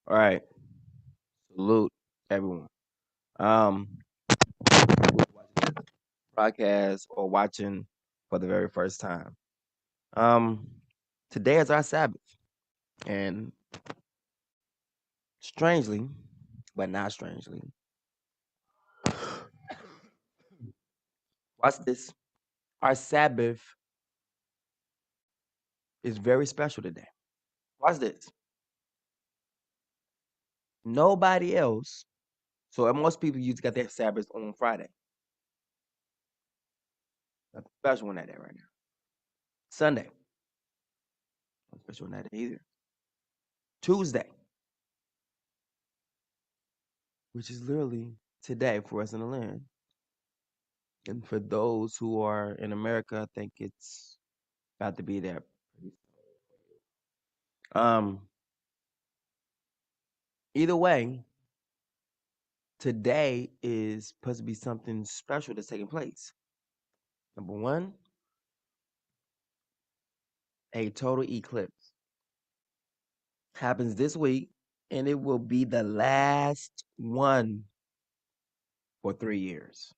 All right. Salute everyone. Podcast or watching for the very first time. Um, Today is our Sabbath, and strangely, but not strangely, watch this. Our Sabbath is very special today. Watch this. Nobody else. So most people used got their Sabbath on Friday. Nothing special on that day right now. Sunday. Nothing special on that day either. Tuesday, which is literally today for us in the land. And for those who are in America, I think it's about to be there. Either way, today is supposed to be something special that's taking place. Number one, a total eclipse happens this week, and it will be the last one for 3 years.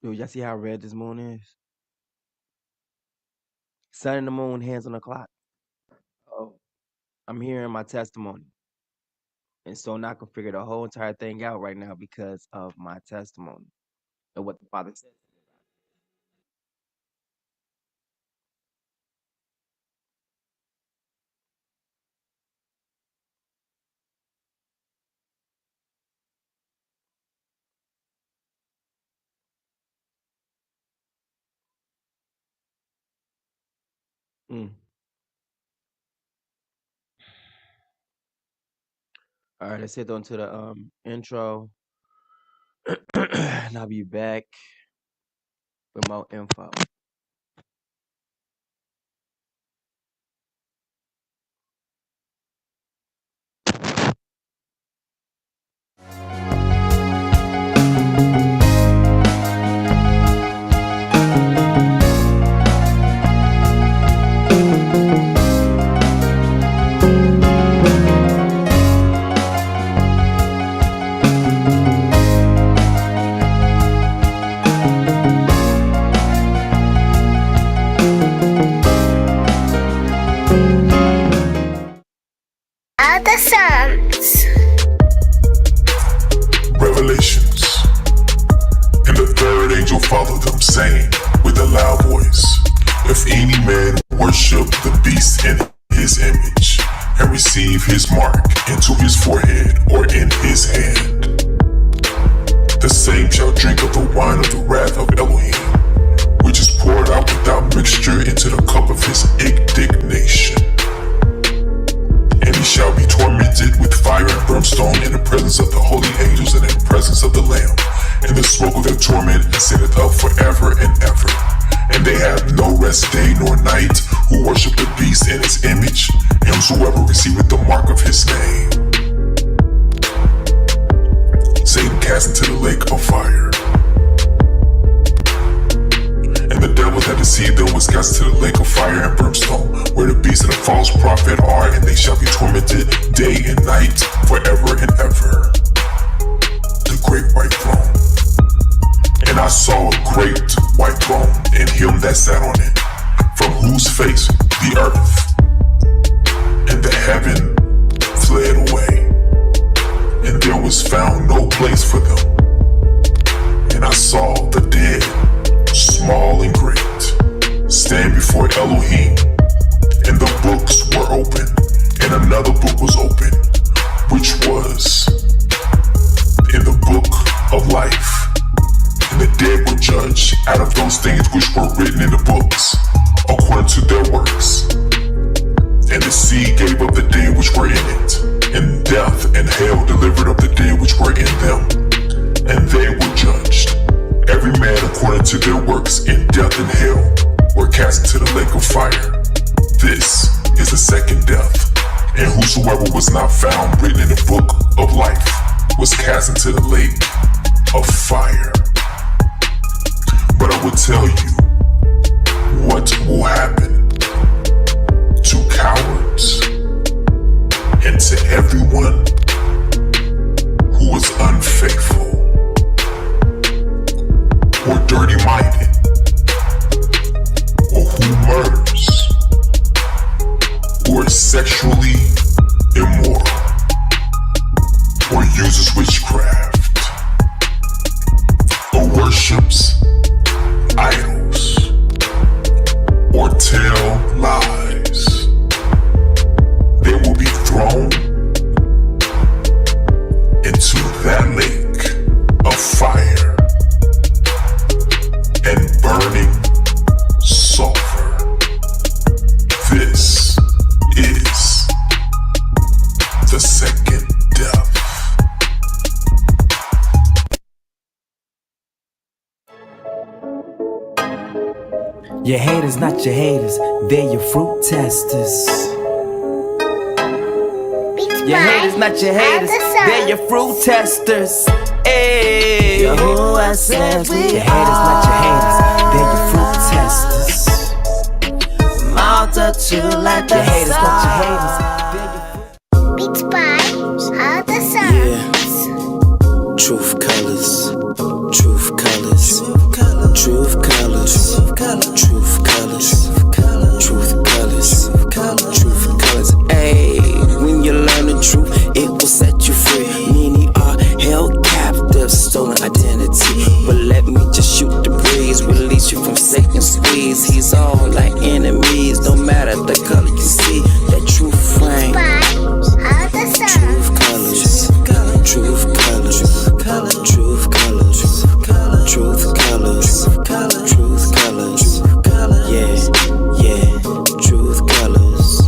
Dude, y'all see how red this moon is? Sun and the moon, hands on the clock. Oh, I'm hearing my testimony. And so now I can figure the whole entire thing out right now because of my testimony and what the Father said. Mm. All right, let's hit on to the intro. And I'll be back with more info. The Psalms. Revelations. And the third angel followed them, saying with a loud voice, if any man worship the beast in his image, and receive his mark into his forehead or in his hand, the same shall drink of the wine of the wrath of Elohim, which is poured out without mixture into the cup of his indignation. And he shall be tormented with fire and brimstone in the presence of the holy angels and in the presence of the Lamb. And the smoke of their torment ascendeth up forever and ever. And they have no rest day nor night who worship the beast in his image, and whosoever receiveth the mark of his name. Satan cast into the lake of fire. And the devil that deceived them was cast into the lake of fire and brimstone, where the beast and the false prophet are, and they shall be tormented day and night forever and ever. The great white throne. And I saw a great white throne, and him that sat on it, from whose face the earth and the heaven fled away, and there was found no place for them. And I saw the dead, small and great, stand before Elohim, and the books were open, and another book was open, which was in the book of life. And the dead were judged out of those things which were written in the books, according to their works. And the sea gave up the dead which were in it, and death and hell delivered up the dead which were in them. And they were judged, every man according to their works, in death and hell were cast into the lake of fire. This is the second death. And whosoever was not found written in the book of life was cast into the lake of fire. But I will tell you what will happen to cowards and to everyone who is unfaithful or dirty-minded or who murders or is sexually immoral or uses witchcraft or worships idols or tell lies. They will be thrown into that lake of fire and burning sulfur. This is the second death. Your haters, not your haters, they're your fruit testers. Your haters, not your haters, they're your fruit testers. Hey, Yahuwah says your haters, not your haters, they're your fruit testers. Multitude like your haters, not your haters, they're your fruit. Beats by all the songs. Truth colors, truth colors, truth colors, truth colors, truth colors, truth colors. Hey, when you learn the truth, it will set you free. Many are held captive, stolen identity. But let me just shoot the breeze, release you from Satan's squeeze. He's all like enemies, no matter the color you see. That truth frame, By all the songs. truth colors, truth colors, truth colors, truth colors, truth colors, yeah, yeah, truth colors.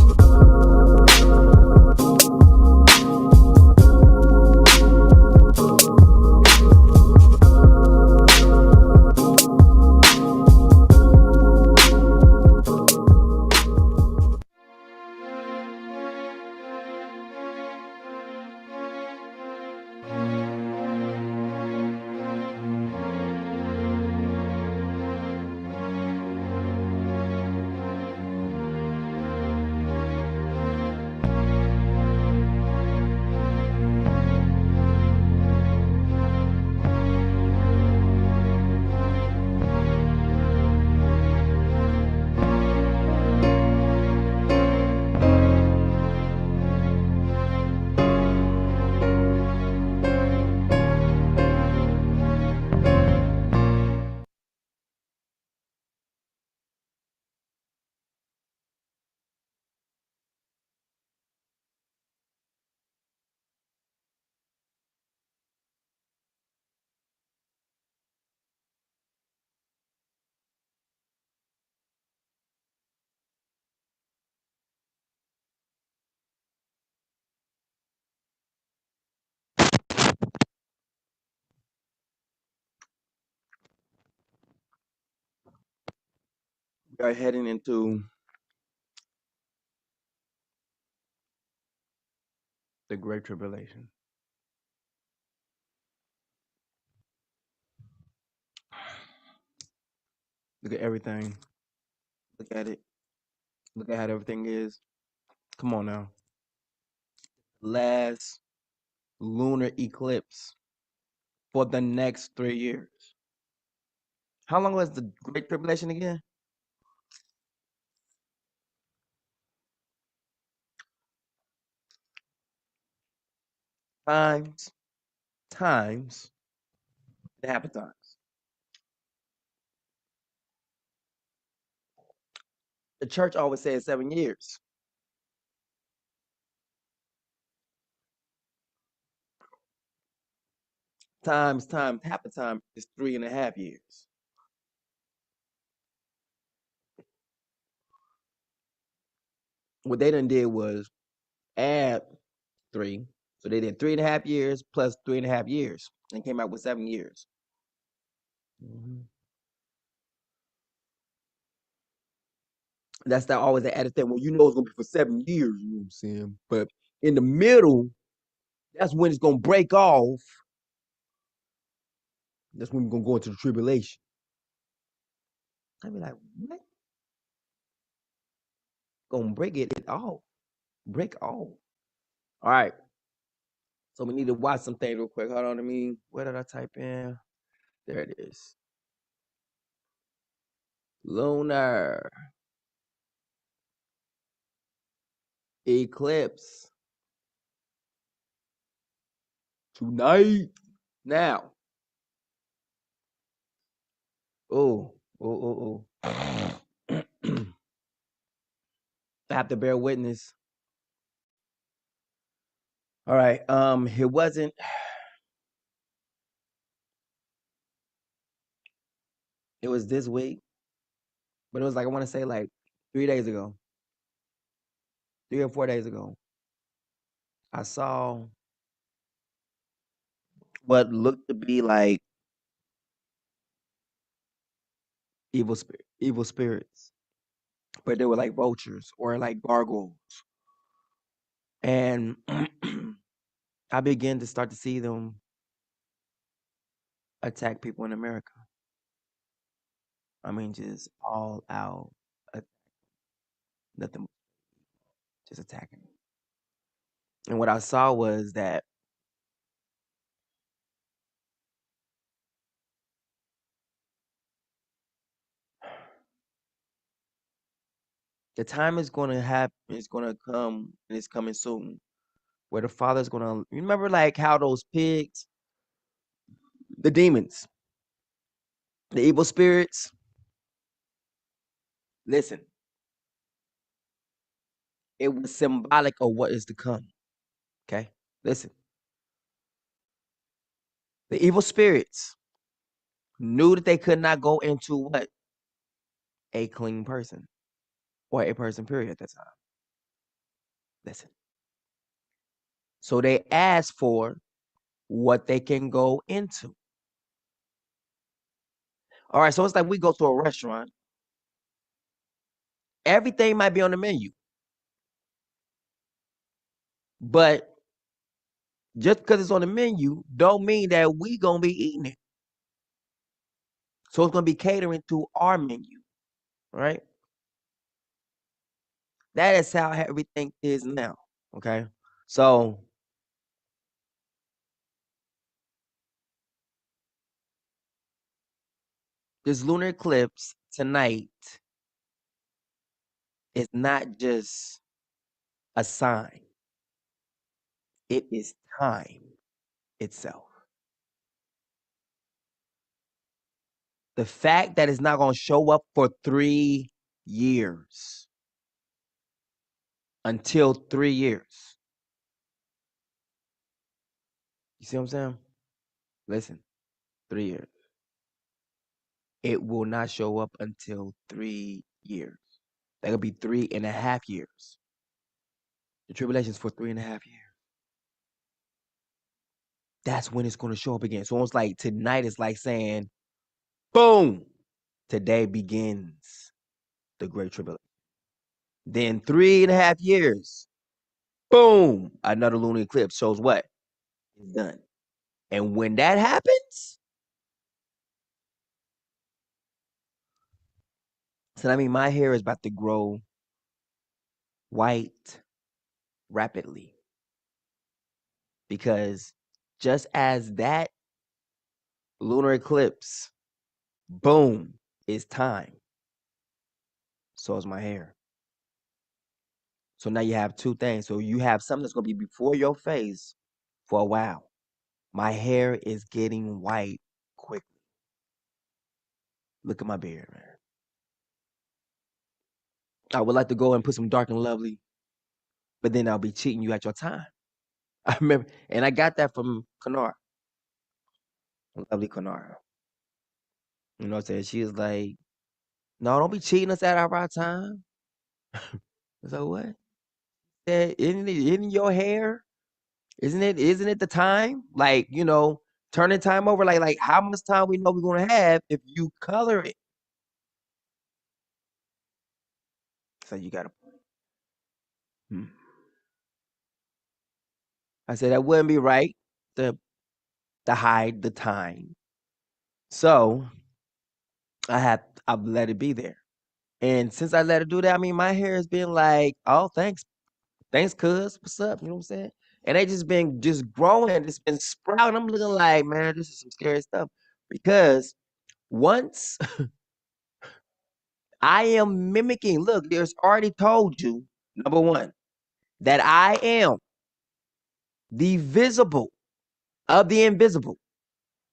We are heading into the Great Tribulation. Look at everything. Look at it. Look at how everything is. Come on now. Last lunar eclipse for the next 3 years. How long was the Great Tribulation again? Times, and half a times. The church always says 7 years. Times, half a time is 3.5 years. What they done did was add 3. So they did 3.5 years plus 3.5 years and came out with 7 years. That's that always the added thing. Well, you know it's gonna be for 7 years, you know what I'm saying? But in the middle, That's when it's gonna break off. That's when we're gonna go into the tribulation. I be like, what? Gonna break it off. Break off. All right. So we need to watch some things real quick. Hold on to me. Where did I type in? There it is. Lunar eclipse tonight. Now. Oh. I have to bear witness. All right. It wasn't. It was this week, but it was like I want to say like 3 days ago, 3 or 4 days ago. I saw what looked to be like evil spirits, but they were like vultures or like gargoyles, and I began to start to see them attack people in America. I mean, just all out, nothing, just attacking. And what I saw was that the time is going to happen. It's going to come, and it's coming soon. Where the Father's going to remember, like how those pigs, the demons, the evil spirits. Listen, it was symbolic of what is to come. Okay, listen. The evil spirits knew that they could not go into what? A clean person or a person, period, at that time. Listen. So they asked for what they can go into. All right, so it's like we go to a restaurant. Everything might be on the menu. But just because it's on the menu don't mean that we going to be eating it. So it's going to be catering to our menu, right? That is how everything is now, okay? So this lunar eclipse tonight is not just a sign. It is time itself. The fact that it's not going to show up for 3 years, until 3 years. You see what I'm saying? Listen, 3 years. It will not show up until 3 years. That could be 3.5 years. The tribulation is for 3.5 years. That's when it's going to show up again. So it's like tonight is like saying, boom, today begins the Great Tribulation. Then 3.5 years, boom, another lunar eclipse shows what? It's done. And when that happens, so I mean, my hair is about to grow white rapidly. Because just as that lunar eclipse, boom, is time, so is my hair. So now you have two things. So you have something that's going to be before your face for a while. My hair is getting white quickly. Look at my beard, man. I would like to go and put some dark and lovely, but then I'll be cheating you at your time. I remember, and I got that from Kanar, lovely Kanar. You know what I'm saying? She was like, no, don't be cheating us at our time. So what? That isn't your hair? Isn't it the time? Like, turning time over, like how much time we know we're gonna have if you color it. So you gotta I said that wouldn't be right to hide the time. So I've let it be there. And since I let it do that, I mean, my hair has been like, oh, thanks, cuz, what's up? You know what I'm saying? And they just been just growing, it's been sprouting. I'm looking like, man, this is some scary stuff. Because once I am mimicking, look, there's already told you, number one, that I am the visible of the invisible.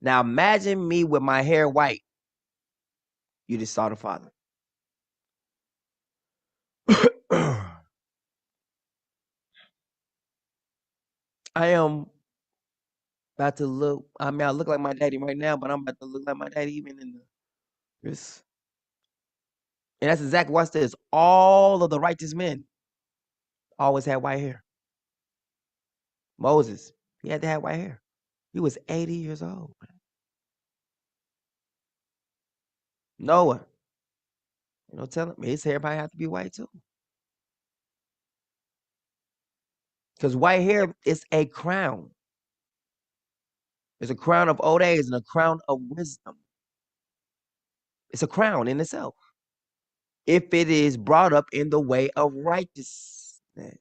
Now imagine me with my hair white. You just saw the Father. I am about to look. I mean, I look like my daddy right now, but I'm about to look like my daddy even in this. And that's exactly why it says all of the righteous men always had white hair. Moses, he had to have white hair. He was 80 years old. Noah, you know, telling me his hair might have to be white too. Because white hair is a crown. It's a crown of old age and a crown of wisdom. It's a crown in itself. If it is brought up in the way of righteousness.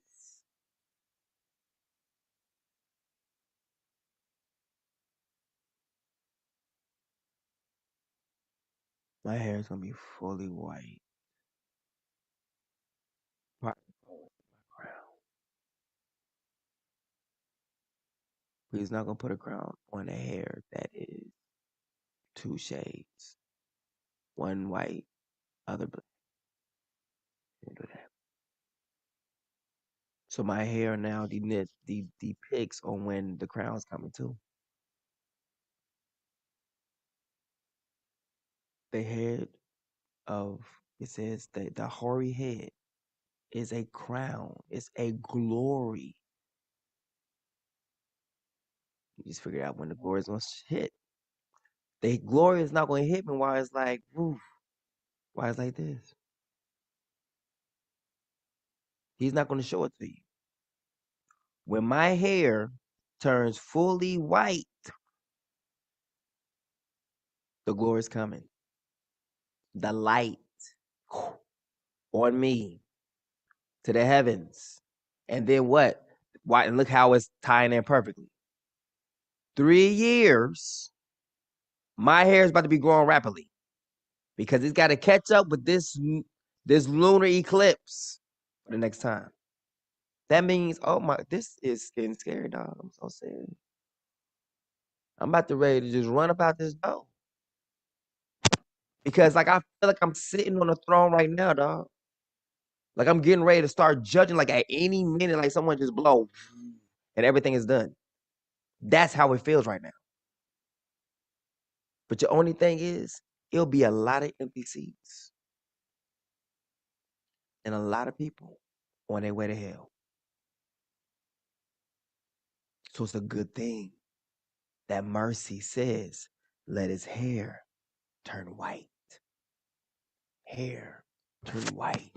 My hair is gonna be fully white. My crown. He's not gonna put a crown on a hair that is 2 shades. One white, other black. Can't do that. So my hair now depicts on when the crown's coming too. The head of, it says that the hoary head is a crown. It's a glory. You just figure out when the glory is gonna hit. The glory is not gonna hit me while it's like, woof, why it's like this. He's not gonna show it to you. When my hair turns fully white, the glory is coming. The light on me to the heavens. And then what? Why? And look how it's tying in perfectly. 3 years, my hair is about to be growing rapidly because it's got to catch up with this lunar eclipse for the next time. That means, oh my, this is getting scary, dog. I'm so serious. I'm about to ready to just run about this door. Because like I feel like I'm sitting on a throne right now, dog. Like I'm getting ready to start judging like at any minute, like someone just blow and everything is done. That's how it feels right now. But the only thing is, it'll be a lot of empty seats. And a lot of people on their way to hell. So it's a good thing that mercy says, let his hair turn white. Hair turn white.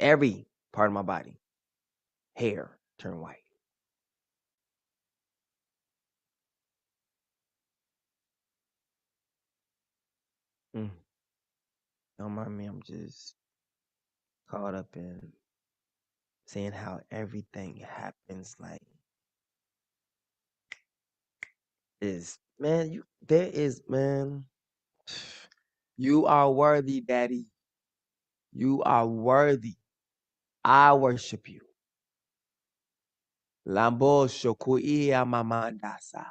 Every part of my body, hair turn white. Don't mind me, I'm just caught up in seeing how everything happens. Like, man, you are worthy, Daddy. You are worthy. I worship you. Lambo shokuia mamandasa.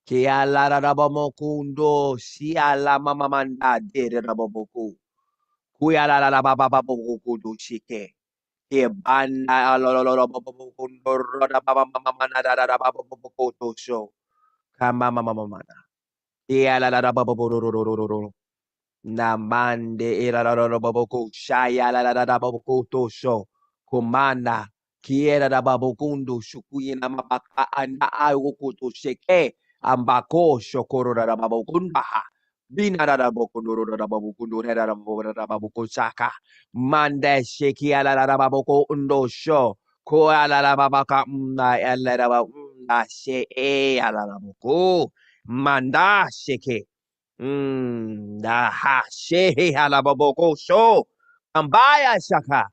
Kia la rabamokundo, shia la mamamanda de rababoku. Kuya la bababoku do shike. Kia banda lololobabokundo roda babamamana rababoku to show. Kama mamamana. Kia la rababoku. Namande irararababoko shaya la la la baboko tosho kumana kiera da babokundo shukuye na mabaka anda ayoko to sheke ambako shokoro da babokunda ha bina da babokundo da babokundo da baboko shaka mande sheki la la baboko undo sho Ko alalabaka na alalaba na she alalaboko. Manda sheke. Da ha she alababoko sho. Ambaya shaka.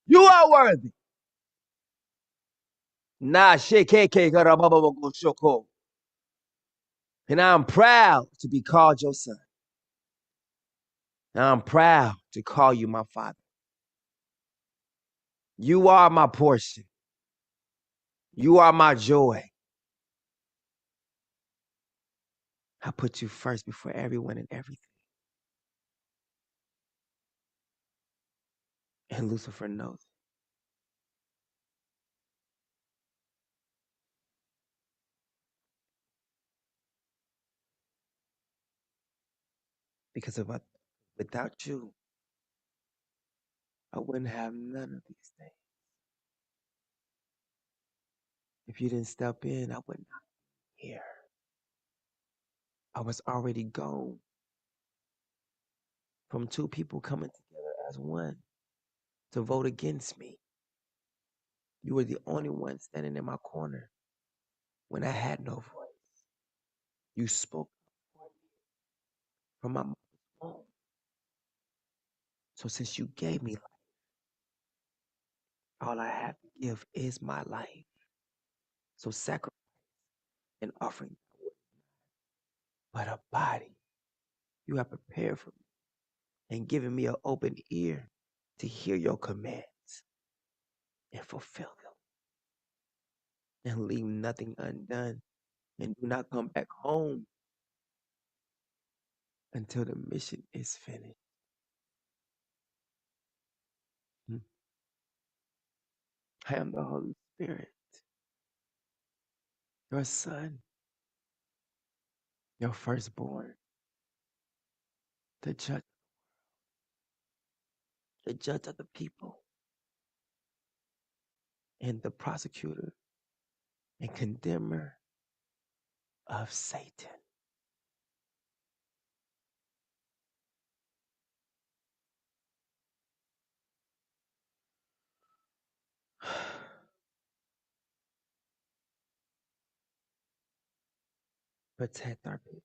You are worthy. Na sheke ke garababoko shoko. And I'm proud to be called your son. And I'm proud to call you my father. You are my portion. You are my joy. I put you first before everyone and everything. And Lucifer knows it. Because without you, I wouldn't have none of these things. If you didn't step in, I would not be here. I was already gone from two people coming together as one to vote against me. You were the only one standing in my corner when I had no voice. You spoke for me from my mother's womb. So since you gave me life, all I have to give is my life. So sacrifice and offering, but a body you have prepared for me and given me an open ear to hear your commands and fulfill them and leave nothing undone and do not come back home until the mission is finished. I am the Holy Spirit, your son, your firstborn, the judge of the people, and the prosecutor and condemner of Satan. Protect our people.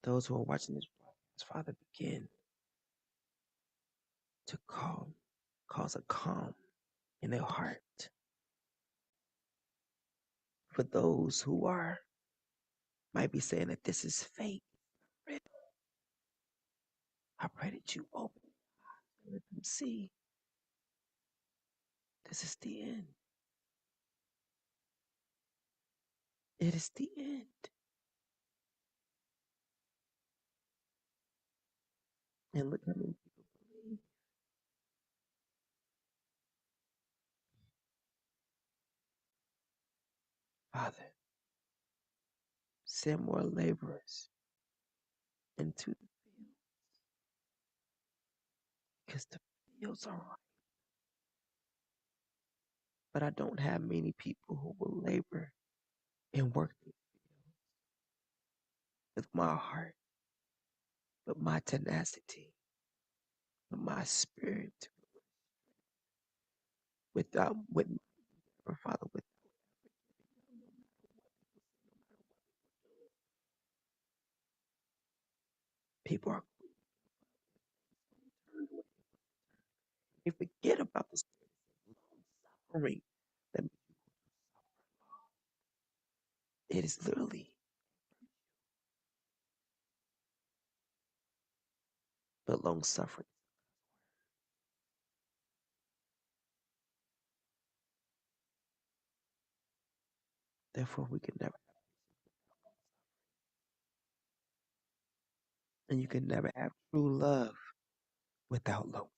Those who are watching this broadcast, Father, begin to cause a calm in their heart. For those who might be saying that this is fake, I pray that you open and let them see this is the end. It is the end. And look how many people believe. Father, send more laborers into the field because the fields are ripe. But I don't have many people who will labor and work with my heart, with my tenacity, with my spirit, with Father, with people are they forget about the suffering. That it is literally the long suffering. Therefore, we can never, and you can never have true love without long.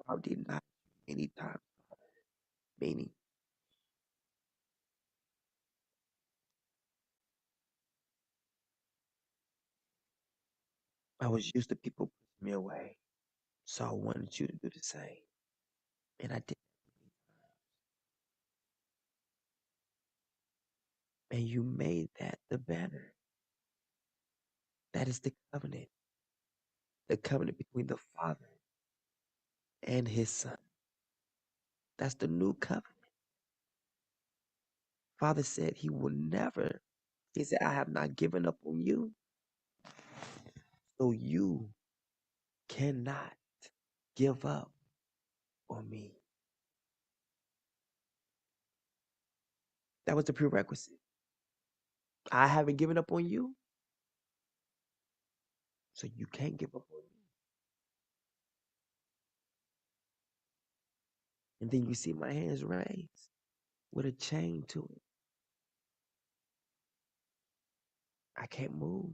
I did not many times, meaning I was used to people pushing me away, so I wanted you to do the same, and I did. And you made that the banner. That is the covenant between the Father and his son. That's the new covenant. Father said he will never, he said, I have not given up on you, so you cannot give up on me. That was the prerequisite. I haven't given up on you, so you can't give up on me. And then you see my hands raised with a chain to it. I can't move.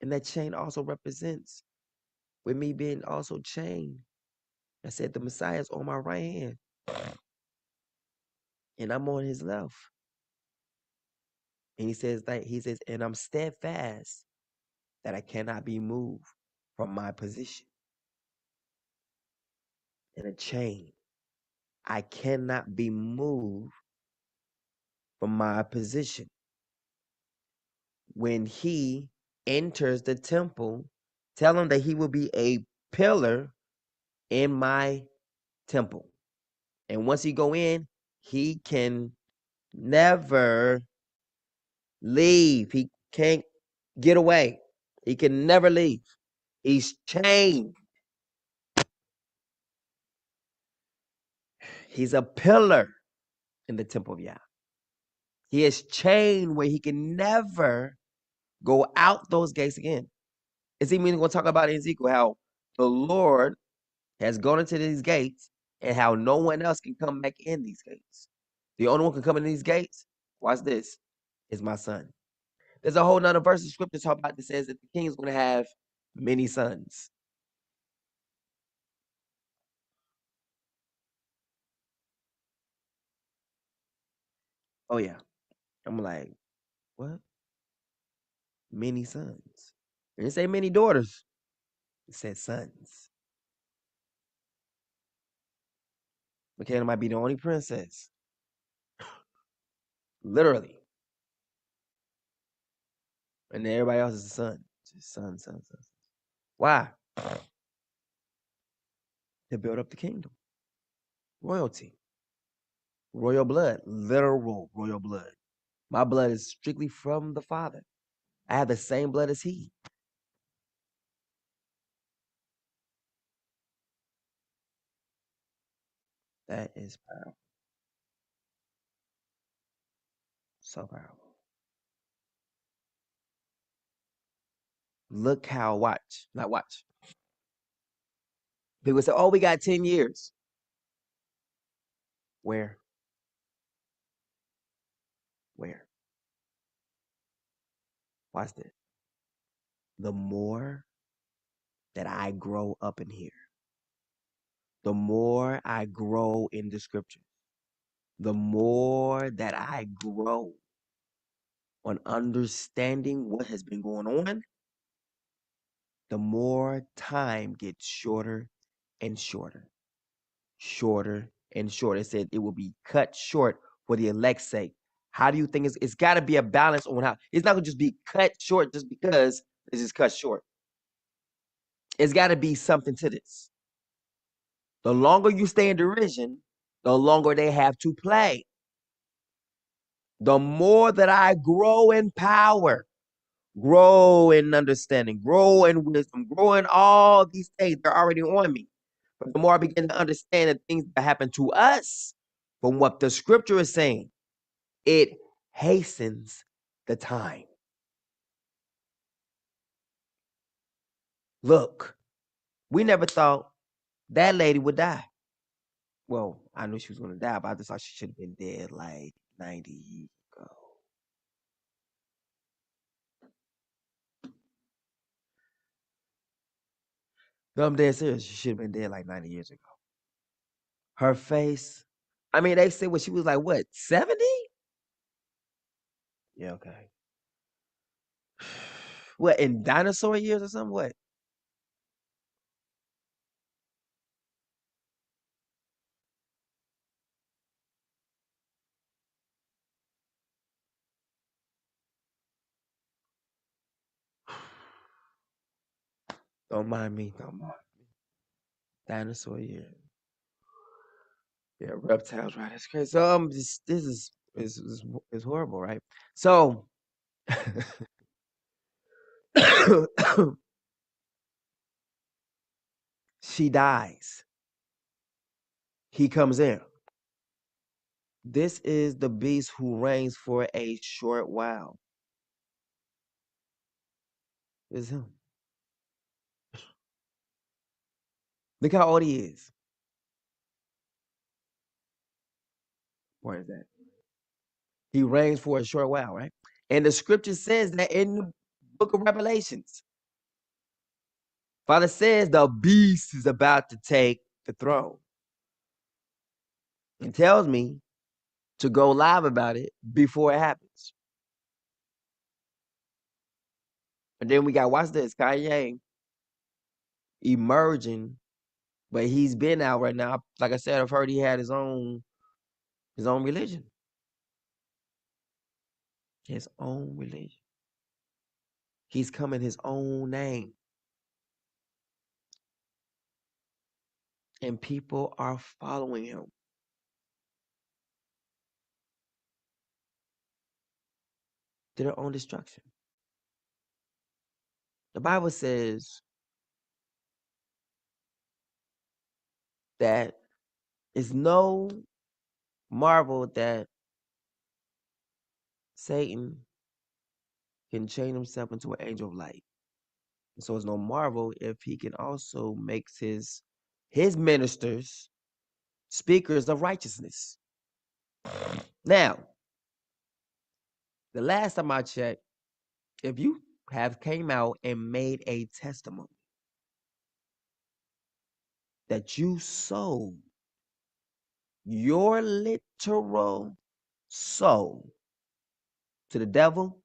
And that chain also represents, with me being also chained, I said the Messiah is on my right hand and I'm on his left. And he says, and I'm steadfast that I cannot be moved from my position. In a chain, I cannot be moved from my position. When he enters the temple, tell him that he will be a pillar in my temple. And once he go in, he can never leave. He can't get away. He can never leave. He's chained. He's a pillar in the temple of Yah. He is chained where he can never go out those gates again. It's even going to talk about in Ezekiel how the Lord has gone into these gates and how no one else can come back in these gates. The only one can come in these gates, watch this, is my son. There's a whole nother verse of scripture talk about that says that the king is going to have many sons. Oh yeah. I'm like, what? Many sons. It didn't say many daughters. It said sons. Michaela might be the only princess. Literally. And then everybody else is a son. Just son. Why? To build up the kingdom. Royalty. Royal blood. Literal royal blood. My blood is strictly from the Father. I have the same blood as he. That is powerful. So powerful. Look how, watch. Not watch. People say, oh, we got 10 years. Where? Where? Watch this. The more that I grow up in here, the more I grow in the scripture, the more that I grow on understanding what has been going on, the more time gets shorter and shorter, shorter and shorter. It said it will be cut short for the elect's sake. How do you think it's got to be a balance on how it's not going to just be cut short just because it's just cut short? It's got to be something to this. The longer you stay in derision, the longer they have to play. The more that I grow in power, grow in understanding, grow in wisdom, grow in all these things, they're already on me. But the more I begin to understand the things that happen to us from what the scripture is saying, it hastens the time. Look, we never thought that lady would die. Well, I knew she was going to die, but I just thought she should have been dead like 90 years ago. No, I'm dead serious. She should have been dead like 90 years ago. Her face, I mean, they said when she was like, what, 70? Yeah, okay. What, in dinosaur years or something? What? Don't mind me. Don't mind. Dinosaur, yeah. Yeah, reptiles, right? That's crazy. So this is horrible, right? So she dies. He comes in. This is the beast who reigns for a short while. It's him. Look how old he is. What is that? He reigns for a short while, right? And the scripture says that in the book of Revelations. Father says the beast is about to take the throne and tells me to go live about it before it happens. And then we got, watch this, Kanye emerging, but he's been out right now. Like I said, I've heard he had his own religion. His own religion. He's come in his own name. And people are following him to their own destruction. The Bible says that it's no marvel that Satan can change himself into an angel of light. So it's no marvel if he can also make his ministers speakers of righteousness. Now, the last time I checked, if you have came out and made a testimony that you sold your literal soul to the devil,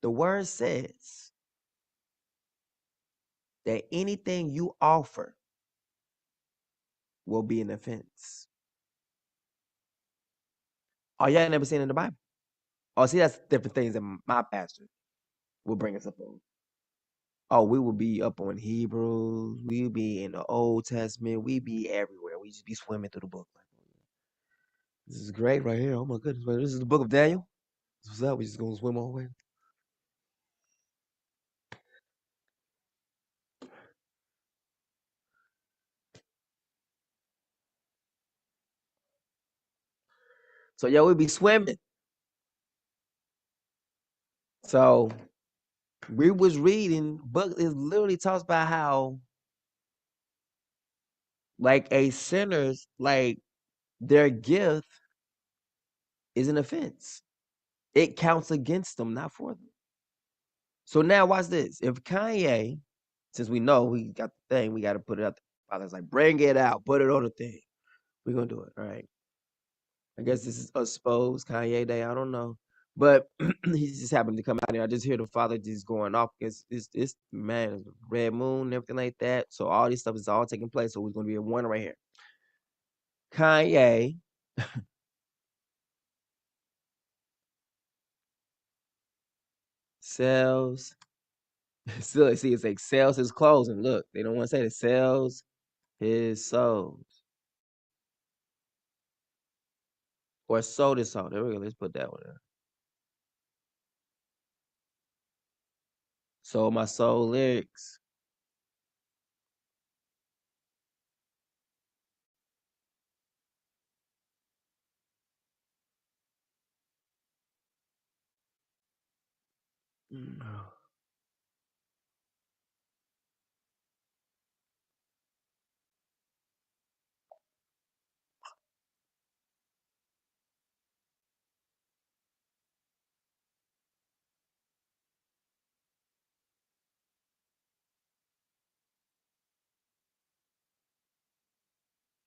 the word says that anything you offer will be an offense. Oh, y'all never seen it in the Bible? Oh, see, that's different things that my pastor will bring us up on. Oh, we will be up on Hebrews. We'll be in the Old Testament. We be everywhere. We just be swimming through the book. Like, this is great right here. Oh my goodness, man. This is the book of Daniel. What's up? We just gonna swim all the way. So yeah, we be swimming. So we was reading book. It literally talks about how like a sinner's like their gift is an offense. It counts against them, not for them. So now watch this. If Kanye, since we know we got the thing, we got to put it up. Father's like, bring it out, put it on the thing. We're gonna do it. All right. I guess this is a suppose Kanye Day. I don't know. But he just happened to come out here. I just hear the father just going off because it's man, it's red moon and everything like that. So all this stuff is all taking place. So it's gonna be a one right here. Kanye sells still see it's like sells his clothes. And look, they don't want to say it sells his soul. Or sold his soul. There we go. Let's put that one in. Sold my soul lyrics. Mm.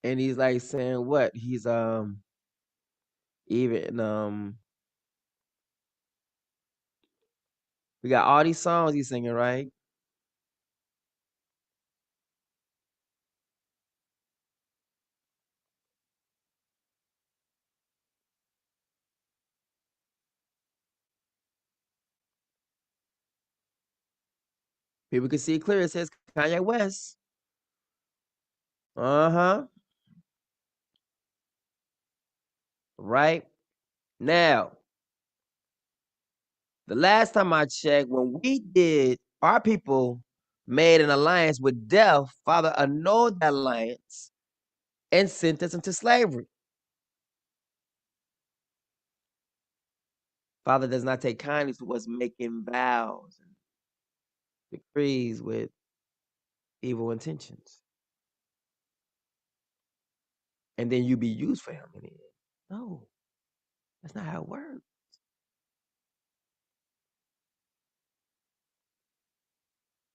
And he's like saying what? He's even we got all these songs he's singing, right? People can see it clear. It says Kanye West. Uh-huh. Right? Now, the last time I checked, when we did, our people made an alliance with death, Father annulled that alliance and sent us into slavery. Father does not take kindness to us making vows and decrees with evil intentions. And then you be used for him in the end. No, that's not how it works.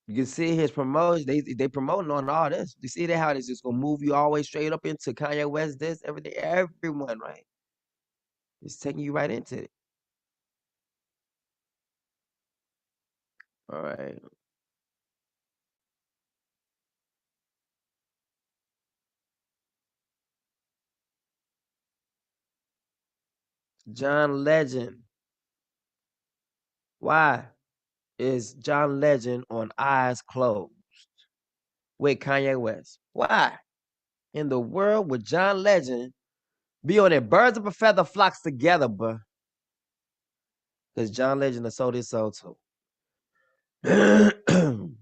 You can see his promotion. They promoting on all this. You see that how it's just gonna move you always straight up into Kanye West, this, everything, everyone, right? It's taking you right into it. All right. John Legend. Why is John Legend on Eyes Closed with Kanye West? Why in the world would John Legend be on it? Birds of a feather flocks together, bruh. Because John Legend has sold his soul too. And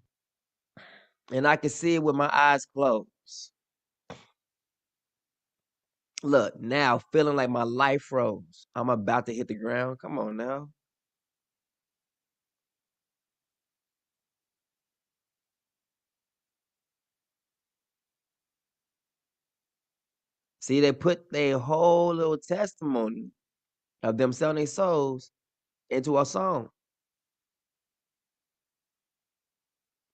I can see it with my eyes closed. Look, now feeling like my life froze. I'm about to hit the ground. Come on now. See, they put their whole little testimony of them selling their souls into a song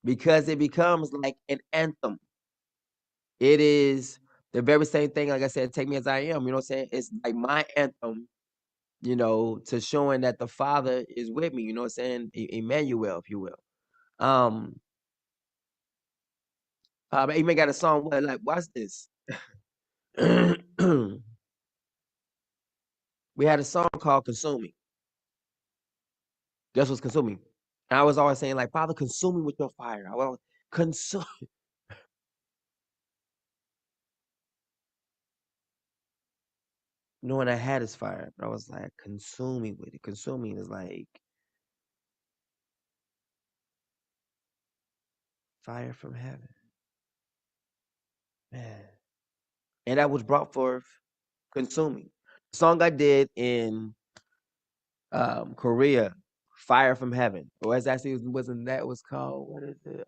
because it becomes like an anthem. It is the very same thing, like I said, Take Me As I Am. You know what I'm saying? It's like my anthem, you know, to showing that the Father is with me, you know what I'm saying? Emmanuel, if you will. Even got a song where, like, watch this. We had a song called Consuming. Guess what's consuming? And I was always saying, like, Father, consume me with your fire. I will consume. Knowing I had his fire, but I was like, consuming with it. Consuming is like fire from heaven. Man. And that was brought forth consuming. The song I did in Korea, Fire from Heaven. Or as actually wasn't that was called, what is it?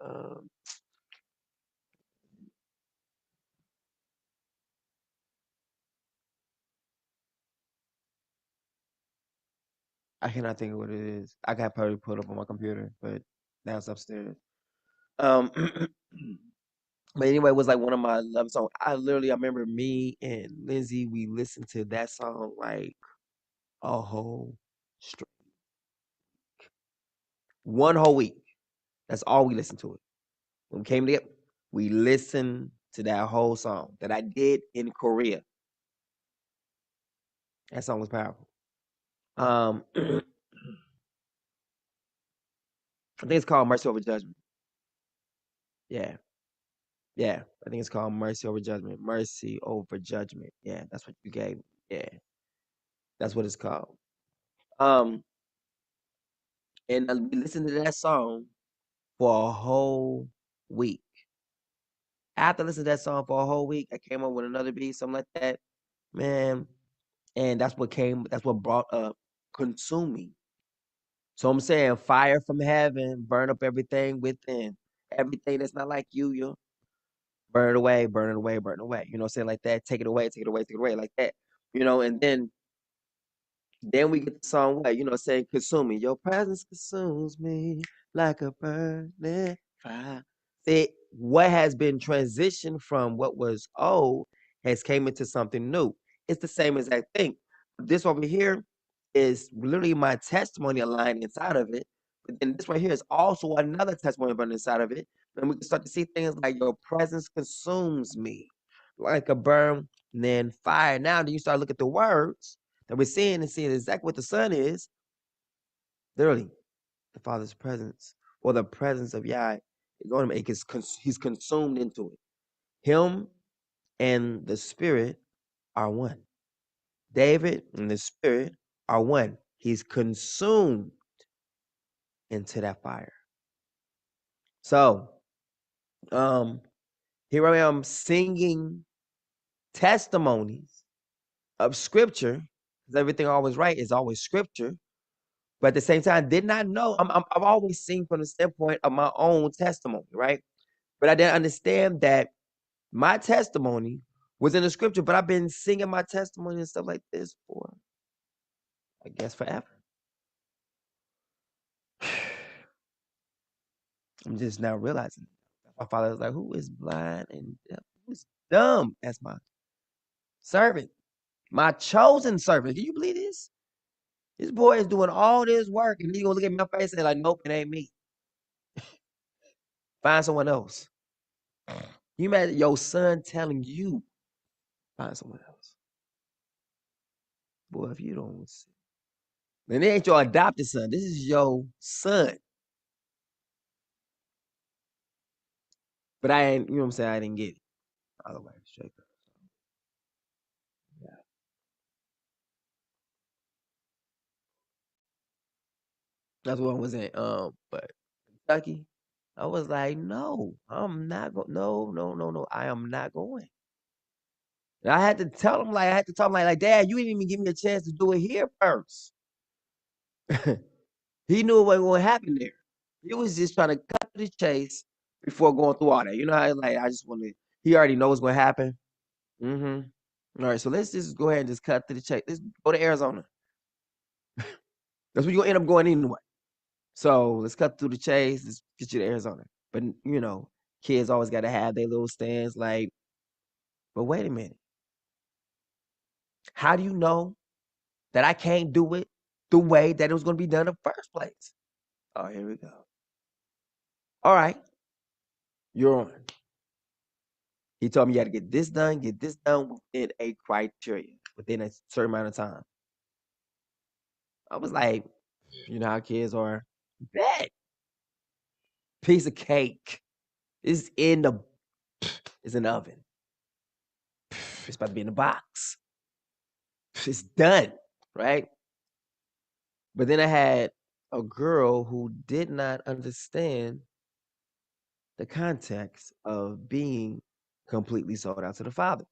I cannot think of what it is. I got probably put up on my computer, but now it's upstairs. Um but anyway, it was like one of my love songs. I remember me and Lindsay, we listened to that song like a whole straight one whole week. That's all we listened to it. When we came together, we listened to that whole song that I did in Korea. That song was powerful. I think it's called Mercy Over Judgment. Yeah. Yeah. I think it's called Mercy Over Judgment. Mercy Over Judgment. Yeah, that's what you gave me. Yeah. That's what it's called. And we listened to that song for a whole week. After listening to that song for a whole week, I came up with another beat, something like that. Man. And that's what brought up consuming. So I'm saying fire from heaven, burn up everything within. Everything that's not like you burn it away, burn it away, burn it away. You know what I'm saying? Like that, take it away, take it away, take it away, like that. You know, and then we get the song what, you know, saying consuming. Your presence consumes me like a burning fire. See, what has been transitioned from what was old has came into something new. It's the same exact thing. This over here is literally my testimony aligned inside of it. But then this right here is also another testimony running inside of it. And we can start to see things like your presence consumes me like a burn, and then fire. Now, then you start looking at the words that we're seeing and seeing exactly what the Son is. Literally, the Father's presence or the presence of Yah is on him. He's consumed into it. Him and the Spirit are one. David and the Spirit are one. He's consumed into that fire. So, here I am singing testimonies of scripture, because everything always right is always scripture. But at the same time, did not know. I've always seen from the standpoint of my own testimony, right? But I didn't understand that my testimony was in the scripture. But I've been singing my testimony and stuff like this for, I guess, forever. I'm just now realizing. My father was like, "Who is blind and deaf? Who's dumb as my servant, my chosen servant?" Can you believe this? This boy is doing all this work, and he gonna look at my face and say, like, "Nope, it ain't me. Find someone else." You imagine your son telling you, "Find someone else." Boy, if you don't see. Then it ain't your adopted son. This is your son. But I ain't, you know what I'm saying? I didn't get it. All the way straight up. Yeah. That's what I was in. But Kentucky, I was like, no, I'm not going. No. I am not going. And I had to tell him, like, Dad, you didn't even give me a chance to do it here first. He knew what was going to happen there. He was just trying to cut to the chase before going through all that. You know how, like, I just want to, he already knows what's going to happen. All right, so let's just go ahead and just cut to the chase. Let's go to Arizona. That's where you're going to end up going anyway. So let's cut through the chase. Let's get you to Arizona. But, you know, kids always got to have their little stands. Like, but wait a minute. How do you know that I can't do it the way that it was going to be done in the first place? Oh, here we go. All right. You're on. He told me you got to get this done within a criteria, within a certain amount of time. I was like, you know how kids are. Bet. Piece of cake. It's in the oven. It's about to be in the box. It's done, right? But then I had a girl who did not understand the context of being completely sold out to the Father.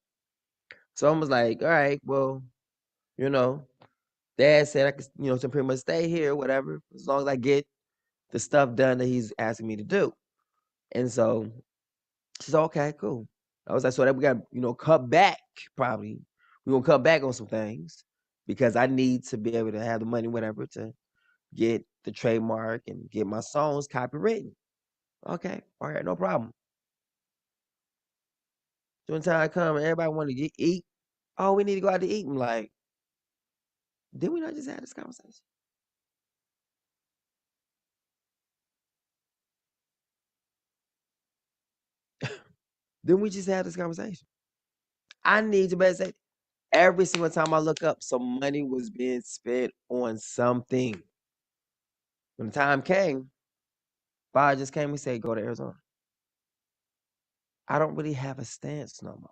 So I was like, all right, well, you know, Dad said I could, you know, to pretty much stay here, whatever, as long as I get the stuff done that he's asking me to do. And so she said, okay, cool. I was like, so that we got, you know, cut back probably. We're going to cut back on some things because I need to be able to have the money, whatever, to get the trademark and get my songs copywritten. Okay, all right, no problem. So when time come and everybody want to eat, oh, we need to go out to eat. I'm like, did we not just have this conversation? Didn't we just have this conversation? I need to better say every single time I look up, some money was being spent on something. When the time came, Bob just came and said, go to Arizona. I don't really have a stance no more.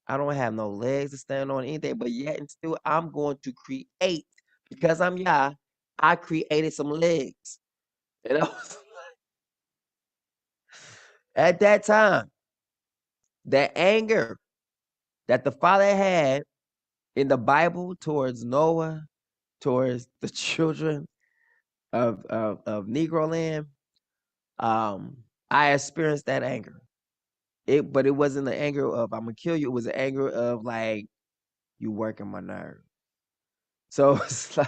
I don't have no legs to stand on anything, but yet and still I'm going to create because I'm Yah. I created some legs. And I was at that time, that anger that the Father had in the Bible towards Noah, towards the children of Negro land, I experienced that anger. But it wasn't the anger of I'm gonna kill you. It was the anger of like you working my nerve. So it's like,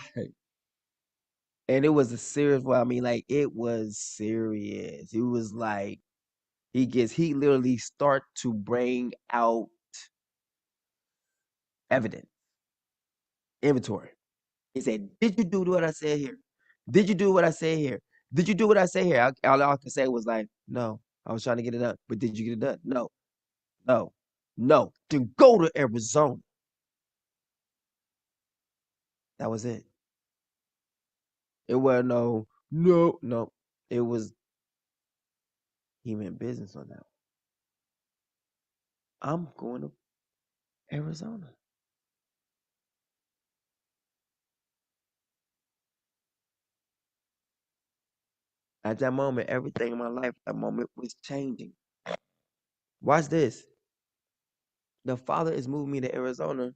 and it was a serious. Well, I mean, like it was serious. It was like he literally start to bring out evidence, inventory. He said, "Did you do what I said here? Did you do what I said here? Did you do what I said here?" All I could say was like, "No, I was trying to get it done, but did you get it done? No, no, no." Then go to Arizona. That was it. It wasn't no. It was He meant business on that. I'm going to Arizona. At that moment, everything in my life, that moment was changing. Watch this. The Father is moving me to Arizona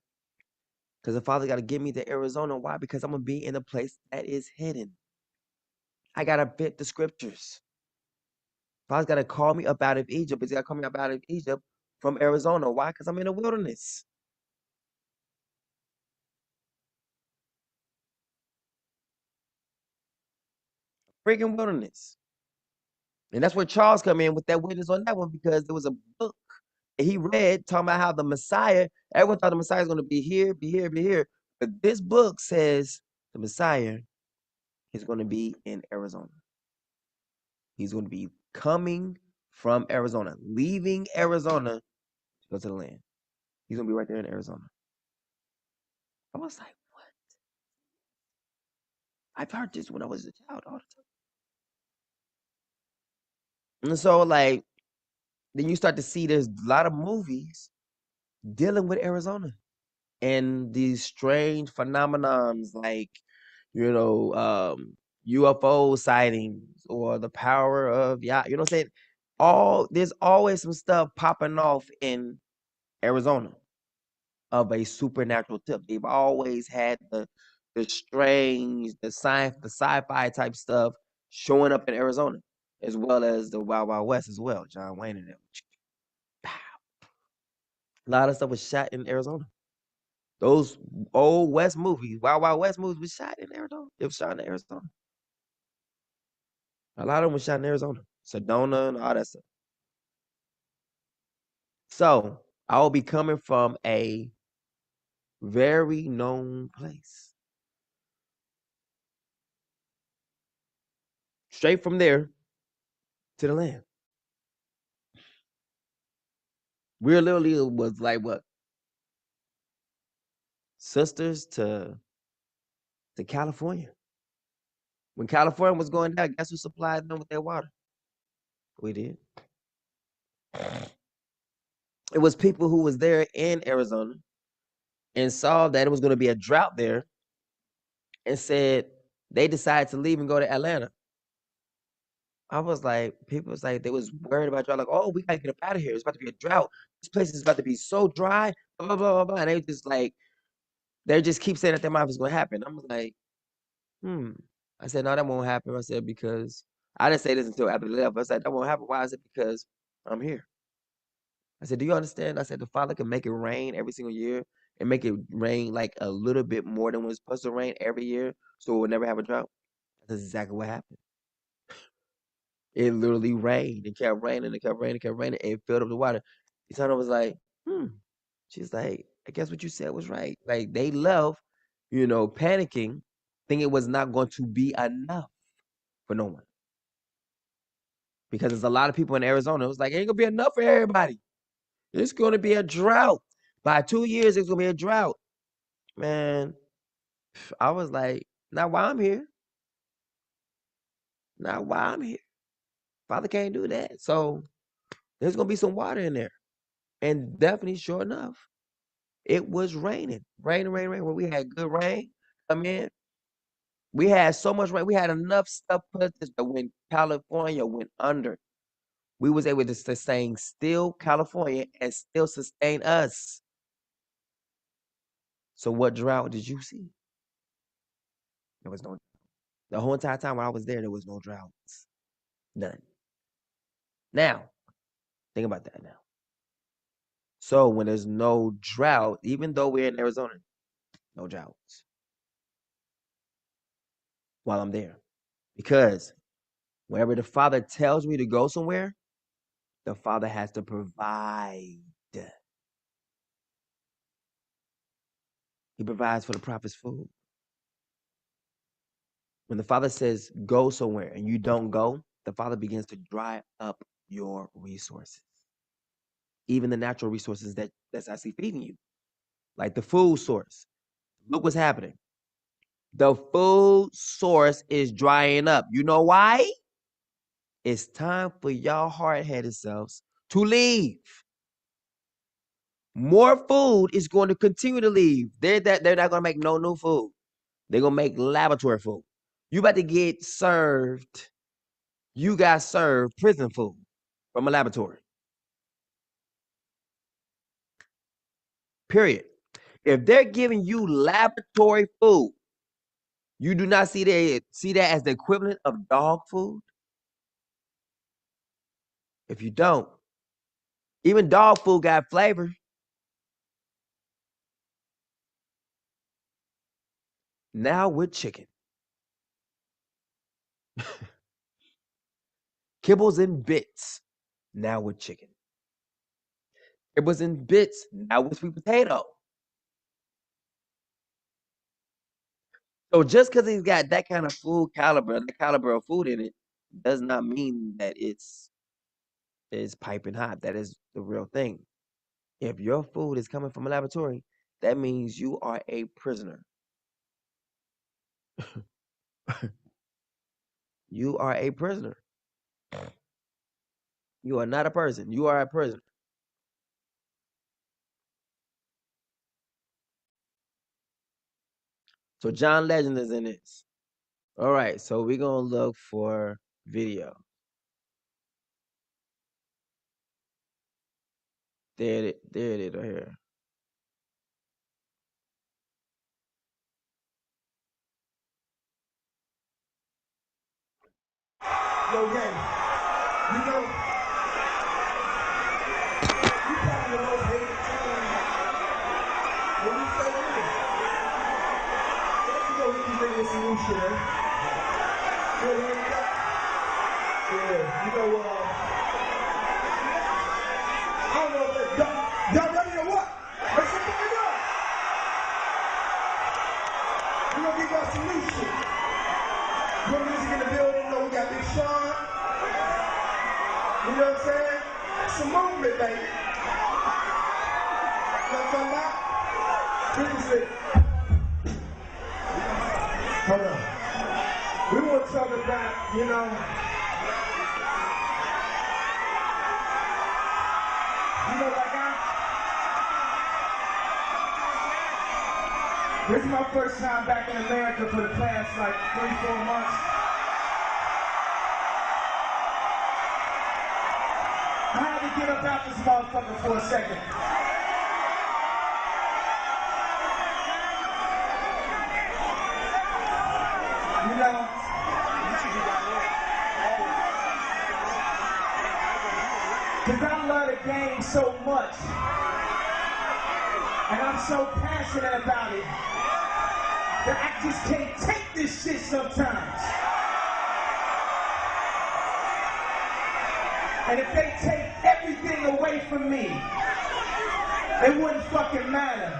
because the Father got to get me to Arizona. Why? Because I'm going to be in a place that is hidden. I got to fit the scriptures. Father's got to call me up out of Egypt. He's got to call me up out of Egypt from Arizona. Why? Because I'm in the wilderness. Freaking wilderness. And that's where Charles come in with that witness on that one, because there was a book that he read talking about how the Messiah, everyone thought the Messiah is going to be here, be here, be here. But this book says the Messiah is going to be in Arizona. He's going to be coming from Arizona, leaving Arizona to go to the land. He's going to be right there in Arizona. I was like, what? I've heard this when I was a child all the time. And so, like, then you start to see there's a lot of movies dealing with Arizona and these strange phenomenons like, UFO sightings or the power of Yah. You know what I'm saying? There's always some stuff popping off in Arizona of a supernatural tip. They've always had the strange, the science, the sci-fi type stuff showing up in Arizona, as well as the Wild Wild West as well. John Wayne and them. A lot of stuff was shot in Arizona. Those old West movies, Wild Wild West movies, was shot in Arizona. It was shot in Arizona. A lot of them was shot in Arizona, Sedona, and all that stuff. So I will be coming from a very known place. Straight from there to the land. We literally was like what? Sisters to California. When California was going down, guess who supplied them with their water? We did. It was people who was there in Arizona and saw that it was going to be a drought there and said they decided to leave and go to Atlanta. I was like, people was like, they was worried about drought, like, oh, we gotta get up out of here. It's about to be a drought. This place is about to be so dry, blah, blah, blah, blah, blah. And they just like, they just keep saying that their mouth is gonna happen. I'm like, I said, no, that won't happen. I said, because I didn't say this until after they left. I said, that won't happen. Why? I said, because I'm here. I said, do you understand? I said, the Father can make it rain every single year and make it rain like a little bit more than what's supposed to rain every year, so we'll never have a drought. That's exactly what happened. It literally rained. It kept raining. It kept raining. It kept raining. And it filled up the water. Etana was like, She's like, I guess what you said was right. Like they left, panicking, thinking it was not going to be enough for no one. Because there's a lot of people in Arizona. It was like, it ain't gonna be enough for everybody. It's gonna be a drought. By 2 years, it's gonna be a drought. Man, I was like, not while I'm here. Not while I'm here. Father can't do that. So there's gonna be some water in there. And definitely, sure enough, it was raining. Rain. When we had good rain come in, we had so much rain. We had enough stuff put this, but when California went under, we was able to sustain still California and still sustain us. So what drought did you see? There was no. The whole entire time when I was there was no droughts. None. Now, think about that now. So when there's no drought, even though we're in Arizona, no droughts while I'm there. Because wherever the Father tells me to go somewhere, the Father has to provide. He provides for the prophet's food. When the Father says go somewhere and you don't go, the Father begins to dry up your resources. Even the natural resources that's actually feeding you. Like the food source. Look what's happening. The food source is drying up. You know why? It's time for y'all hard-headed selves to leave. More food is going to continue to leave. They're not going to make no new food. They're going to make laboratory food. You about to get served. You got served prison food from a laboratory. Period. If they're giving you laboratory food, you do not see that as the equivalent of dog food? If you don't, even dog food got flavor. Now with chicken. Kibbles and bits. Now with chicken. Kibbles and bits. Now with sweet potato. So just because he's got that kind of food caliber, the caliber of food in it, does not mean that it's piping hot. That is the real thing. If your food is coming from a laboratory, that means you are a prisoner. You are a prisoner. You are not a person. You are a prisoner. So John Legend is in this. All right, so we're going to look for video. There it is right here. Yo, gang, you know, you probably the most hated thing when you say this. You know, we be bringing some new shit, eh? You know, hear that? Yeah, you know, I don't know if y'all ready or what? Let's get fucking up. We gonna give y'all some new shit. New music in the building, you know, we got Big Sean. You know what I'm saying? Some movement, baby. You know what I'm talking about? This is it. Hold on. We want to talk about, you know that guy? This is my first time back in America for the past like 3-4 months. I had to get up out this motherfucker for a second. You know, because I love the game so much, and I'm so passionate about it, that I just can't take this shit sometimes. And if they take everything away from me, it wouldn't fucking matter.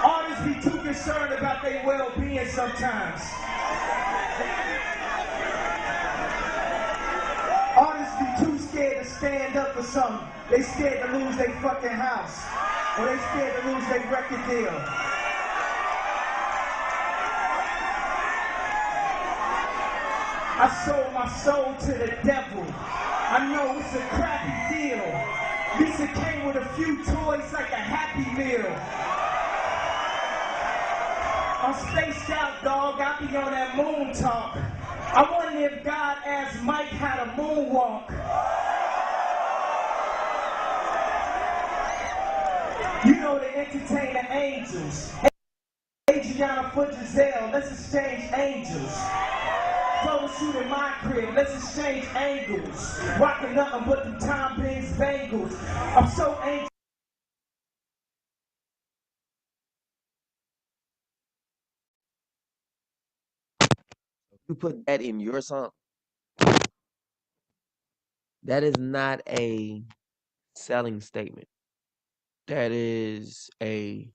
Artists be too concerned about their well-being sometimes. Artists be too scared to stand up for something. They scared to lose their fucking house. Or they scared to lose their record deal. I sold my soul to the devil. I know it's a crappy deal. Lisa came with a few toys like a Happy Meal. I'm spaced out, dog. I be on that moon talk. I wonder if God asked Mike how to moonwalk. You know to entertain the angels. Adriana for Giselle, let's exchange angels. Photo shoot in my crib, let's exchange angles. Rocking nothing but them Tom Biggs bangles. I'm so angry. You put that in your song. That is not a selling statement. That is a.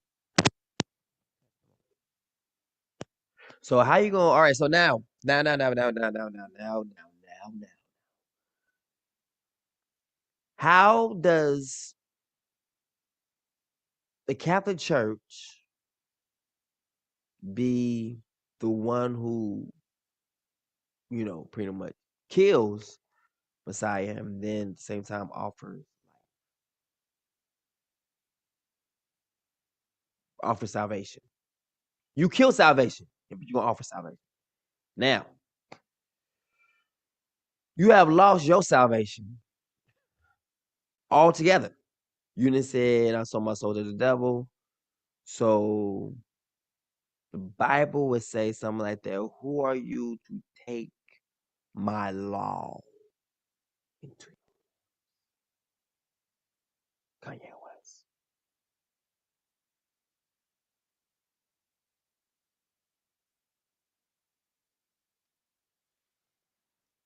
So how you going? All right. So now. How does the Catholic Church be the one who pretty much kills Messiah and then at the same time offers salvation. You kill salvation, but you're gonna offer salvation. Now, you have lost your salvation altogether. You didn't say, I sold my soul to the devil. So the Bible would say something like that. Who are you to take my law into Kanye West?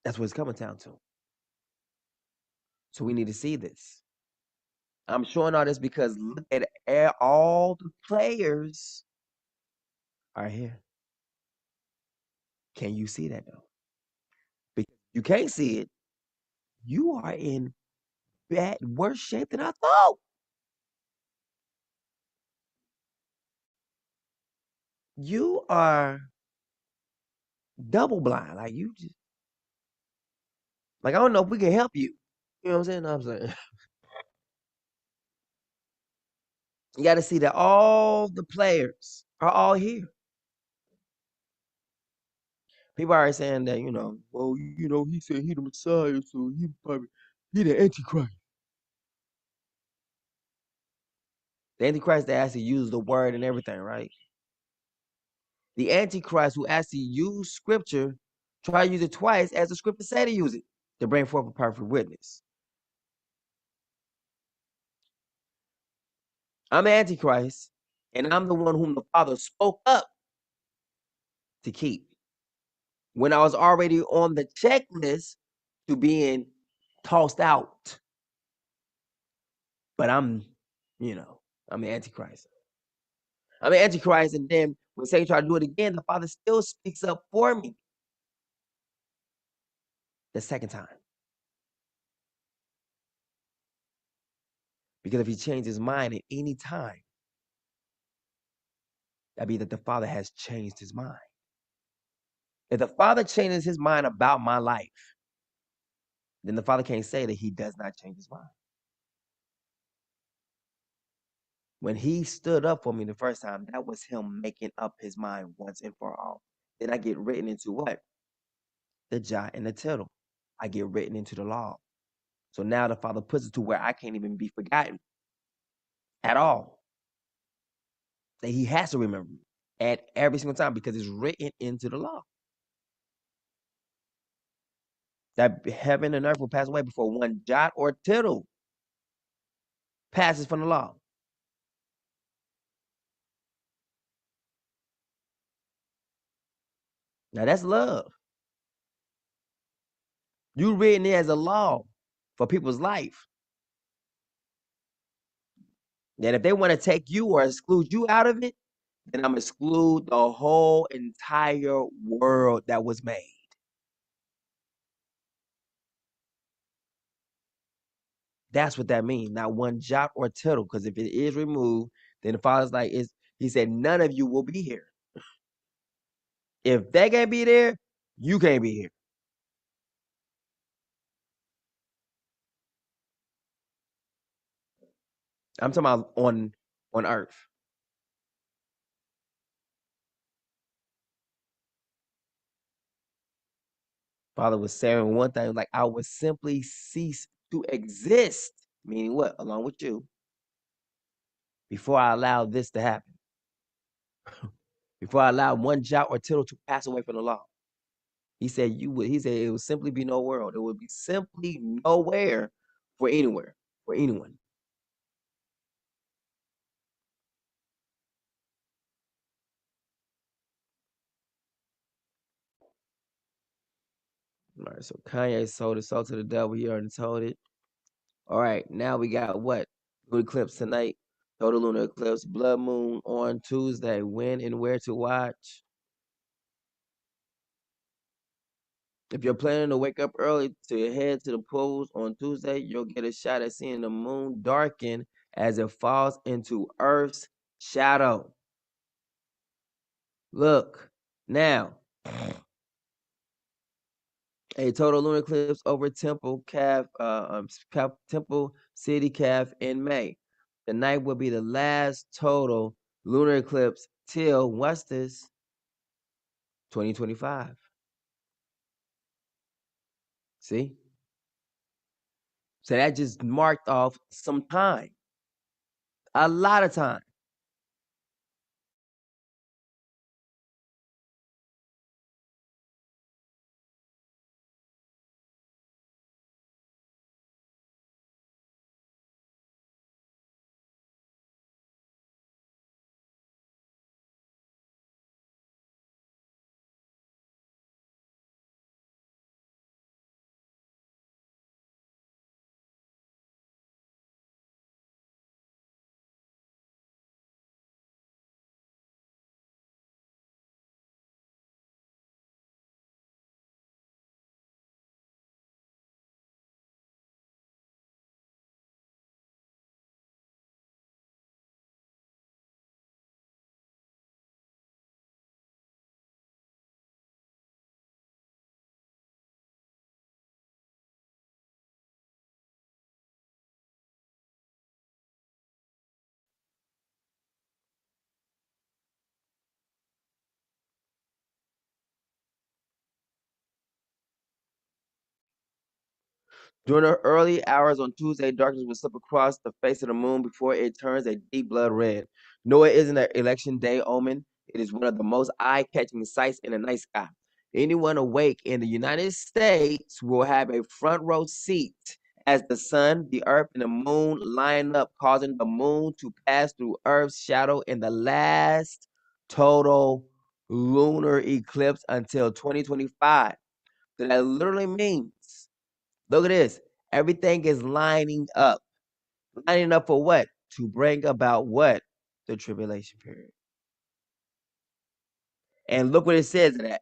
That's what it's coming down to. So we need to see this. I'm showing all this because look at all the players are here. Can you see that though? Because you can't see it. You are in worse shape than I thought. You are double blind. Like you just I don't know if we can help you. You know what I'm saying? You got to see that all the players are all here. People are saying that, well, he said he the Messiah, so he the Antichrist. The Antichrist that actually used the word and everything, right? The Antichrist who actually used scripture, try to use it twice as the scripture said to use it, to bring forth a perfect witness. I'm the Antichrist, and I'm the one whom the Father spoke up to keep. When I was already on the checklist to being tossed out. But I'm the Antichrist. I'm the Antichrist, and then when Satan tried to do it again, the Father still speaks up for me the second time. Because if he changed his mind at any time, that'd be that the Father has changed his mind. If the Father changes his mind about my life, then the Father can't say that he does not change his mind. When he stood up for me the first time, that was him making up his mind once and for all. Then I get written into what? The jot and the tittle. I get written into the law. So now the Father puts it to where I can't even be forgotten at all. That he has to remember me at every single time because it's written into the law. That heaven and earth will pass away before one jot or tittle passes from the law. Now that's love. You written it as a law for people's life. That if they want to take you or exclude you out of it, then I'm exclude the whole entire world that was made. That's what that means. Not one jot or tittle. Because if it is removed, then the Father's like, he said, none of you will be here. If they can't be there, you can't be here. I'm talking about on earth. Father was saying one thing, like, I would simply cease to exist, meaning what? Along with you, before I allow this to happen. Before I allow one jot or tittle to pass away from the law. He said it would simply be no world. It would be simply nowhere for anywhere, for anyone. All right, so Kanye sold his soul to the devil. He already told it. All right, now we got what? Lunar eclipse tonight. Total lunar eclipse. Blood moon on Tuesday. When and where to watch? If you're planning to wake up early to head to the pools on Tuesday, you'll get a shot at seeing the moon darken as it falls into Earth's shadow. Look, now, A total lunar eclipse over Temple City Calf in May. The night will be the last total lunar eclipse till what's this? 2025. See? So that just marked off some time. A lot of time. During the early hours on Tuesday, darkness will slip across the face of the moon before it turns a deep blood red. No, it isn't an election day omen. It is one of the most eye-catching sights in the night sky. Anyone awake in the United States will have a front row seat as the sun, the earth, and the moon line up, causing the moon to pass through Earth's shadow in the last total lunar eclipse until 2025. So that literally means, look at this. Everything is lining up. Lining up for what? To bring about what? The tribulation period. And look what it says in that.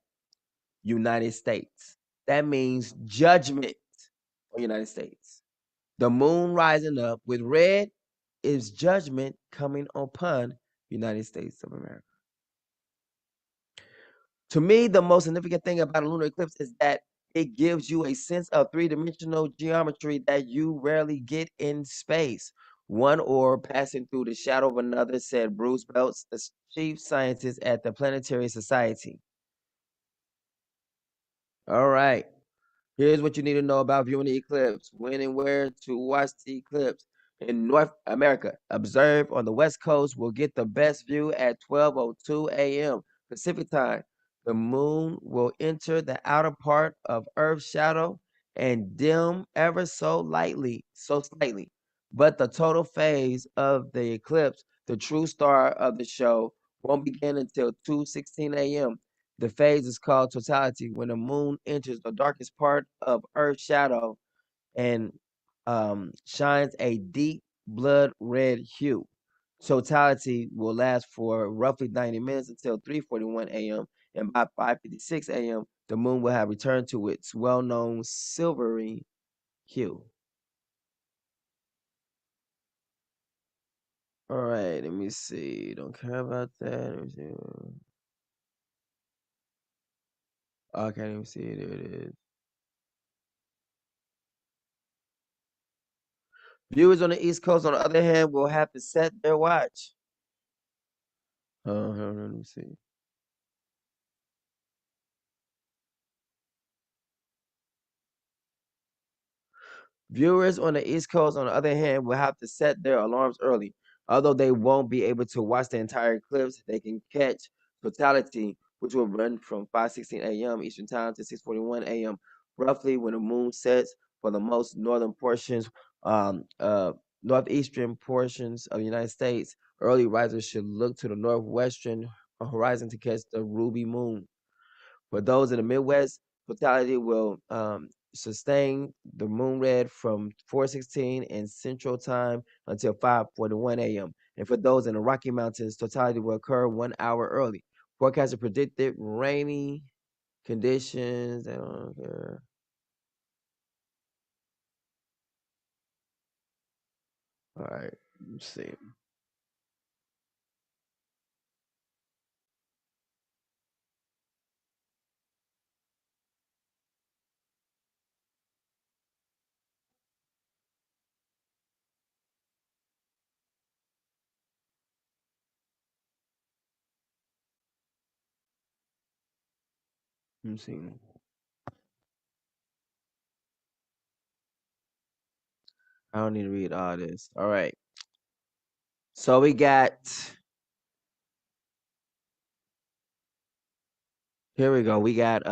United States. That means judgment for United States. The moon rising up with red is judgment coming upon United States of America. To me, the most significant thing about a lunar eclipse is that it gives you a sense of three-dimensional geometry that you rarely get in space. One orb passing through the shadow of another, said Bruce Belts, the chief scientist at the Planetary Society. All right. Here's what you need to know about viewing the eclipse. When and where to watch the eclipse. In North America, observe on the West Coast will get the best view at 12:02 a.m. Pacific time. The moon will enter the outer part of Earth's shadow and dim ever so slightly. But the total phase of the eclipse, the true star of the show, won't begin until 2:16 a.m. The phase is called totality when the moon enters the darkest part of Earth's shadow and shines a deep blood red hue. Totality will last for roughly 90 minutes until 3:41 a.m. And by 5:56 a.m., the moon will have returned to its well-known silvery hue. All right, let me see. Don't care about that. Let me see. Okay, let me see. There it is. Viewers on the East Coast, on the other hand, will have to set their watch. Let me see. Viewers on the East Coast, on the other hand, will have to set their alarms early. Although they won't be able to watch the entire eclipse, they can catch totality, which will run from 5:16 a.m. Eastern Time to 6:41 a.m. roughly when the moon sets for the most northeastern portions of the United States. Early risers should look to the northwestern horizon to catch the ruby moon. For those in the Midwest, totality will sustain the moon red from 4:16 in Central Time until 5:41 a.m. And for those in the Rocky Mountains, totality will occur 1 hour early. Forecasters predicted rainy conditions. All right, let's see. Let me see. I don't need to read all this. All right. So we got, here we go. We got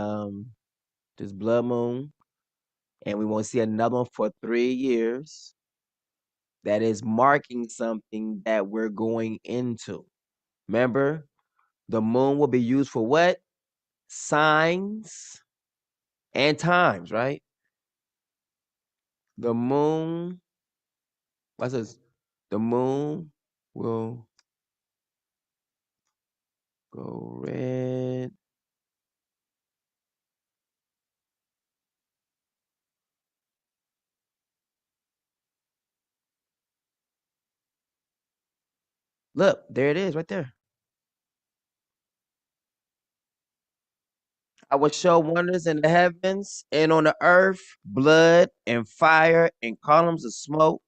this blood moon, and we won't see another one for 3 years. That is marking something that we're going into. Remember, the moon will be used for what? Signs and times, right? The moon, what says? The moon will go red. Look, there it is right there. I will show wonders in the heavens and on the earth, blood and fire and columns of smoke.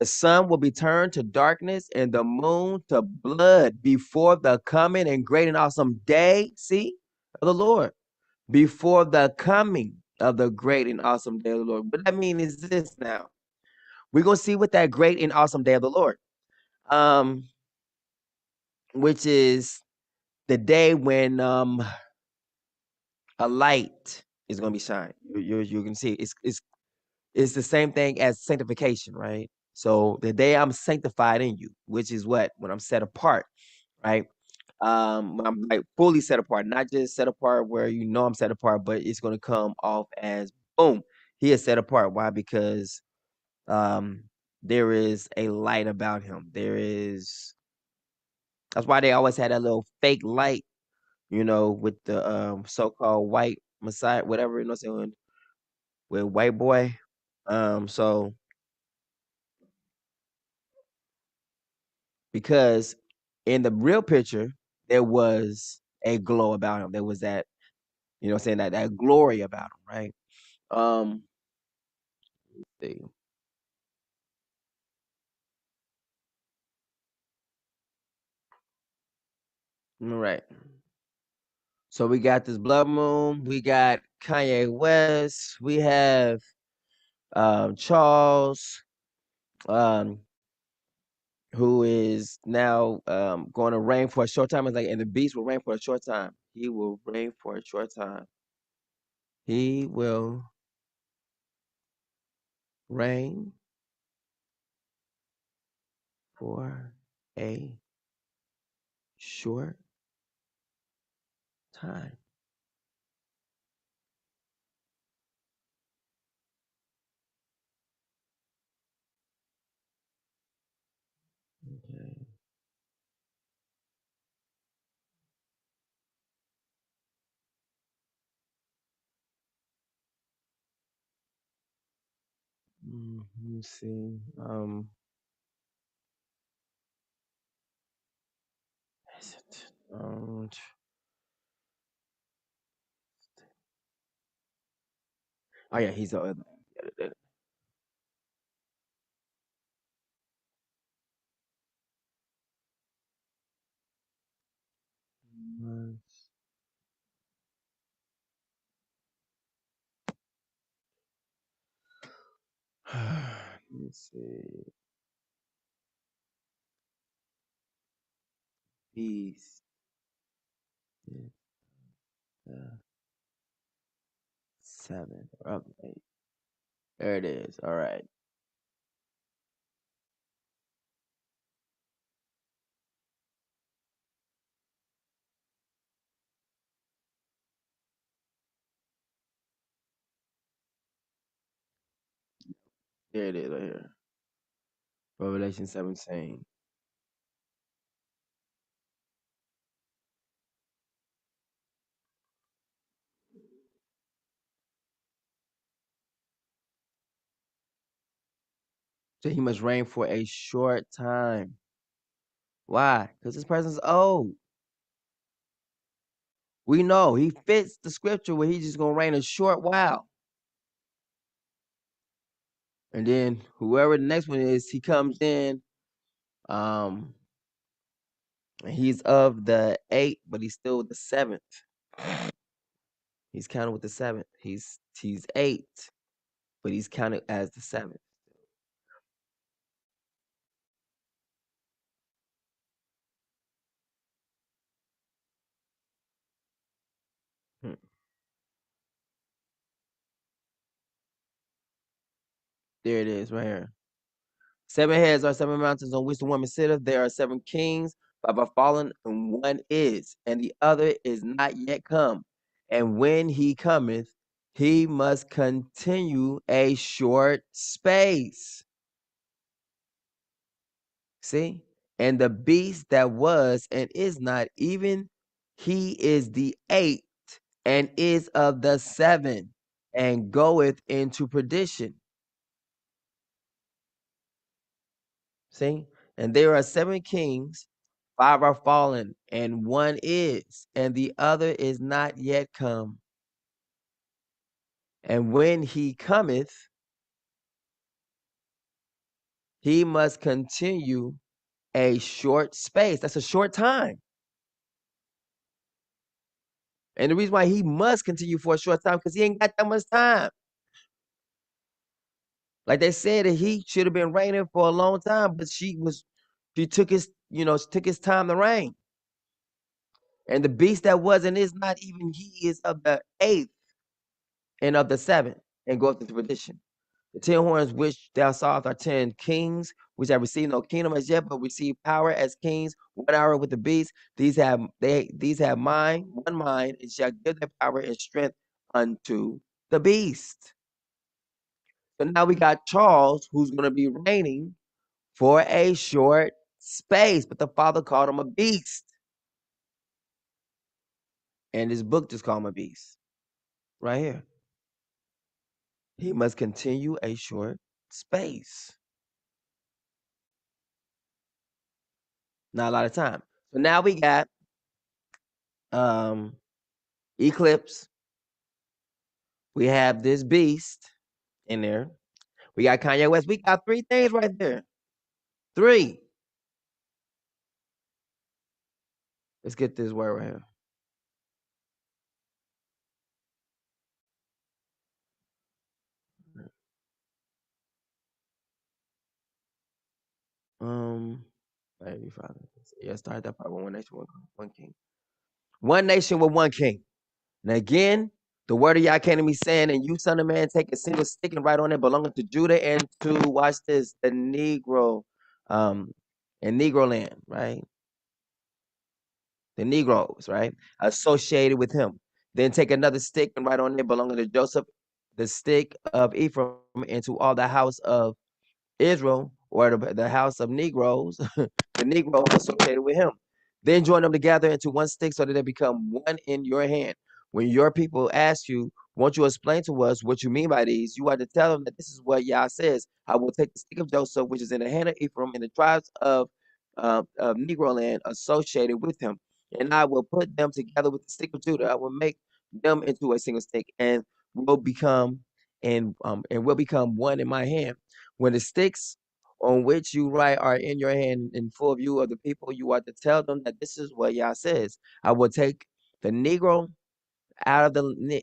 The sun will be turned to darkness and the moon to blood before the coming and great and awesome day, see, of the Lord. Before the coming of the great and awesome day of the Lord. What that mean is this now. We're gonna see what that great and awesome day of the Lord. Which is the day when a light is gonna be shined. You can see it's the same thing as sanctification, right? So the day I'm sanctified in you, which is what? When I'm set apart, right? When I'm like fully set apart, not just set apart where you know I'm set apart, but it's gonna come off as boom, he is set apart. Why? Because there is a light about him. That's why they always had that little fake light, with the so-called white Messiah, whatever, what I'm saying, with white boy. So because in the real picture, there was a glow about him. There was that, what I'm saying, that glory about him, right? Let's see. All right. So we got this blood moon, we got Kanye West, we have Charles, um, who is now going to reign for a short time. It's like, and the beast will reign for a short time. He will reign for a short time. He will reign for a short time. Okay. Let me see. Is it? Oh yeah, he's the. Let me see. Beast is the 7th or 8th. There it is. All right. There it is right here. Revelation 17. So he must reign for a short time. Why? Because this person's old. We know he fits the scripture where he's just gonna reign a short while. And then whoever the next one is, he comes in. Um, and he's of the 8th, but he's still the 7th. He's counted with the seventh. He's 8, but he's counted as the seventh. Hmm. There it is, right here. 7 heads are 7 mountains on which the woman sitteth. There are 7 kings, 5 are fallen, and one is, and the other is not yet come. And when he cometh, he must continue a short space. See? And the beast that was and is not, even he is the 8th, and is of the 7, and goeth into perdition. See? And there are 7 kings, 5 are fallen, and one is, and the other is not yet come. And when he cometh, he must continue a short space. That's a short time. And the reason why he must continue for a short time, because he ain't got that much time. Like they said that he should have been reigning for a long time, but she took his, took his time to reign. And the beast that was and is not, even he is of the 8th and of the 7th, and goeth into perdition. The 10 horns which thou sawest are 10 kings, which have received no kingdom as yet, but receive power as kings 1 hour with the beast. These have one mind, and shall give their power and strength unto the beast. So now we got Charles, who's going to be reigning for a short space, but the Father called him a beast. And his book just called him a beast. Right here. He must continue a short space. Not a lot of time. So now we got Eclipse. We have this beast in there. We got Kanye West. We got 3 things right there. 3. Let's get this word right here. Yeah, start that part with one nation, one king. One nation with one king. And again, the word of Yah came to me saying, and you, son of man, take a single stick and write on it belonging to Judah and to, watch this, the Negro, in Negro land, right? The Negroes, right? Associated with him. Then take another stick and write on it belonging to Joseph, the stick of Ephraim, into all the house of Israel, or the house of Negroes, the Negro associated with him. Then join them together into one stick so that they become one in your hand. When your people ask you, won't you explain to us what you mean by these? You are to tell them that this is what Yah says. I will take the stick of Joseph, which is in the hand of Ephraim, and the tribes of Negro land associated with him, and I will put them together with the stick of Judah. I will make them into a single stick, and will become will become one in my hand. When the sticks on which you write are in your hand in full view of the people, you are to tell them that this is what Yah says. I will take the Negro out of the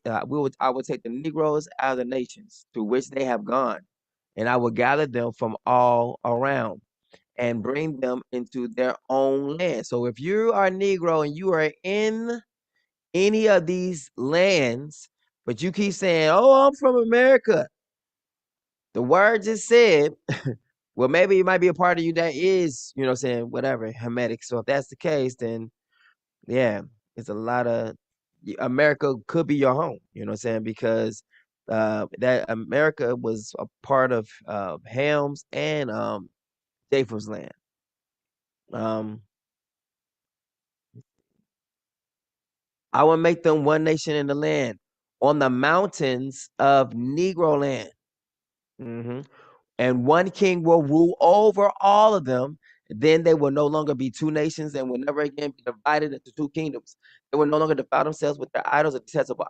I will take the Negroes out of the nations to which they have gone, and I will gather them from all around and bring them into their own land. So if you are Negro and you are in any of these lands, but you keep saying, "Oh, I'm from America," the word just said, well, maybe it might be a part of you that is, saying whatever, Hamitic. So if that's the case, then yeah, it's a lot of America could be your home, because that America was a part of Ham's and Japheth's land. I will make them one nation in the land on the mountains of Negro land. And one king will rule over all of them. Then they will no longer be 2 nations and will never again be divided into 2 kingdoms. They will no longer defile themselves with their idols or detestable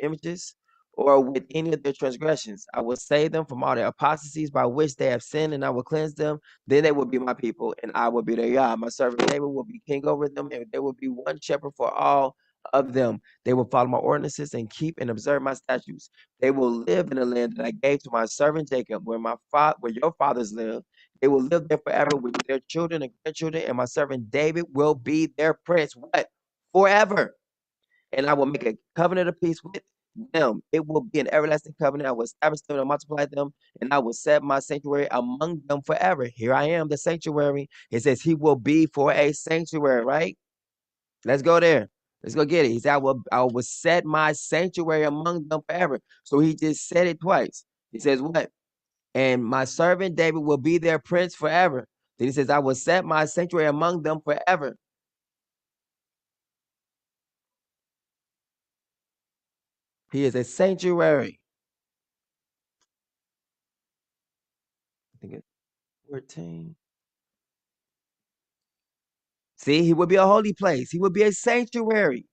images, or with any of their transgressions. I will save them from all their apostasies by which they have sinned, and I will cleanse them. Then they will be my people, and I will be their Yah. My servant David will be king over them, and there will be one shepherd for all of them. They will follow my ordinances and keep and observe my statutes. They will live in the land that I gave to my servant Jacob, where where your fathers live. They will live there forever with their children and grandchildren, and my servant David will be their prince. What? Forever. And I will make a covenant of peace with them. It will be an everlasting covenant. I will establish them and multiply them, and I will set my sanctuary among them forever. Here I am, the sanctuary. It says he will be for a sanctuary, right? Let's go there. Let's go get it. He said, I will set my sanctuary among them forever. So he just said it twice. He says, what? And my servant David will be their prince forever. Then he says, I will set my sanctuary among them forever. He is a sanctuary. I think it's 14. See, he will be a holy place. He will be a sanctuary.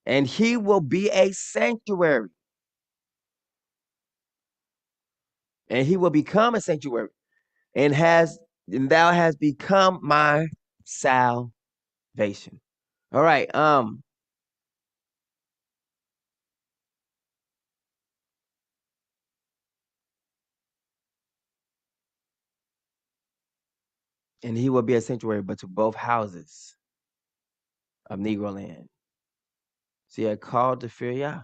And he will be a sanctuary. And he will become a sanctuary. And thou has become my salvation. All right. And he will be a sanctuary, but to both houses of Negro land. See, I called to fear Yah.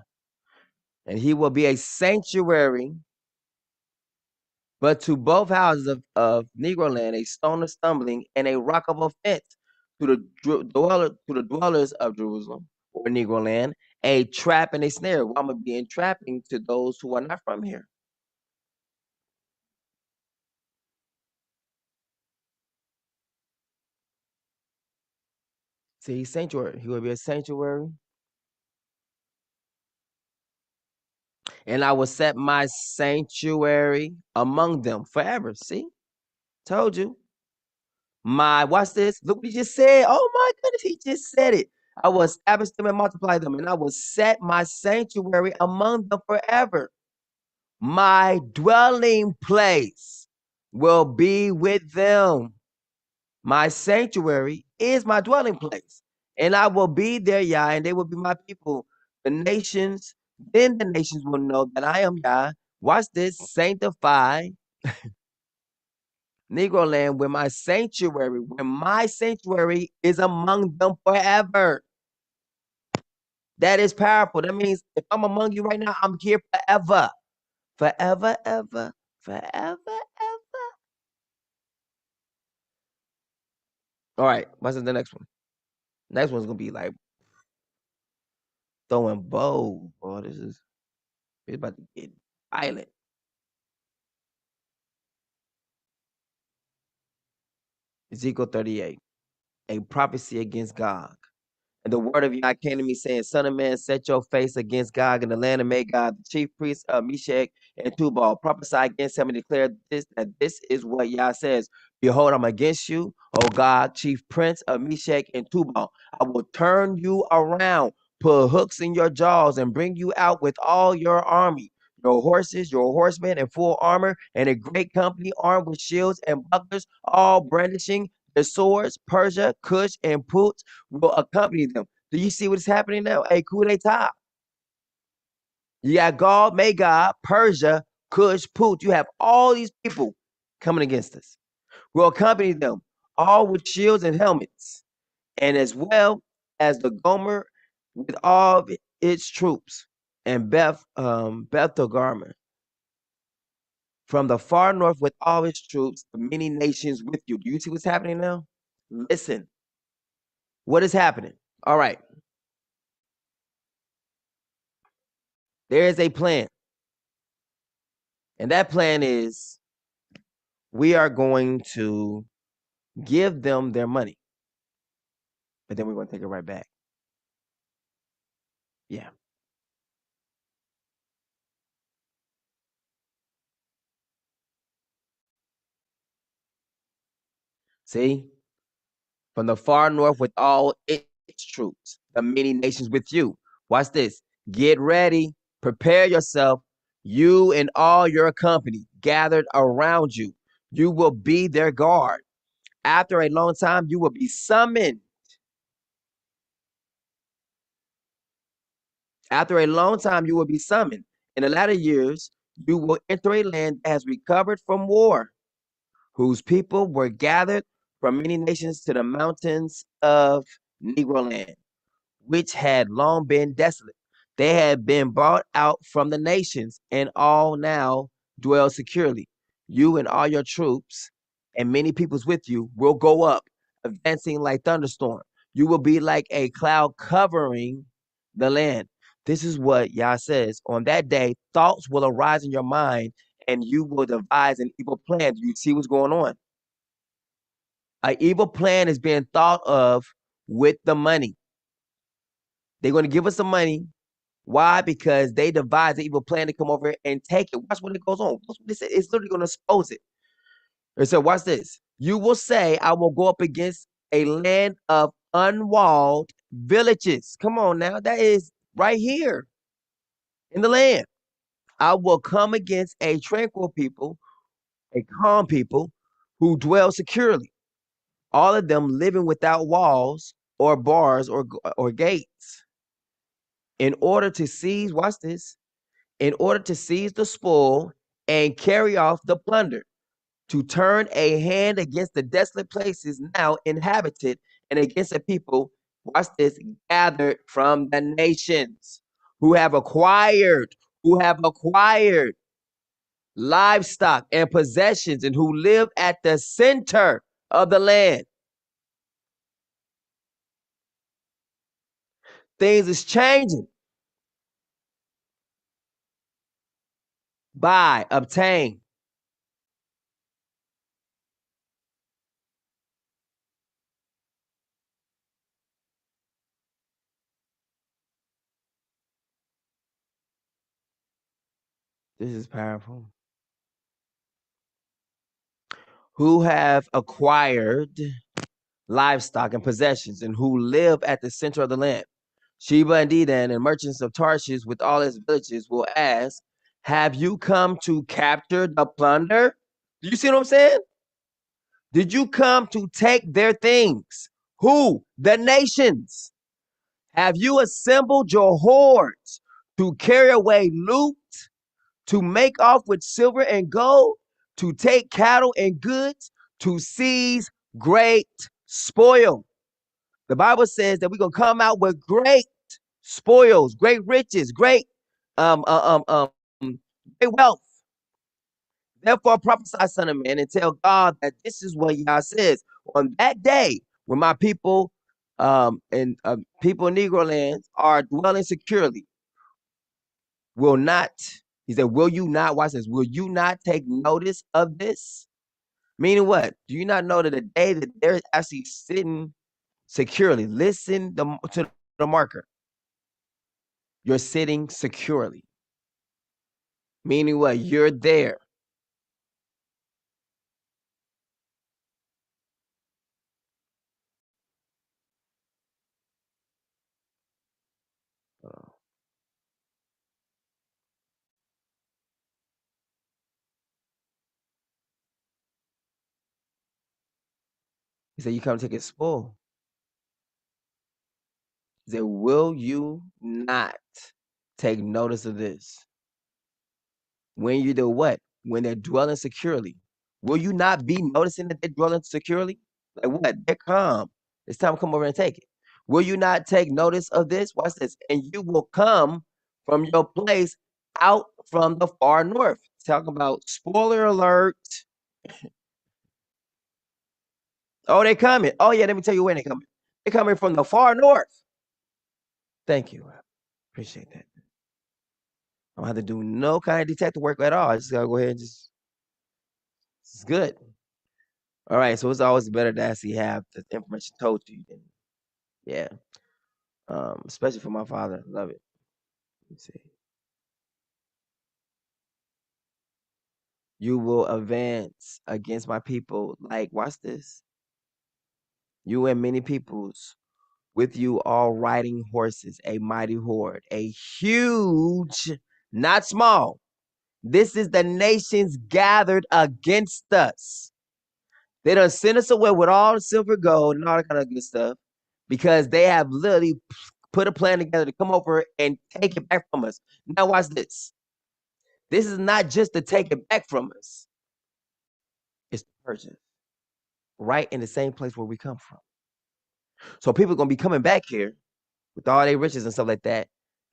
And he will be a sanctuary, but to both houses of Negro land, a stone of stumbling and a rock of offense to the dwellers of Jerusalem or Negro land, a trap and a snare. Well, I'm gonna be entrapping to those who are not from here. See, sanctuary. He will be a sanctuary. And I will set my sanctuary among them forever. See? Told you. Watch this. Look what he just said. Oh my goodness, he just said it. I will establish them and multiply them, and I will set my sanctuary among them forever. My dwelling place will be with them. My sanctuary is my dwelling place, and I will be their Yah, and they will be my people. Then the nations will know that I am Yah. Watch this, sanctify Negro land when my sanctuary is among them forever. That is powerful. That means if I'm among you right now, I'm here forever. Forever, ever, forever, ever. All right, what's the next one? Next one's gonna be like throwing bows. Boy, it's about to get violent. Ezekiel 38, a prophecy against Gog. And the word of Yah came to me, saying, Son of man, set your face against Gog in the land of Magog, the chief priests of Meshach and Tubal. Prophesy against him and declare that this is what Yah says. Behold, I'm against you, O God, chief prince of Meshach and Tubal. I will turn you around, put hooks in your jaws, and bring you out with all your army, your horses, your horsemen in full armor, and a great company armed with shields and bucklers, all brandishing the swords. Persia, Cush, and Put will accompany them. Do you see what's happening now? A coup d'etat. You got Gog, Magog, Persia, Cush, Put. You have all these people coming against us. We'll accompany them, all with shields and helmets, and as well as the Gomer with all its troops, and Beth Togarmah from the far north with all its troops, the many nations with you. Do you see what's happening now? Listen, what is happening? All right. There is a plan. And that plan is we are going to give them their money. But then we're going to take it right back. Yeah. See? From the far north with all its troops, the many nations with you. Watch this. Get ready. Prepare yourself. You and all your company gathered around you. You will be their guard. After a long time, you will be summoned. After a long time, you will be summoned. In the latter years, you will enter a land that has recovered from war, whose people were gathered from many nations to the mountains of Negro land, which had long been desolate. They had been brought out from the nations, and all now dwell securely. You and all your troops and many peoples with you will go up, advancing like thunderstorm. You will be like a cloud covering the land. This is what Yah says. On that day, thoughts will arise in your mind, and you will devise an evil plan. Do you see what's going on? An evil plan is being thought of with the money. They're going to give us some money. Why? Because they devised an evil plan to come over and take it. Watch what it goes on. Watch what it says. It's literally going to expose it. And so watch this. You will say, I will go up against a land of unwalled villages. Come on now. That is right here in the land. I will come against a tranquil people, a calm people who dwell securely. All of them living without walls or bars or gates. In order to seize, watch this, in order to seize the spoil and carry off the plunder, to turn a hand against the desolate places now inhabited and against a people, watch this, gathered from the nations who have acquired livestock and possessions and who live at the center of the land. Things is changing. Buy, obtain. This is powerful. Who have acquired livestock and possessions and who live at the center of the land. Sheba and Dedan and merchants of Tarshish with all its villages will ask, have you come to capture the plunder? Do you see what I'm saying? Did you come to take their things? Who? The nations. Have you assembled your hordes to carry away loot, to make off with silver and gold, to take cattle and goods, to seize great spoil? The Bible says that we're gonna come out with great spoils, great riches, great great wealth. Therefore, prophesy, son of man, and tell God that this is what Yah says. On that day, when my people and people in Negro lands are dwelling securely, will not, he said, will you not, watch this, will you not take notice of this? Meaning what? Do you not know that the day that they're actually sitting securely, listen to the marker, you're sitting securely. Meaning what? You're there. He said, you come take a spoil. He said, will you not take notice of this? When you do what? When they're dwelling securely. Will you not be noticing that they're dwelling securely? Like what? They're calm. It's time to come over and take it. Will you not take notice of this? Watch this. And you will come from your place out from the far north. Talking about spoiler alert. Oh, they coming. Oh, yeah, let me tell you when they're coming. They're coming from the far north. Thank you. I appreciate that. I don't have to do no kind of detective work at all. I just gotta go ahead and just, it's good. All right, so it's always better to actually have the information told to you than, yeah. Especially for my father. Love it. Let me see. You will advance against my people. Like, watch this. You and many peoples with you all riding horses, a mighty horde, a huge, not small. This is the nations gathered against us. They done sent us away with all the silver, gold, and all that kind of good stuff because they have literally put a plan together to come over and take it back from us. Now watch this. This is not just to take it back from us. It's to purge us right in the same place where we come from. So people are going to be coming back here with all their riches and stuff like that.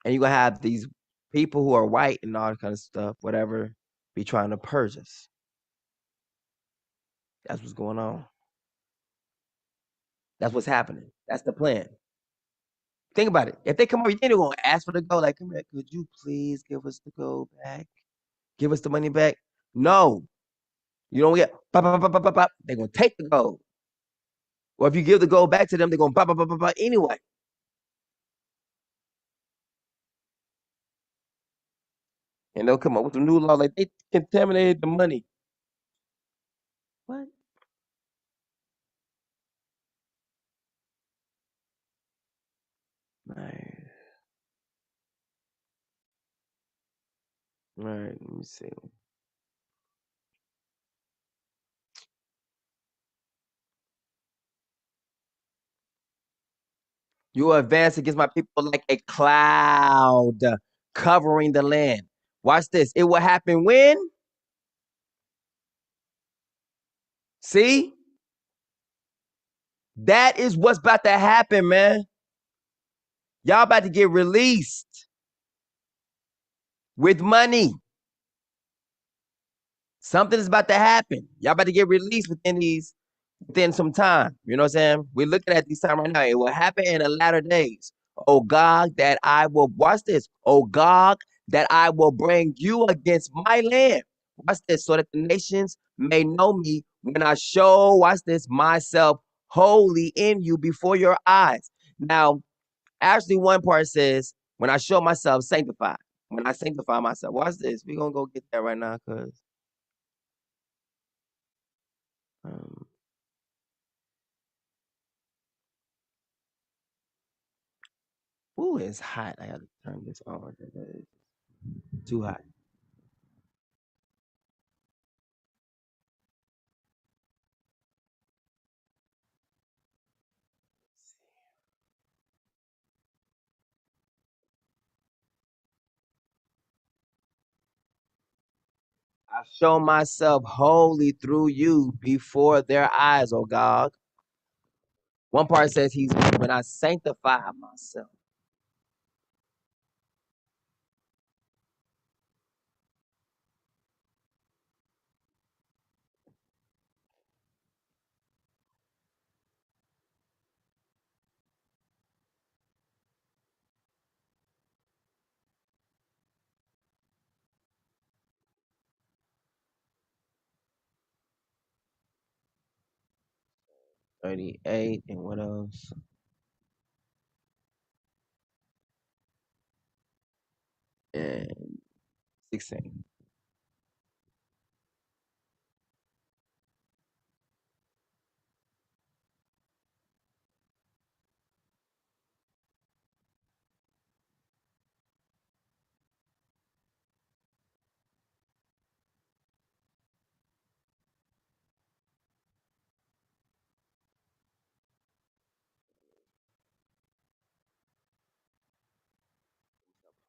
And you're going to have these people who are white and all that kind of stuff, whatever, be trying to purge us. That's what's going on. That's what's happening. That's the plan. Think about it. If they come over, you think they're going to ask for the gold? Like, come here, could you please give us the gold back? Give us the money back? No. You don't get, bop, bop, bop, bop, bop, bop. They're going to take the gold. Or if you give the gold back to them, they're going to bop, bop, bop, bop, bop anyway. And they'll come up with a new law like they contaminated the money. What? Right. Right. Let me see. You will advance against my people like a cloud covering the land. Watch this. It will happen when? See? That is what's about to happen, man. Y'all about to get released with money. Something is about to happen. Y'all about to get released within some time. You know what I'm saying? We're looking at this time right now. It will happen in the latter days. Oh God, that I will watch this. Oh God, that I will bring you against my land. Watch this, so that the nations may know me when I show, watch this, myself holy in you before your eyes. Now, actually, one part says, when I show myself sanctified. When I sanctify myself. Watch this. We're gonna go get that right now, because um, ooh, it's hot. I gotta turn this on. It's too hot. I show myself holy through you before their eyes, oh God. One part says he's when I sanctify myself. — 38 and what else? And 16.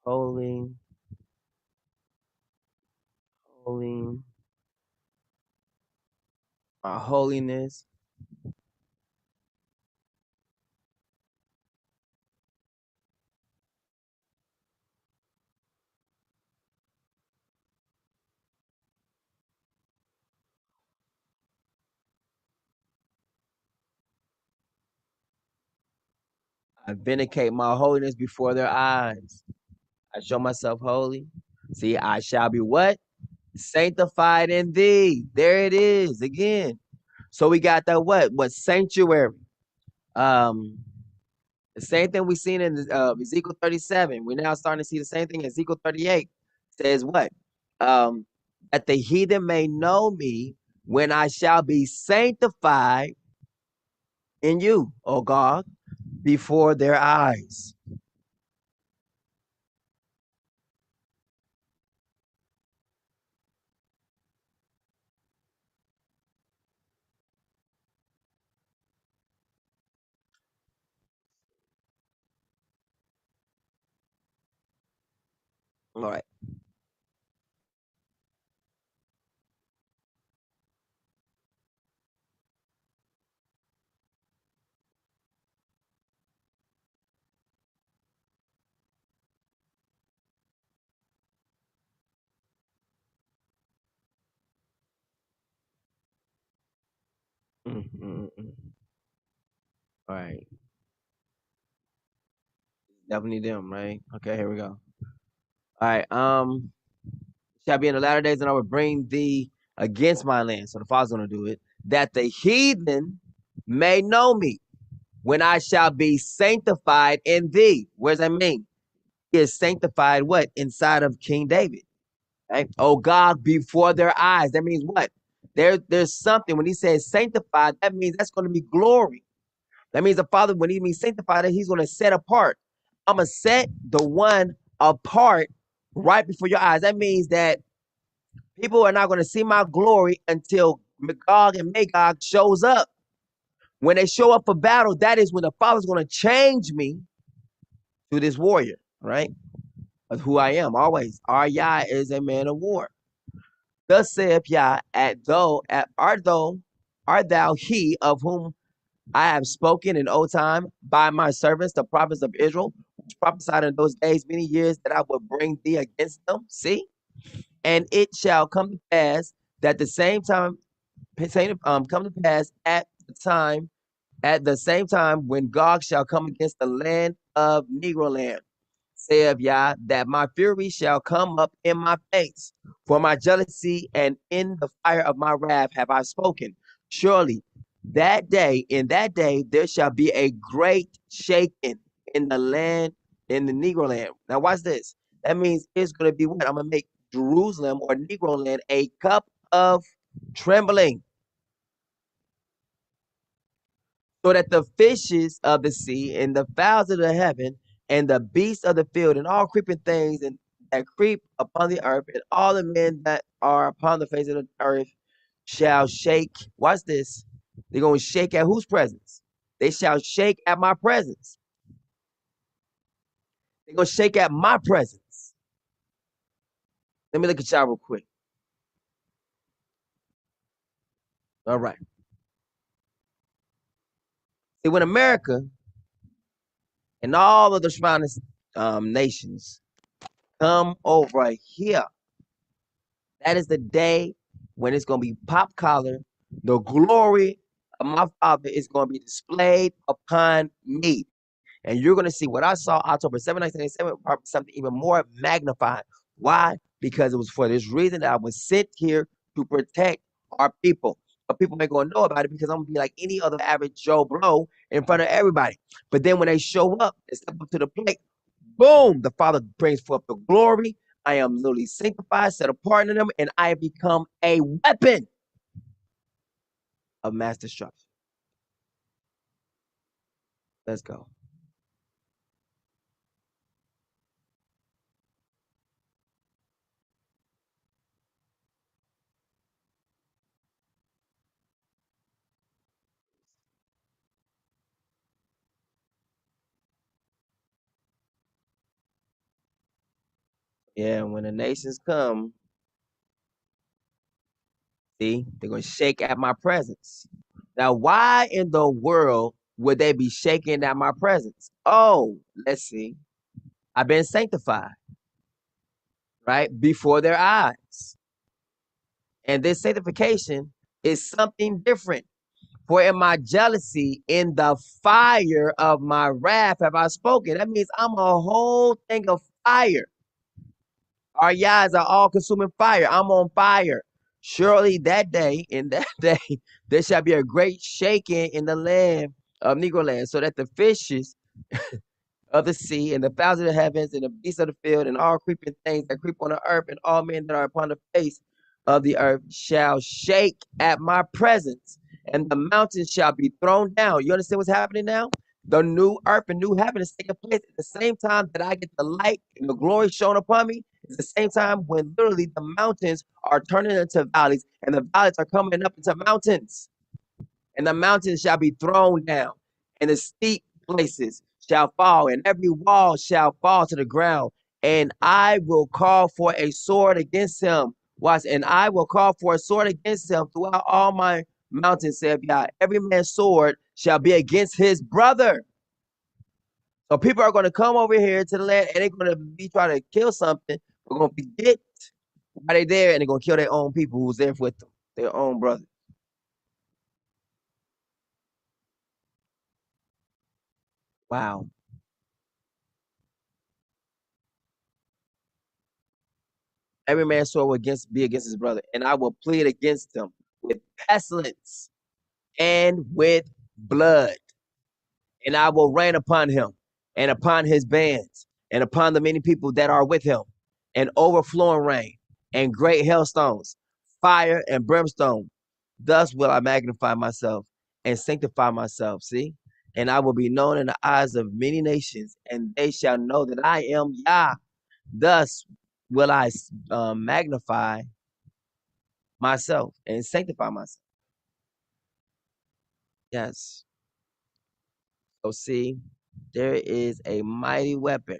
Holy, holy, my holiness. I vindicate my holiness before their eyes. I show myself holy. See, I shall be what? Sanctified in thee. There it is again. So we got that what? What sanctuary? Um, the same thing we seen in Ezekiel 37. We're now starting to see the same thing in Ezekiel 38. Says what? Um, that the heathen may know me when I shall be sanctified in you, O God, before their eyes. All right. Mm. All right. Definitely them, right? Okay, here we go. All right. Shall be in the latter days, and I will bring thee against my land. So the Father's gonna do it, that the heathen may know me when I shall be sanctified in thee. What does that mean? He is sanctified what? Inside of King David. Right? Oh God, before their eyes. That means what? There's something when he says sanctified, that means that's going to be glory. That means the Father, when he means sanctified, he's going to set apart. I'm going to set the one apart right before your eyes. That means that people are not going to see my glory until Magog and Magog shows up. When they show up for battle, that is when the Father's going to change me to this warrior, right? Of who I am always. Our Yah is a man of war. Thus saith Yah, art thou he of whom I have spoken in old time by my servants, the prophets of Israel, which prophesied in those days many years that I would bring thee against them? See? And it shall come to pass that the same time, come to pass at the same time when Gog shall come against the land of Negro land, saith Yah, that my fury shall come up in my face. For my jealousy and in the fire of my wrath have I spoken. Surely in that day, there shall be a great shaking in the land, in the Negro land. Now, watch this. That means it's going to be what? I'm going to make Jerusalem or Negro land a cup of trembling, so that the fishes of the sea and the fowls of the heaven and the beasts of the field and all creeping things and that creep upon the earth and all the men that are upon the face of the earth shall shake. Watch this. They're going to shake at whose presence? They shall shake at my presence. They're going to shake at my presence. Let me look at y'all real quick. All right. See, when America and all of the surrounding nations come over here, that is the day when it's going to be pop collar. The glory of my Father is going to be displayed upon me. And you're going to see what I saw October 7, 1987, probably something even more magnified. Why? Because it was for this reason that I was sent here to protect our people. But people ain't going to know about it because I'm going to be like any other average Joe Blow in front of everybody. But then when they show up and step up to the plate, boom, the Father brings forth the glory. I am literally sanctified, set apart in them, and I become a weapon of mass destruction. Let's go. Yeah, when the nations come, see, they're going to shake at my presence. Now, why in the world would they be shaking at my presence? Oh, let's see. I've been sanctified, right? Before their eyes. And this sanctification is something different. For in my jealousy, in the fire of my wrath have I spoken. That means I'm a whole thing of fire. Our eyes are all consuming fire. I'm on fire. Surely in that day, there shall be a great shaking in the land of Negro land, so that the fishes of the sea and the fowls of the heavens and the beasts of the field and all creeping things that creep on the earth and all men that are upon the face of the earth shall shake at my presence, and the mountains shall be thrown down. You understand what's happening now? The new earth and new heaven is taking place at the same time that I get the light and the glory shown upon me. It's the same time when literally the mountains are turning into valleys and the valleys are coming up into mountains, and the mountains shall be thrown down, and the steep places shall fall, and every wall shall fall to the ground, and I will call for a sword against him. Watch, and I will call for a sword against him throughout all my mountains, saith Yah. Every man's sword shall be against his brother. So people are going to come over here to the land and they're going to be trying to kill something. We're going to forget why they're there, and they're going to kill their own people who's there with them, their own brother. Wow. Every man's sword will be against his brother, and I will plead against them with pestilence and with blood. And I will rain upon him and upon his bands and upon the many people that are with him, and overflowing rain and great hailstones, fire and brimstone. Thus will I magnify myself and sanctify myself. See? And I will be known in the eyes of many nations, and they shall know that I am Yah. Thus will I magnify myself and sanctify myself. Yes. So see, there is a mighty weapon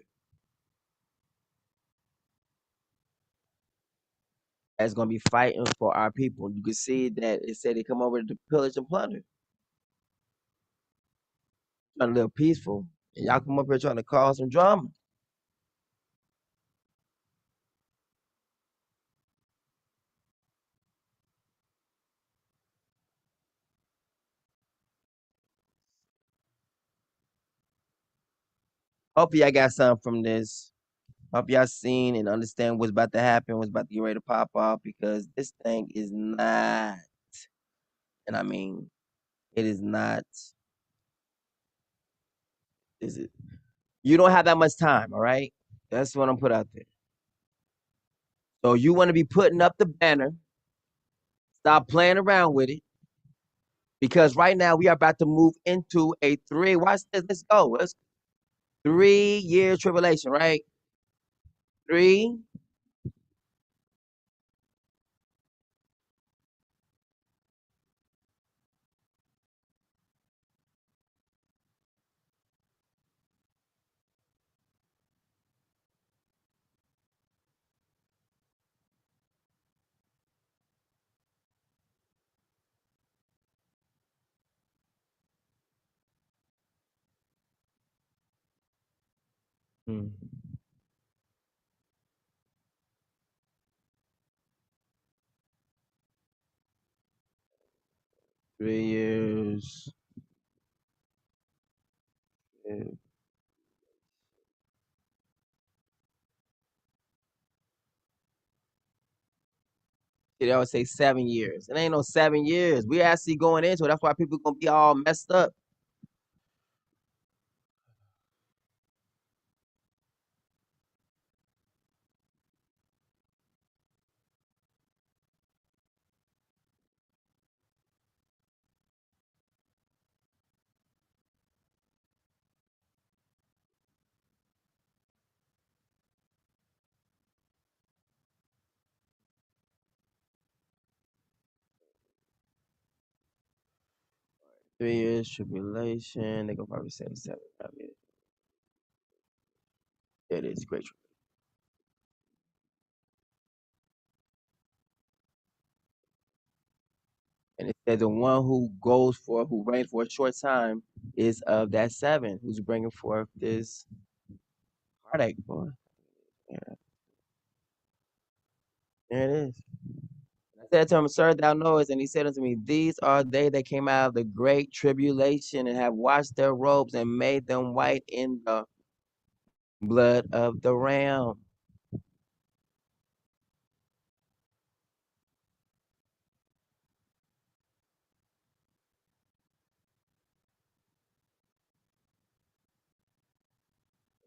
that's going to be fighting for our people. You can see that it said they come over to pillage and plunder, trying to live peaceful. And y'all come up here trying to cause some drama. Hope y'all got something from this. Hope y'all seen and understand what's about to happen, what's about to get ready to pop off, because this thing is not, and I mean, it is not, is it? You don't have that much time, all right? That's what I'm put out there. So you want to be putting up the banner. Stop playing around with it. Because right now we are about to move into a watch this, let's go. Let's 3-year tribulation, right? 3 Hmm. 3 years. Yeah. They always say 7 years. It ain't no 7 years. We actually going into it. That's why people gonna be all messed up. — 3 years tribulation. They gonna probably say 7. It is great. And it said the one who reigns for a short time is of that 7, who's bringing forth this heartache, boy. Yeah, there it is. I said to him, Sir, thou knowest. And he said unto me, These are they that came out of the great tribulation and have washed their robes and made them white in the blood of the Lamb.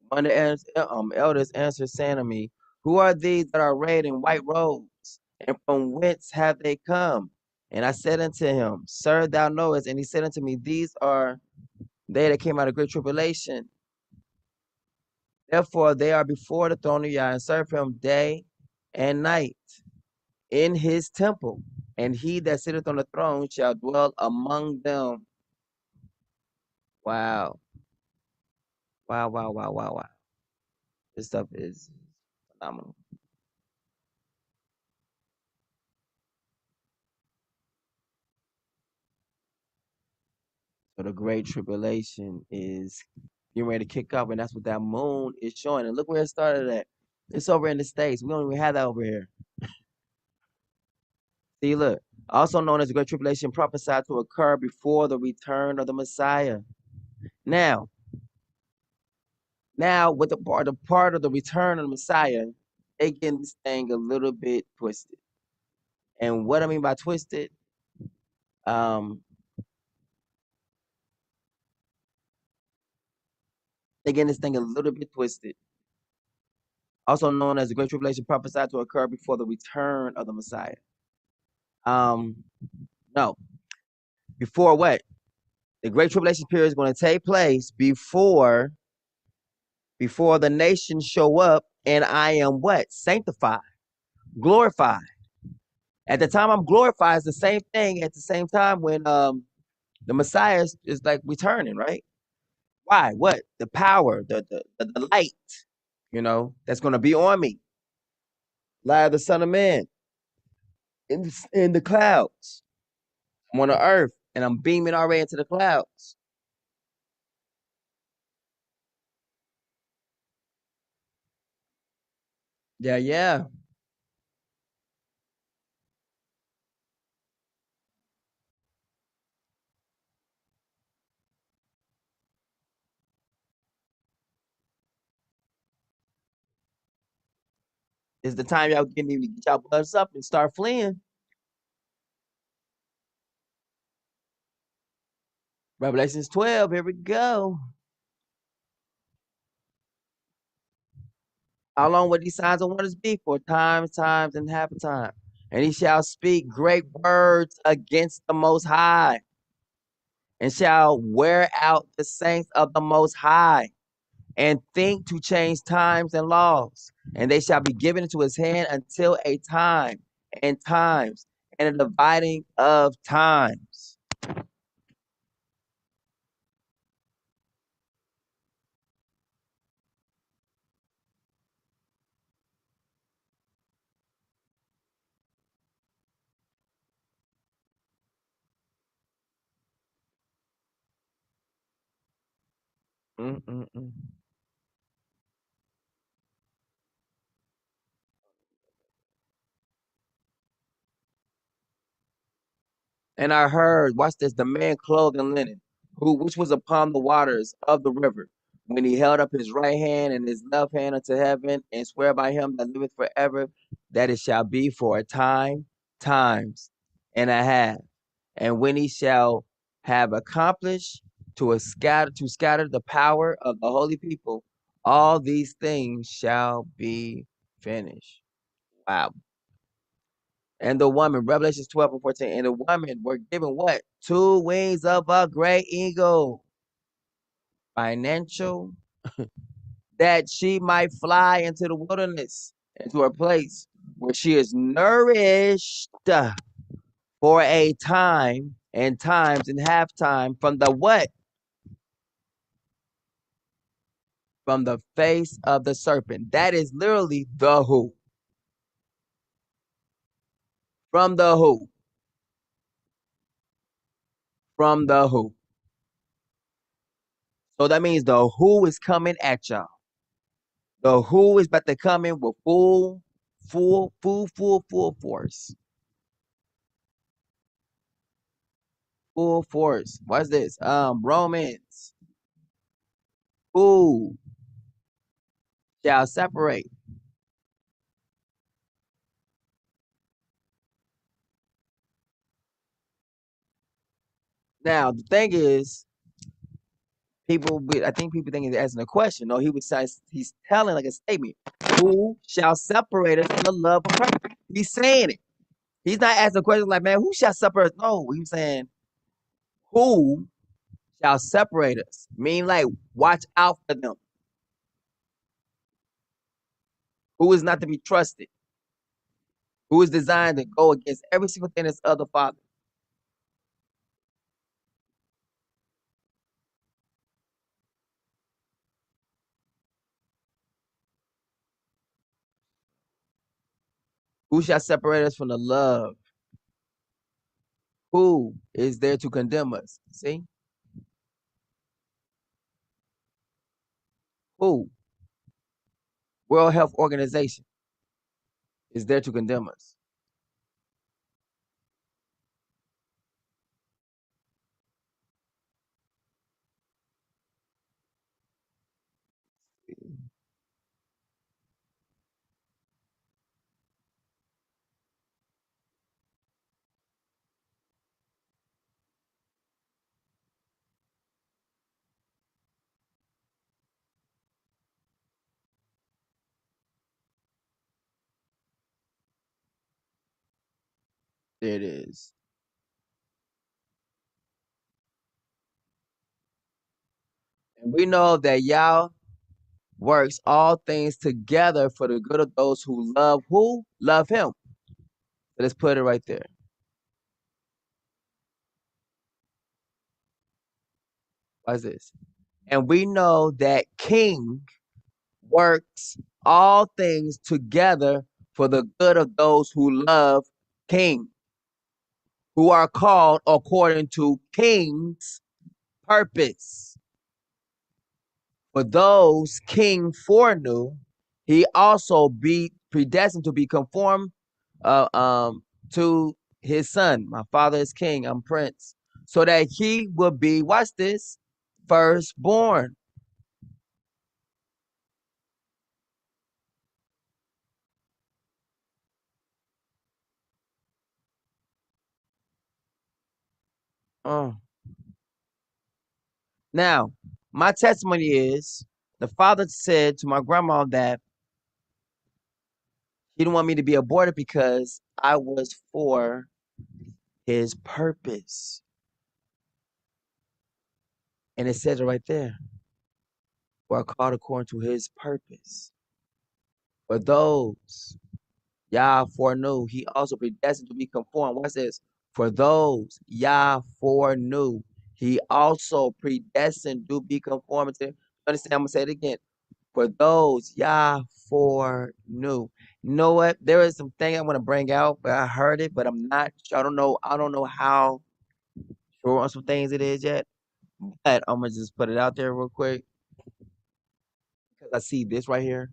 One of the elders answered, saying to me, Who are these that are arrayed in white robes? And from whence have they come? And I said unto him, Sir, thou knowest. And he said unto me, These are they that came out of great tribulation. Therefore they are before the throne of Yah and serve him day and night in his temple. And he that sitteth on the throne shall dwell among them. Wow. Wow, wow, wow, wow, wow. This stuff is phenomenal. So the Great Tribulation is getting ready to kick up, and that's what that moon is showing. And look where it started at. It's over in the States. We don't even have that over here. See, look. Also known as the Great Tribulation, prophesied to occur before the return of the Messiah. Now, with the part of the return of the Messiah, they getting this thing a little bit twisted. And what I mean by twisted, um, they getting this thing a little bit twisted. Also known as the Great Tribulation, prophesied to occur before the return of the Messiah. Um, no, before what? The Great Tribulation period is going to take place before the nations show up, and I am what? Sanctified, glorified. At the time I'm glorified, it's the same thing at the same time when the Messiah is like returning, right? Why? What? The power, the light, that's going to be on me. Light of the Son of Man in the clouds. I'm on the earth and I'm beaming already into the clouds. Yeah, yeah. It's the time y'all getting to get y'all buzz up and start fleeing. Revelations 12, here we go. How long will these signs and wonders be? For times, and half a time. And he shall speak great words against the Most High, and shall wear out the saints of the Most High, and think to change times and laws. And they shall be given into his hand until a time and times and a dividing of times. Mm-mm-mm. And I heard, watch this, the man clothed in linen, which was upon the waters of the river, when he held up his right hand and his left hand unto heaven, and swear by him that liveth forever, that it shall be for a time, times, and a half. And when he shall have accomplished to scatter the power of the holy people, all these things shall be finished. Wow. And the woman, Revelations 12 and 14, and the woman were given what? Two wings of a great eagle, financial, that she might fly into the wilderness, into a place where she is nourished for a time and times and half time from the what? From the face of the serpent. That is literally the who. From the who. From the who. So that means the who is coming at y'all. The who is about to come in with full force. Full force. What's this? Romans. Who shall separate? Now the thing is, I think people think he's asking a question. No, he's telling like a statement. Who shall separate us from the love of Christ? He's saying it. He's not asking a question like, man, who shall separate us? No, he's saying, who shall separate us? Mean like, watch out for them. Who is not to be trusted? Who is designed to go against every single thing that's of the Father? Who shall separate us from the love? Who is there to condemn us? See? Who? World Health Organization is there to condemn us. There it is. And we know that Yah works all things together for the good of those who love who? Love him. So let's put it right there. What's this? And we know that King works all things together for the good of those who love King, who are called according to King's purpose. For those King foreknew, he also be predestined to be conformed to his son. My father is king, I'm prince. So that he will be, watch this, firstborn. Oh. Now, my testimony is the father said to my grandma that he didn't want me to be aborted because I was for his purpose. And it says it right there. We're called according to his purpose. For those Yah foreknew, he also predestined to be conformed. Watch this. For those Yah foreknew, he also predestined to be conformed to. Understand? I'm gonna say it again. For those Yah foreknew. You know what? There is some thing I want to bring out, but I heard it, but I'm not sure. I don't know. I don't know how sure on some things it is yet. But I'm gonna just put it out there real quick because I see this right here.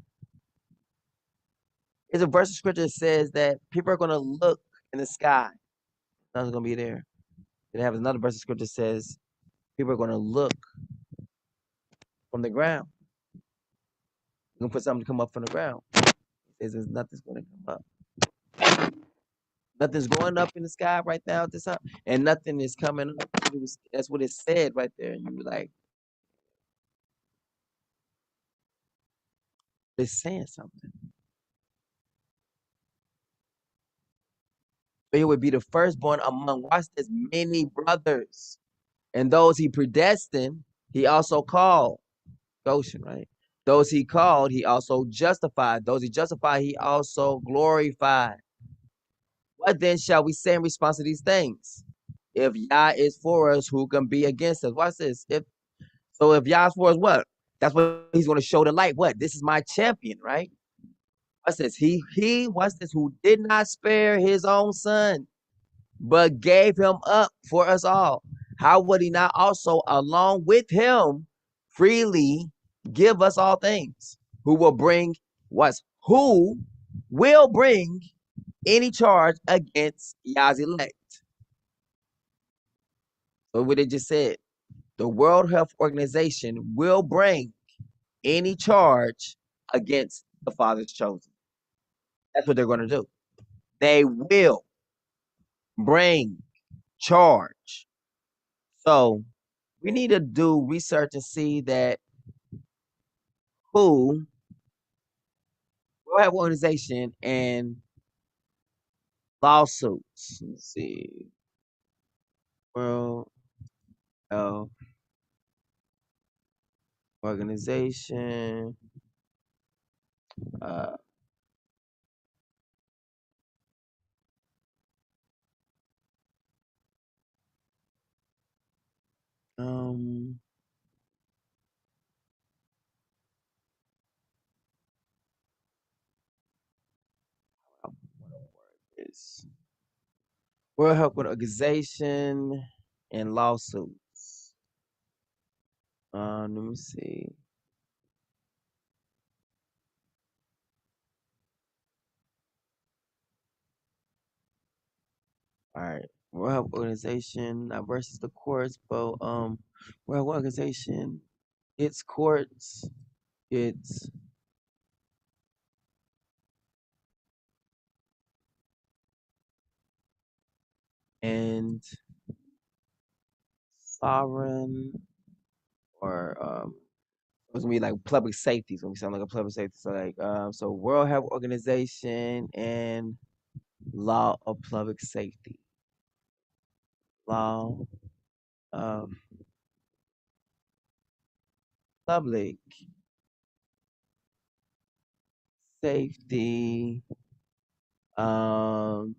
It's a verse of scripture that says that people are gonna look in the sky. Nothing's gonna be there. Then it has another verse of scripture that says people are gonna look from the ground. You're gonna put something to come up from the ground. It says nothing's gonna come up. Nothing's going up in the sky right now at this time, and nothing is coming up. That's what it said right there. And you were like, it's saying something. But he would be the firstborn among, watch this, many brothers. And those he predestined, he also called. Goshen, right? Those he called, he also justified. Those he justified, he also glorified. What then shall we say in response to these things? If Yah is for us, who can be against us? Watch this. If Yah is for us, what? That's what he's going to show the light. What? This is my champion, right? Watch this. Watch this, who did not spare his own son, but gave him up for us all. How would he not also, along with him, freely give us all things? Who will bring any charge against Yah's elect? So what they just said, the World Health Organization will bring any charge against the Father's chosen. That's what they're going to do. They will bring charge. So we need to do research and see that who World Health Organization and lawsuits. Let's see. World Health Organization. Uh, um, World Health Organization and lawsuits. Let me see. All right. World Health Organization versus the courts, but World Health Organization, its courts, its and sovereign or it's gonna be like public safety. It's gonna sound like a public safety. So like so World Health Organization and law of public safety. Law of public safety. Um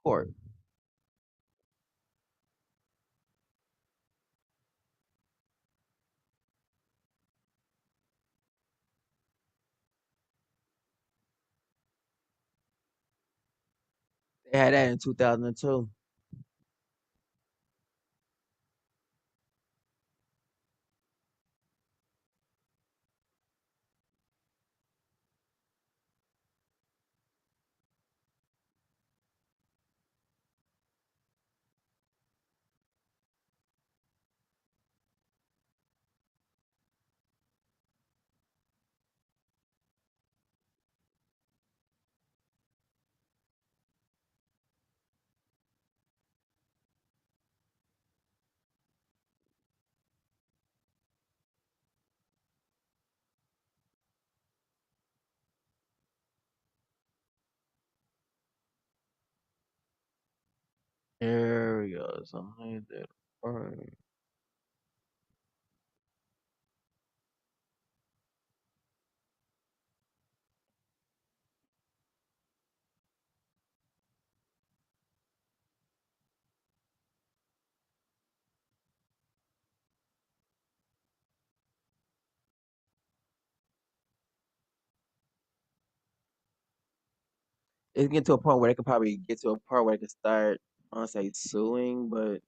court. They had that in 2002. There we go. Something like that. All right. It's getting to a point where they could probably get to a part where they could start, I don't say suing, but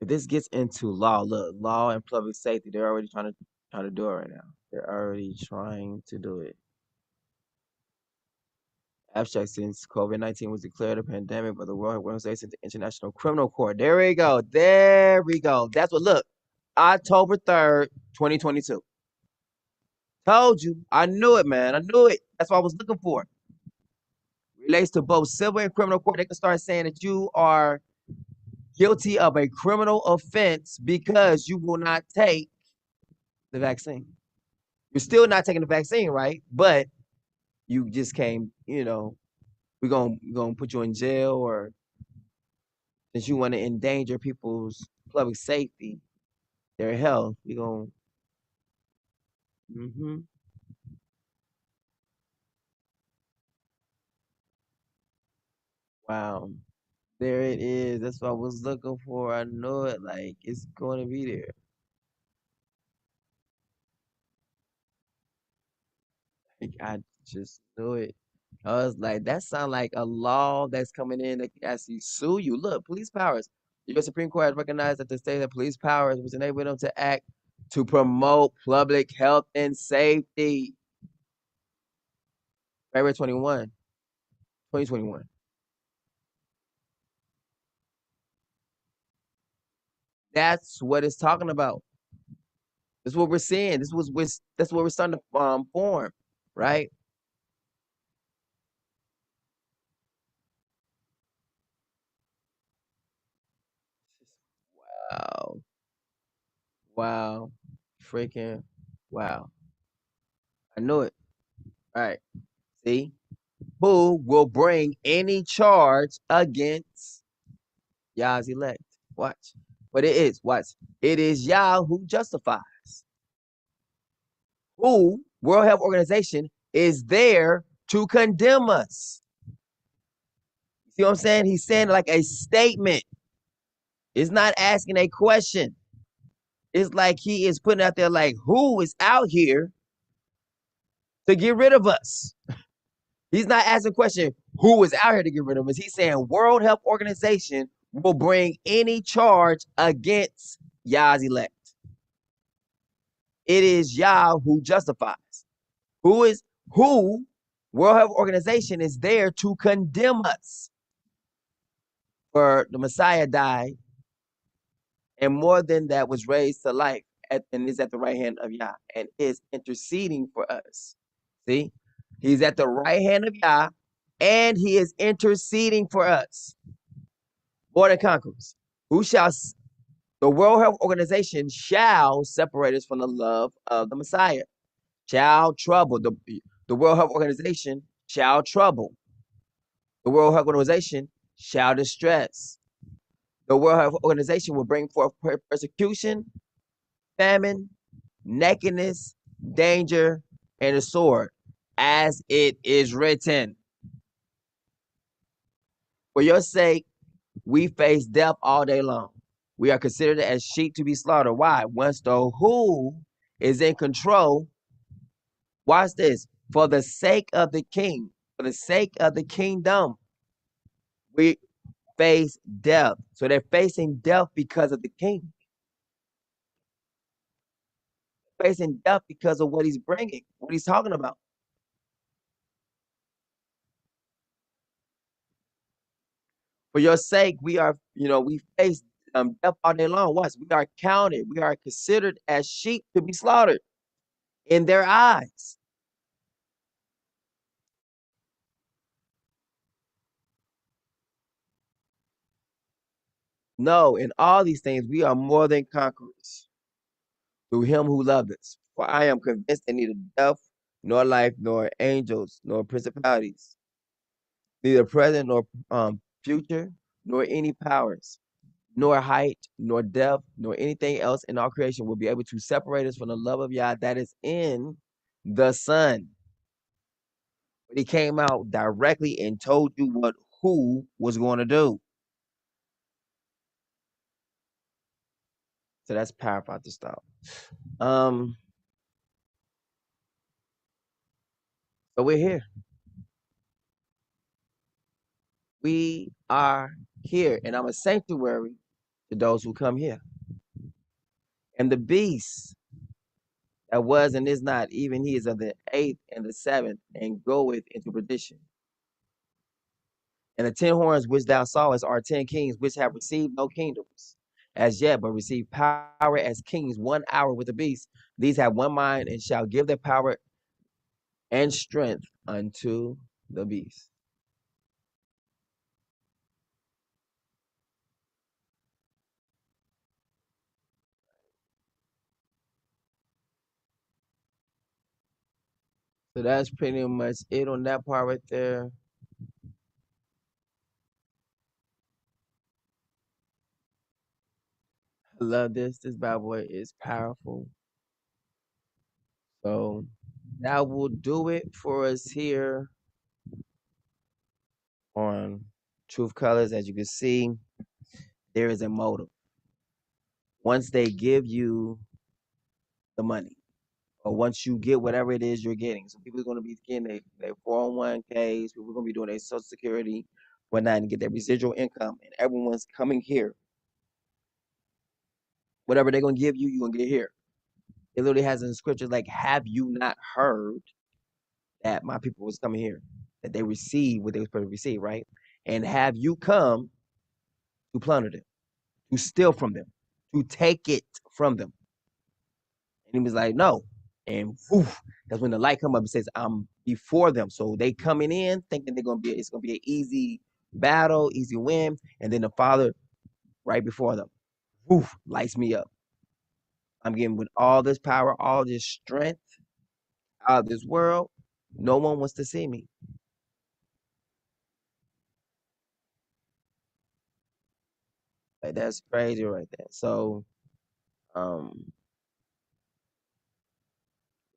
if this gets into law, look, law and public safety, they're already trying to do it right now. They're already trying to do it. Abstract, since COVID-19 was declared a pandemic by the World Health Organization, the International Criminal Court. There we go. There we go. That's what, look, October 3rd, 2022. Told you. I knew it, man. I knew it. That's what I was looking for. Relates to both civil and criminal court. They can start saying that you are guilty of a criminal offense because you will not take the vaccine. You're still not taking the vaccine, right? But you just came, we're gonna put you in jail, or since you want to endanger people's public safety, their health, we're gonna mm-hmm. Wow. There it is. That's what I was looking for. I know it, like it's gonna be there. Like I just knew it. I was like, that sounds like a law that's coming in that can actually sue you. Look, police powers. The U.S. Supreme Court has recognized that the state of police powers which enable them to act to promote public health and safety. February 21, 2021. That's what it's talking about. That's what we're seeing. That's what we're starting to form, right? Wow. Wow. Freaking wow. I knew it. All right. See? Who will bring any charge against Yah's elect? Watch. But it is, watch. It is Yah who justifies. Who, World Health Organization, is there to condemn us. See what I'm saying? He's saying like a statement. It's not asking a question. It's like he is putting out there like, who is out here to get rid of us? He's not asking the question, who is out here to get rid of us? He's saying World Health Organization will bring any charge against Yah's elect. It is Yah who justifies. Who World Health Organization is there to condemn us. For the Messiah died, and more than that was raised to life and is at the right hand of Yah and is interceding for us. See, he's at the right hand of Yah and he is interceding for us. More than conquerors. The World Health Organization shall separate us from the love of the Messiah. Shall trouble. The World Health Organization shall trouble. The World Health Organization shall distress. The World Health Organization will bring forth persecution, famine, nakedness, danger, and a sword, as it is written. For your sake, we face death all day long. We are considered as sheep to be slaughtered. Why? Once the who is in control, watch this, for the sake of the king, for the sake of the kingdom, we face death. So they're facing death because of the king. Facing death because of what he's bringing, what he's talking about. For your sake, we face death all day long. Watch, we are counted, we are considered as sheep to be slaughtered in their eyes. No, in all these things, we are more than conquerors through him who loved us. For I am convinced that neither death, nor life, nor angels, nor principalities, neither present nor future, nor any powers, nor height, nor depth, nor anything else in all creation will be able to separate us from the love of Yah that is in the Son. But he came out directly and told you what who was going to do. So that's powerful to stop. So we're here. We are here, and I'm a sanctuary to those who come here. And the beast that was and is not, even he is of the 8th and the 7th, and goeth into perdition. And the 10 horns which thou sawest are 10 kings, which have received no kingdoms as yet, but receive power as kings 1 hour with the beast. These have one mind and shall give their power and strength unto the beast. So that's pretty much it on that part right there. I love this. This bad boy is powerful. So that will do it for us here on Truth Colors. As you can see, there is a motive. Once they give you the money, or once you get whatever it is you're getting, so people are going to be getting their 401ks, people are going to be doing their Social Security, whatnot, and get their residual income, and everyone's coming here. Whatever they're going to give you, you're going to get here. It literally has in the scriptures like, have you not heard that my people was coming here, that they received what they were supposed to receive, right? And have you come to plunder them, to steal from them, to take it from them? And he was like, no. And woof, that's when the light come up and says, I'm before them. So they coming in thinking it's gonna be an easy battle, easy win. And then the Father right before them, woof, lights me up. I'm getting with all this power, all this strength out of this world. No one wants to see me. Like, that's crazy right there. So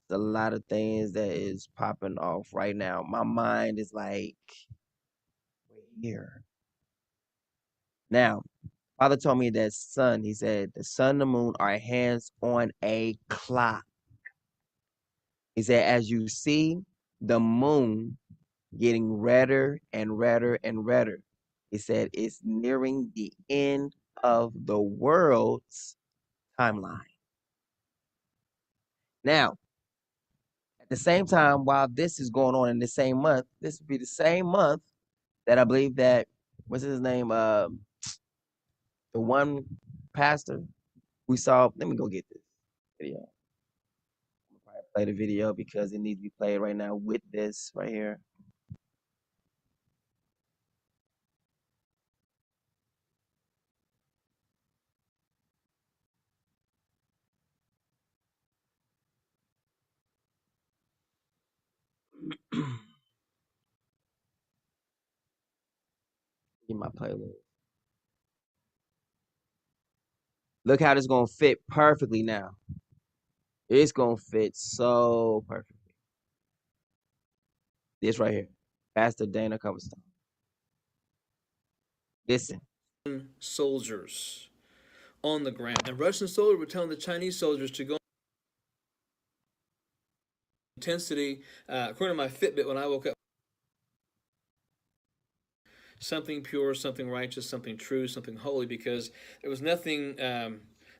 a lot of things that is popping off right now. My mind is like, we're here. Now, Father told me that sun, he said, the sun and the moon are hands on a clock. He said, as you see the moon getting redder and redder and redder, he said, it's nearing the end of the world's timeline. Now, at the same time, while this is going on in the same month, this would be the same month that I believe that, what's his name? The one pastor we saw. Let me go get this video. I'm gonna probably play the video because it needs to be played right now with this right here. Get my playlist. Look how this gonna fit perfectly now. It's gonna fit so perfectly. This right here, Pastor Dana Coverstone. Listen. Soldiers on the ground, and Russian soldiers were telling the Chinese soldiers to go intensity. According to my Fitbit, when I woke up, something pure, something righteous, something true, something holy, because there was nothing,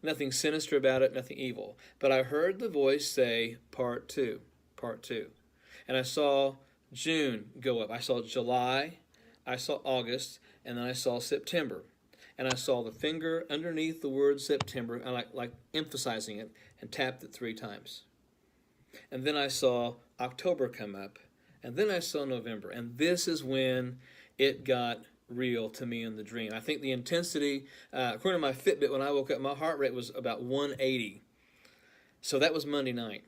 nothing sinister about it, nothing evil. But I heard the voice say, "Part two, part two," and I saw June go up. I saw July, I saw August, and then I saw September. And I saw the finger underneath the word September, and like emphasizing it, and tapped it 3 times. And then I saw October come up, and then I saw November. And this is when it got real to me in the dream. I think the intensity, according to my Fitbit, when I woke up, my heart rate was about 180. So that was Monday night.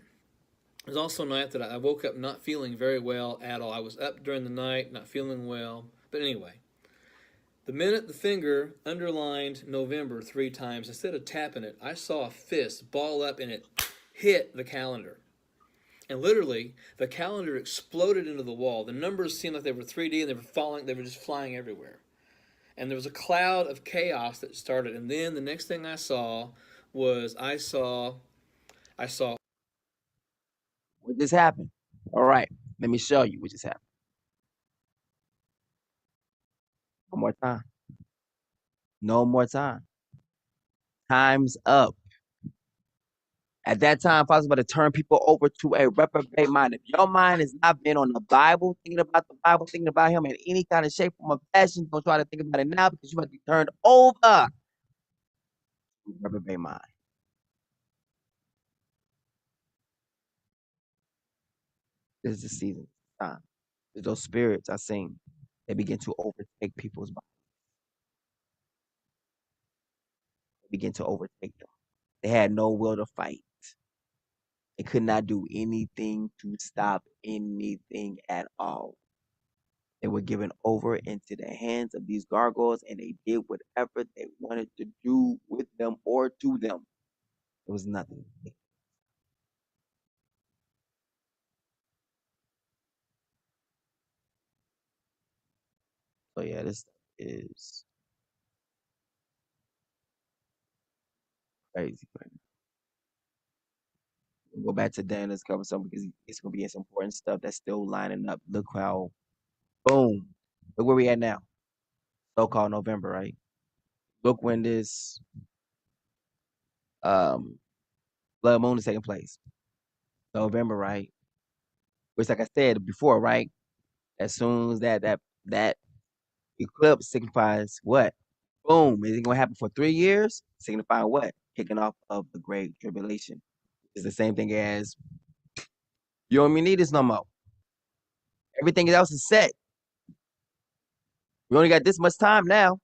It was also a night that I woke up not feeling very well at all. I was up during the night, not feeling well. But anyway, the minute the finger underlined November 3 times, instead of tapping it, I saw a fist ball up and it hit the calendar. And literally, the calendar exploded into the wall. The numbers seemed like they were 3D and they were falling, they were just flying everywhere. And there was a cloud of chaos that started. And then the next thing I saw was I saw What just happened? All right, let me show you what just happened. One more time. No more time. Time's up. At that time, Father's about to turn people over to a reprobate mind. If your mind has not been on the Bible, thinking about the Bible, thinking about Him in any kind of shape, form, or fashion, don't try to think about it now because you have to be turned over to a reprobate mind. This is the season. Time. Those spirits I seen, they begin to overtake people's bodies. They begin to overtake them. They had no will to fight. They could not do anything to stop anything at all. They were given over into the hands of these gargoyles, and they did whatever they wanted to do with them or to them. It was nothing. So yeah, this stuff is crazy. Right now. We'll go back to Dana's cover something because it's gonna be some important stuff that's still lining up. Look how, boom, look where we at now. So-called November, right? Look when this um blood moon is taking place. November, right? Which, like I said before, right? As soon as that eclipse signifies what? Boom. Is it gonna happen for 3 years? Signifying what? Kicking off of the Great Tribulation. It's the same thing as you don't even need this no more. Everything else is set. We only got this much time now.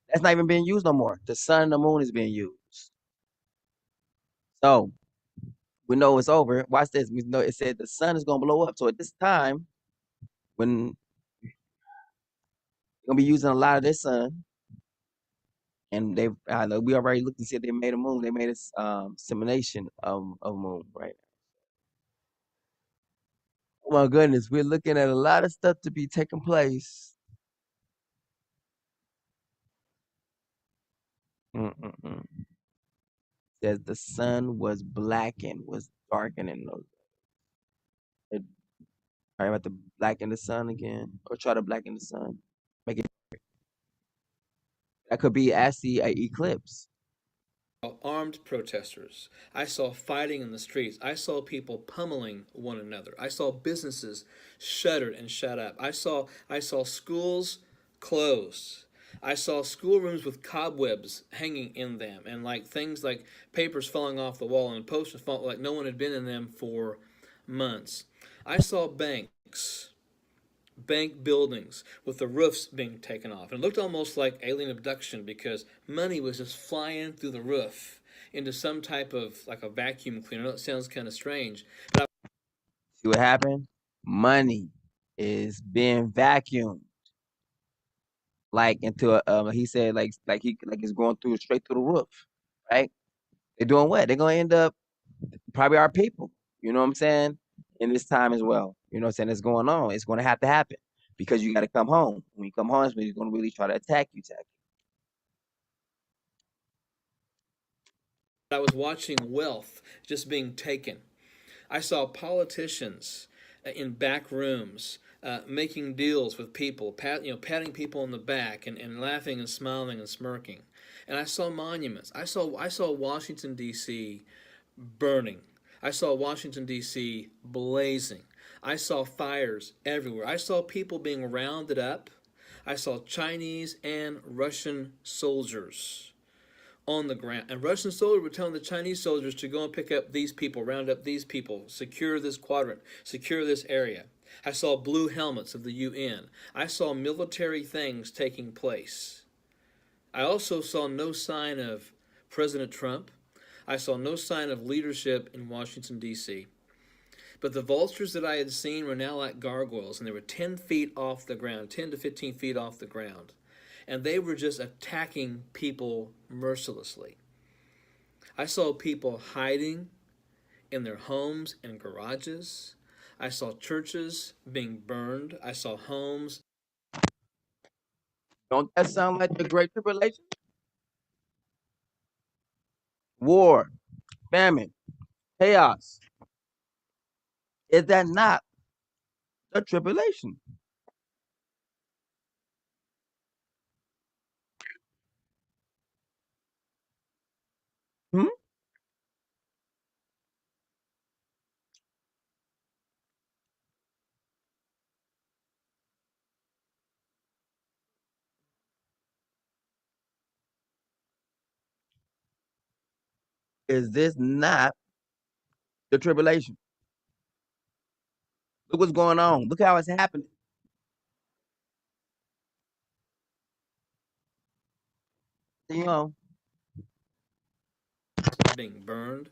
That's not even being used no more. The sun and the moon is being used. So we know it's over. Watch this. We know it said the sun is gonna blow up. So at this time, when you're gonna be using a lot of this sun, and they we already looked and see if they made a moon. They made a simulation of moon, right? Oh my goodness, we're looking at a lot of stuff to be taking place. Mm-mm-mm. Says the sun was blackened, was darkening those. I'm about to blacken the sun again, or try to blacken the sun. Make it. That could be actually an eclipse. Armed protesters. I saw fighting in the streets. I saw people pummeling one another. I saw businesses shuttered and shut up. I saw schools closed. I saw schoolrooms with cobwebs hanging in them, and like things like papers falling off the wall and posters falling, like no one had been in them for months. I saw bank buildings with the roofs being taken off. And it looked almost like alien abduction because money was just flying through the roof into some type of like a vacuum cleaner. I know it sounds kind of strange. But See what happened? Money is being vacuumed, like into a. He said, like it's going through straight through the roof, right? They're doing what? They're gonna end up probably our people. You know what I'm saying? In this time as well. You know what I'm saying? It's going on. It's gonna have to happen because you got to come home. When you come home, he's gonna really try to attack you. I was watching wealth just being taken. I saw politicians in back rooms making deals with people, patting people on the back and laughing and smiling and smirking. And I saw monuments. I saw Washington D.C. burning. I saw Washington D.C. blazing. I saw fires everywhere. I saw people being rounded up. I saw Chinese and Russian soldiers on the ground. And Russian soldiers were telling the Chinese soldiers to go and pick up these people, round up these people, secure this quadrant, secure this area. I saw blue helmets of the UN. I saw military things taking place. I also saw no sign of President Trump. I saw no sign of leadership in Washington, D.C. But the vultures that I had seen were now like gargoyles, and they were 10 feet off the ground, 10 to 15 feet off the ground. And they were just attacking people mercilessly. I saw people hiding in their homes and garages. I saw churches being burned. I saw homes. Don't that sound like the Great Tribulation? War, famine, chaos. Is that not the tribulation? Hmm? Is this not the tribulation? Look what's going on. Look how it's happening. You know, Being burned.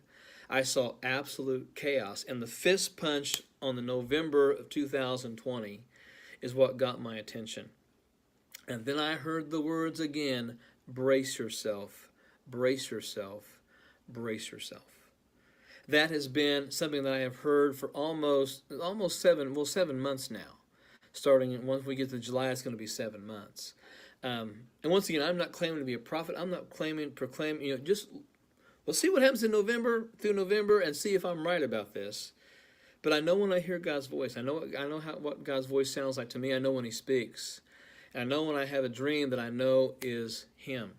I saw absolute chaos. And the fist punch on the November of 2020 is what got my attention. And then I heard the words again, brace yourself, brace yourself, brace yourself. That has been something that I have heard for almost 7 months now. Starting once we get to July, it's going to be 7 months. And once again, I'm not claiming to be a prophet. I'm not proclaiming, just we'll see what happens in November, through November, and see if I'm right about this. But I know when I hear God's voice. I know what God's voice sounds like to me. I know when He speaks. And I know when I have a dream that I know is Him.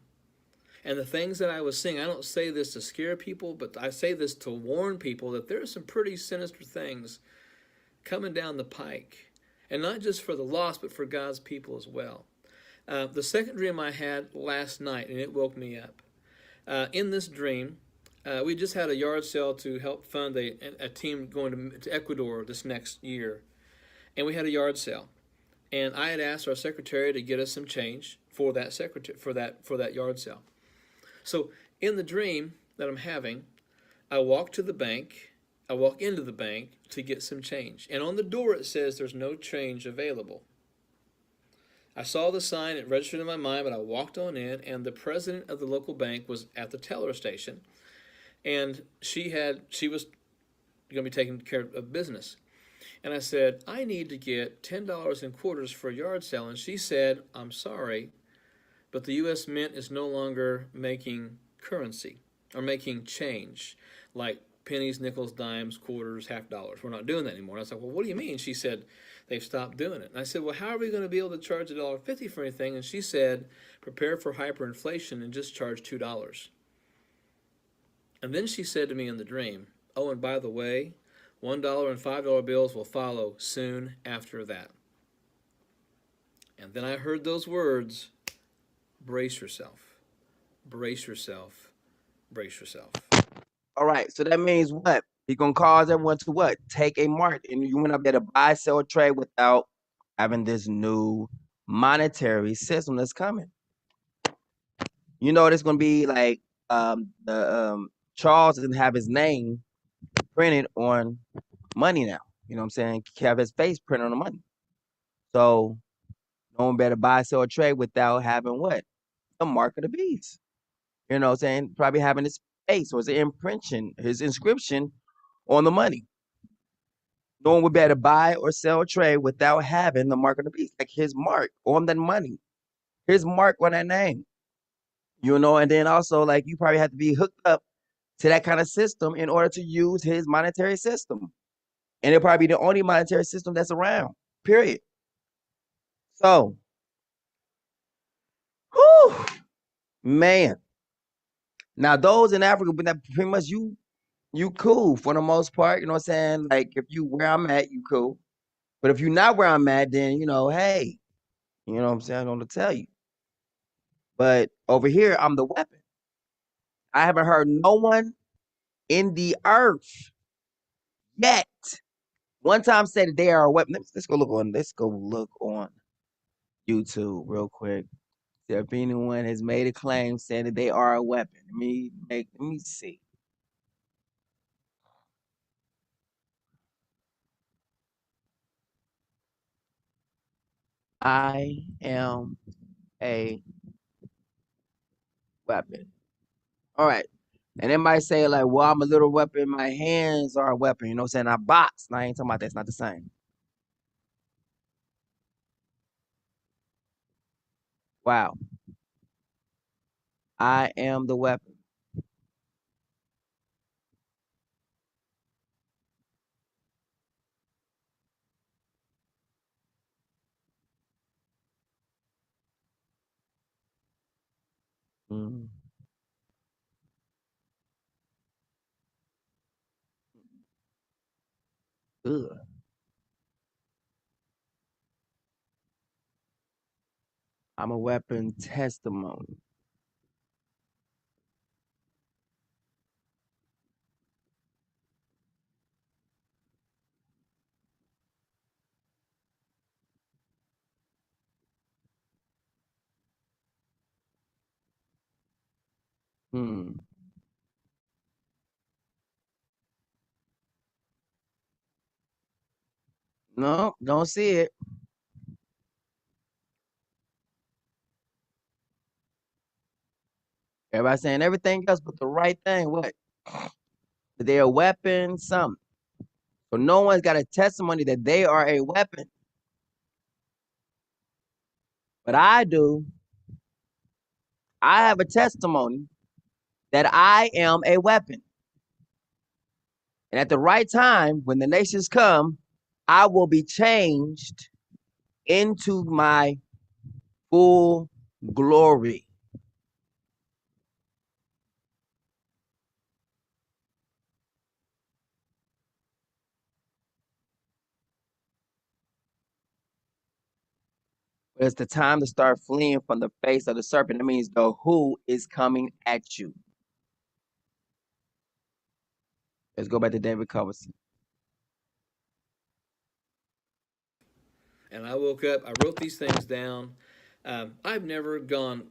And the things that I was seeing, I don't say this to scare people, but I say this to warn people that there are some pretty sinister things coming down the pike. And not just for the lost, but for God's people as well. The second dream I had last night, and it woke me up. In this dream, we just had a yard sale to help fund a team going to Ecuador this next year. And we had a yard sale. And I had asked our secretary to get us some change for that yard sale. So in the dream that I'm having, I walk into the bank to get some change. And on the door it says there's no change available. I saw the sign, it registered in my mind, but I walked on in, and the president of the local bank was at the teller station. And she was going to be taking care of business. And I said, I need to get $10 in quarters for a yard sale. And she said, I'm sorry, but the U.S. Mint is no longer making currency or making change like pennies, nickels, dimes, quarters, half dollars. We're not doing that anymore. And I was like, well, what do you mean? She said, they've stopped doing it. And I said, well, how are we going to be able to charge $1.50 for anything? And she said, prepare for hyperinflation and just charge $2. And then she said to me in the dream, oh, and by the way, $1 and $5 bills will follow soon after that. And then I heard those words, brace yourself, brace yourself, brace yourself. All right, so that means what? He's gonna cause everyone to what? Take a mark, and you went up there to buy, sell, trade without having this new monetary system that's coming. You know, there's gonna be like Charles doesn't have his name printed on money now. You know what I'm saying? Have his face printed on the money. So no one better buy, sell, or trade without having what? The mark of the beast. You know what I'm saying? Probably having his face or his inscription on the money. No one would be able to buy or sell or trade without having the mark of the beast, like his mark on that money, his mark on that name. You know, and then also like you probably have to be hooked up to that kind of system in order to use his monetary system. And it'll probably be the only monetary system that's around, period. So, whew, man. Now those in Africa, but that pretty much you cool for the most part. You know what I'm saying? Like if you where I'm at, you cool. But if you're not where I'm at, then you know, hey, you know what I'm saying? I don't know to tell you. But over here, I'm the weapon. I haven't heard no one in the earth yet one time say that they are a weapon. Let's go look on YouTube real quick. See if anyone has made a claim saying that they are a weapon. Let me see. I am a weapon. All right. And they might say, like, well, I'm a little weapon. My hands are a weapon. You know what I'm saying? I box. No, I ain't talking about that. It's not the same. Wow. I am the weapon. Mm. Ugh. I'm a weapon testimony. Hmm. No, don't see it. Everybody saying everything else but the right thing. What? They're a weapon, something. So no one's got a testimony that they are a weapon. But I do. I have a testimony that I am a weapon. And at the right time, when the nations come, I will be changed into my full glory. But it's the time to start fleeing from the face of the serpent. That means the who is coming at you. Let's go back to David Coverson. And I woke up, I wrote these things down. I've never gone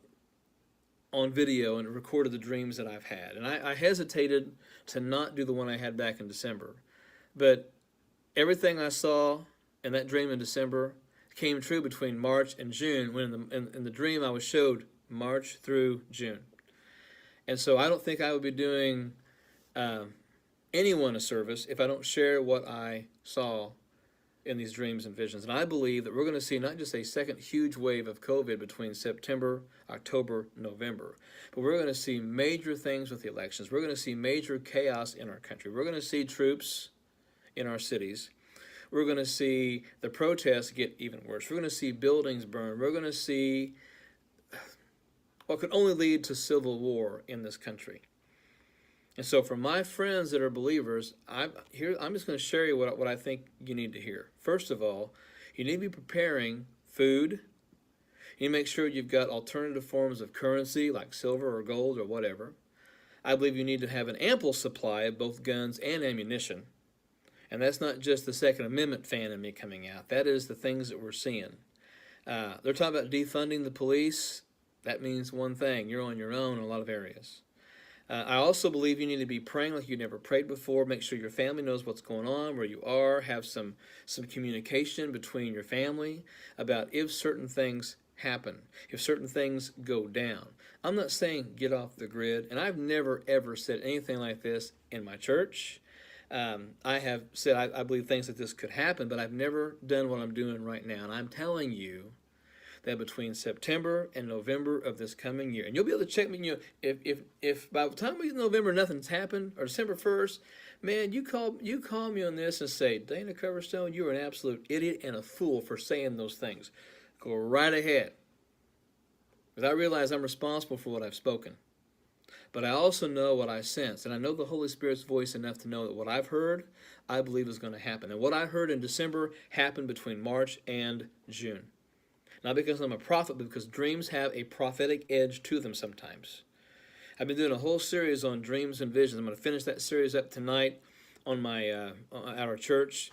on video and recorded the dreams that I've had. And I hesitated to not do the one I had back in December. But everything I saw in that dream in December came true between March and June, when in the dream I was showed March through June. And so I don't think I would be doing anyone a service if I don't share what I saw in these dreams and visions. And I believe that we're going to see not just a second huge wave of COVID between September, October, November, but we're going to see major things with the elections. We're going to see major chaos in our country. We're going to see troops in our cities. We're going to see the protests get even worse. We're going to see buildings burn. We're going to see what could only lead to civil war in this country. And so for my friends that are believers, I'm just going to share you what I think you need to hear. First of all, you need to be preparing food. You need to make sure you've got alternative forms of currency like silver or gold or whatever. I believe you need to have an ample supply of both guns and ammunition. And that's not just the Second Amendment fan in me coming out. That is the things that we're seeing. They're talking about defunding the police. That means one thing. You're on your own in a lot of areas. I also believe you need to be praying like you never prayed before. Make sure your family knows what's going on, where you are. Have some communication between your family about if certain things happen, if certain things go down. I'm not saying get off the grid, and I've never, ever said anything like this in my church. I have said I believe things like this could happen, but I've never done what I'm doing right now. And I'm telling you that between September and November of this coming year, and you'll be able to check me, if by the time we get November nothing's happened, or December 1st, man, you call me on this and say, Dana Coverstone, you're an absolute idiot and a fool for saying those things. Go right ahead. Because I realize I'm responsible for what I've spoken. But I also know what I sense, and I know the Holy Spirit's voice enough to know that what I've heard, I believe is going to happen. And what I heard in December happened between March and June. Not because I'm a prophet, but because dreams have a prophetic edge to them sometimes. I've been doing a whole series on dreams and visions. I'm going to finish that series up tonight on my at our church.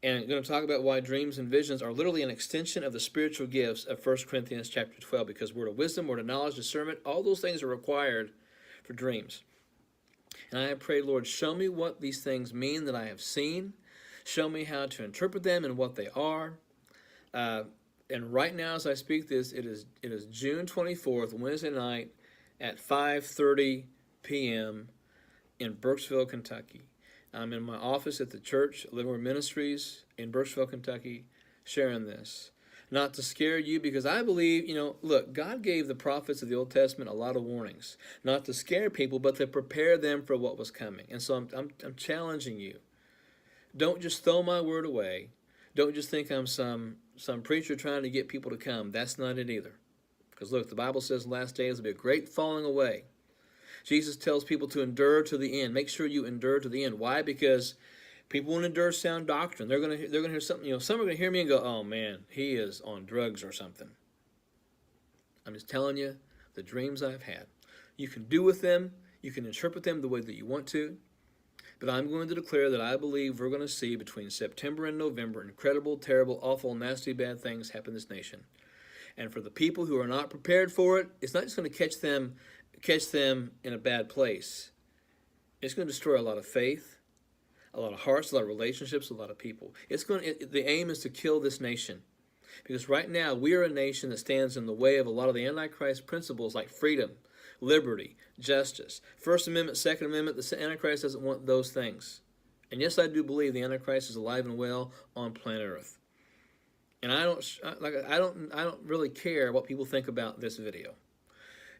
And I'm going to talk about why dreams and visions are literally an extension of the spiritual gifts of 1 Corinthians chapter 12. Because word of wisdom, word of knowledge, discernment, all those things are required for dreams. And I have prayed, Lord, show me what these things mean that I have seen. Show me how to interpret them and what they are. And right now, as I speak this, it is June 24th, Wednesday night at 5:30 p.m. in Burkesville, Kentucky. I'm in my office at the church, Living Word Ministries in Burkesville, Kentucky, sharing this. Not to scare you, because I believe, look, God gave the prophets of the Old Testament a lot of warnings. Not to scare people, but to prepare them for what was coming. And so I'm challenging you. Don't just throw my word away. Don't just think I'm some preacher trying to get people to come. That's not it either. Because look, the Bible says in the last days there will be a great falling away. Jesus tells people to endure to the end. Make sure you endure to the end. Why? Because people won't endure sound doctrine. They're gonna hear something. Some are gonna hear me and go, "Oh man, he is on drugs or something." I'm just telling you the dreams I've had. You can do with them. You can interpret them the way that you want to. But I'm going to declare that I believe we're going to see between September and November incredible, terrible, awful, nasty, bad things happen in this nation. And for the people who are not prepared for it, it's not just going to catch them in a bad place. It's going to destroy a lot of faith, a lot of hearts, a lot of relationships, a lot of people. The aim is to kill this nation. Because right now, we are a nation that stands in the way of a lot of the Antichrist principles like freedom, liberty, justice. First Amendment, Second Amendment, the Antichrist doesn't want those things. And yes, I do believe the Antichrist is alive and well on planet Earth. And I don't really care what people think about this video.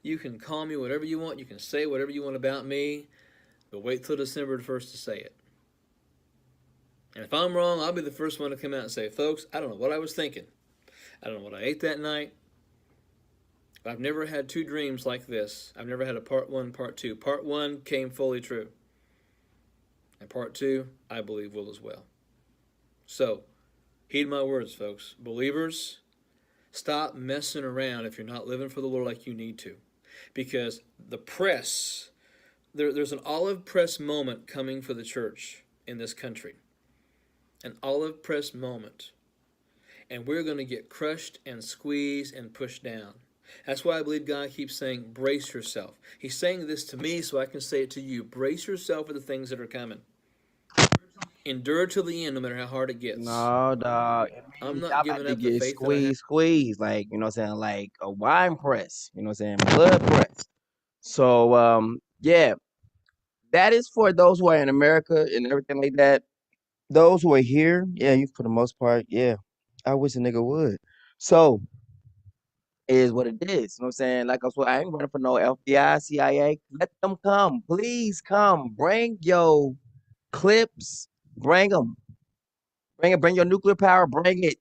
You can call me whatever you want, you can say whatever you want about me, but wait till December 1st to say it. And if I'm wrong, I'll be the first one to come out and say, folks, I don't know what I was thinking. I don't know what I ate that night. I've never had two dreams like this. I've never had a part one, part two. Part one came fully true. And part two, I believe, will as well. So, heed my words, folks. Believers, stop messing around if you're not living for the Lord like you need to. Because the press, there's an olive press moment coming for the church in this country. An olive press moment. And we're going to get crushed and squeezed and pushed down. That's why I believe God keeps saying, brace yourself. He's saying this to me so I can say it to you. Brace yourself for the things that are coming. Endure till the end, no matter how hard it gets. No, dog. I'm not giving up the faith Squeeze, like, like a wine press, blood press. So, yeah, that is for those who are in America and everything like that. those who are here, yeah, you for the most part, yeah. I wish a nigga would. So it is what it is. You know what I'm saying? Like I ain't running for no FBI, CIA. Let them come. Please come. Bring your clips. Bring them. Bring it. Bring your nuclear power. Bring it.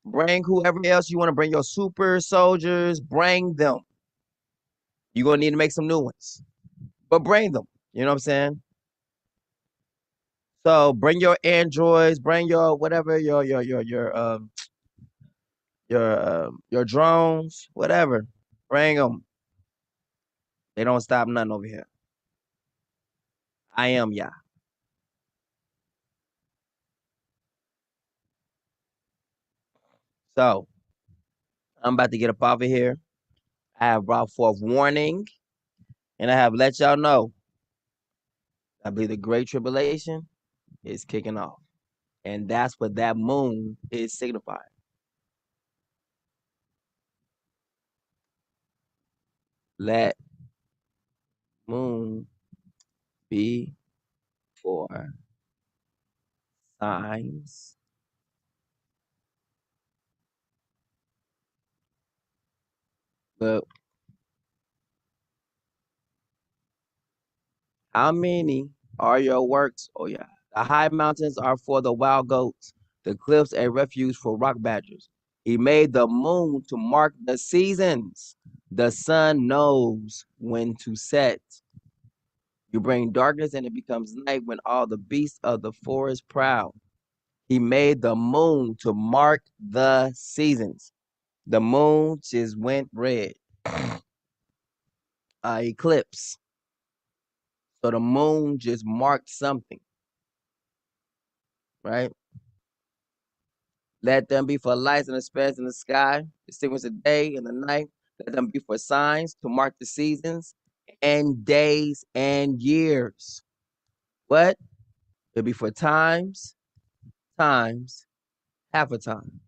Bring whoever else you want to bring. Your super soldiers. Bring them. You're gonna need to make some new ones, but bring them. You know what I'm saying? So bring your androids. Bring your whatever. Your drones. Whatever. Bring them. They don't stop nothing over here. I am Yah. So I'm about to get up off of here. I have brought forth warning, and I have let y'all know. I believe the Great Tribulation is kicking off, and that's what that moon is signifying. Let moon be for signs. But how many are your works? Oh yeah. The high mountains are for the wild goats, the cliffs a refuge for rock badgers. He made the moon to mark the seasons. The sun knows when to set. You bring darkness and it becomes night when all the beasts of the forest prowl. He made the moon to mark the seasons. The moon just went red. Eclipse. So the moon just marked something, right? Let them be for lights and the spreads in the sky, distinguish the day and the night. Let them be for signs to mark the seasons and days and years. What? It'll be for times, half a time.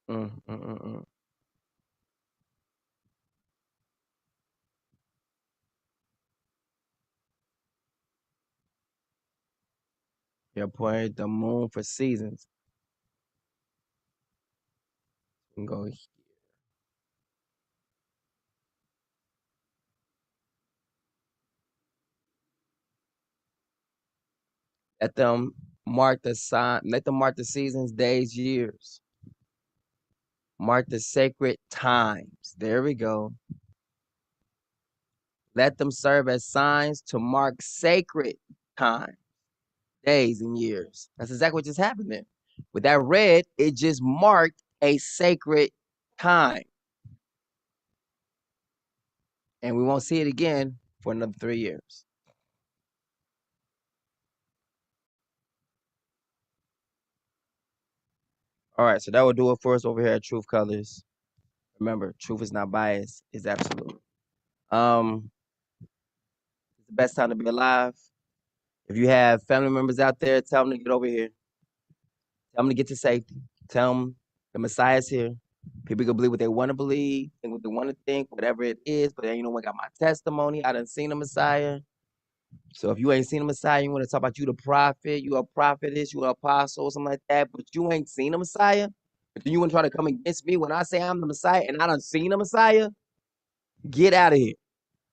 Mm, mm, mm, mm. Your point, the moon for seasons. And go. Let them mark the sign. Let them mark the seasons, days, years. Mark the sacred times. There we go. Let them serve as signs to mark sacred time, days, and years. That's exactly what just happened there. With that red, it just marked a sacred time. And we won't see it again for another 3 years. All right, so that will do it for us over here at Truth Colors. Remember, truth is not biased, it's absolute. It's the best time to be alive. If you have family members out there, tell them to get over here. Tell them to get to safety. Tell them the Messiah's here. People can believe what they want to believe, think what they want to think, whatever it is. But ain't no one got my testimony. I done seen the Messiah. So if you ain't seen the Messiah, you want to talk about you the prophet, you a prophetess, you an apostle, something like that, but you ain't seen the Messiah. But then you want to try to come against me when I say I'm the Messiah and I done seen the Messiah? Get out of here.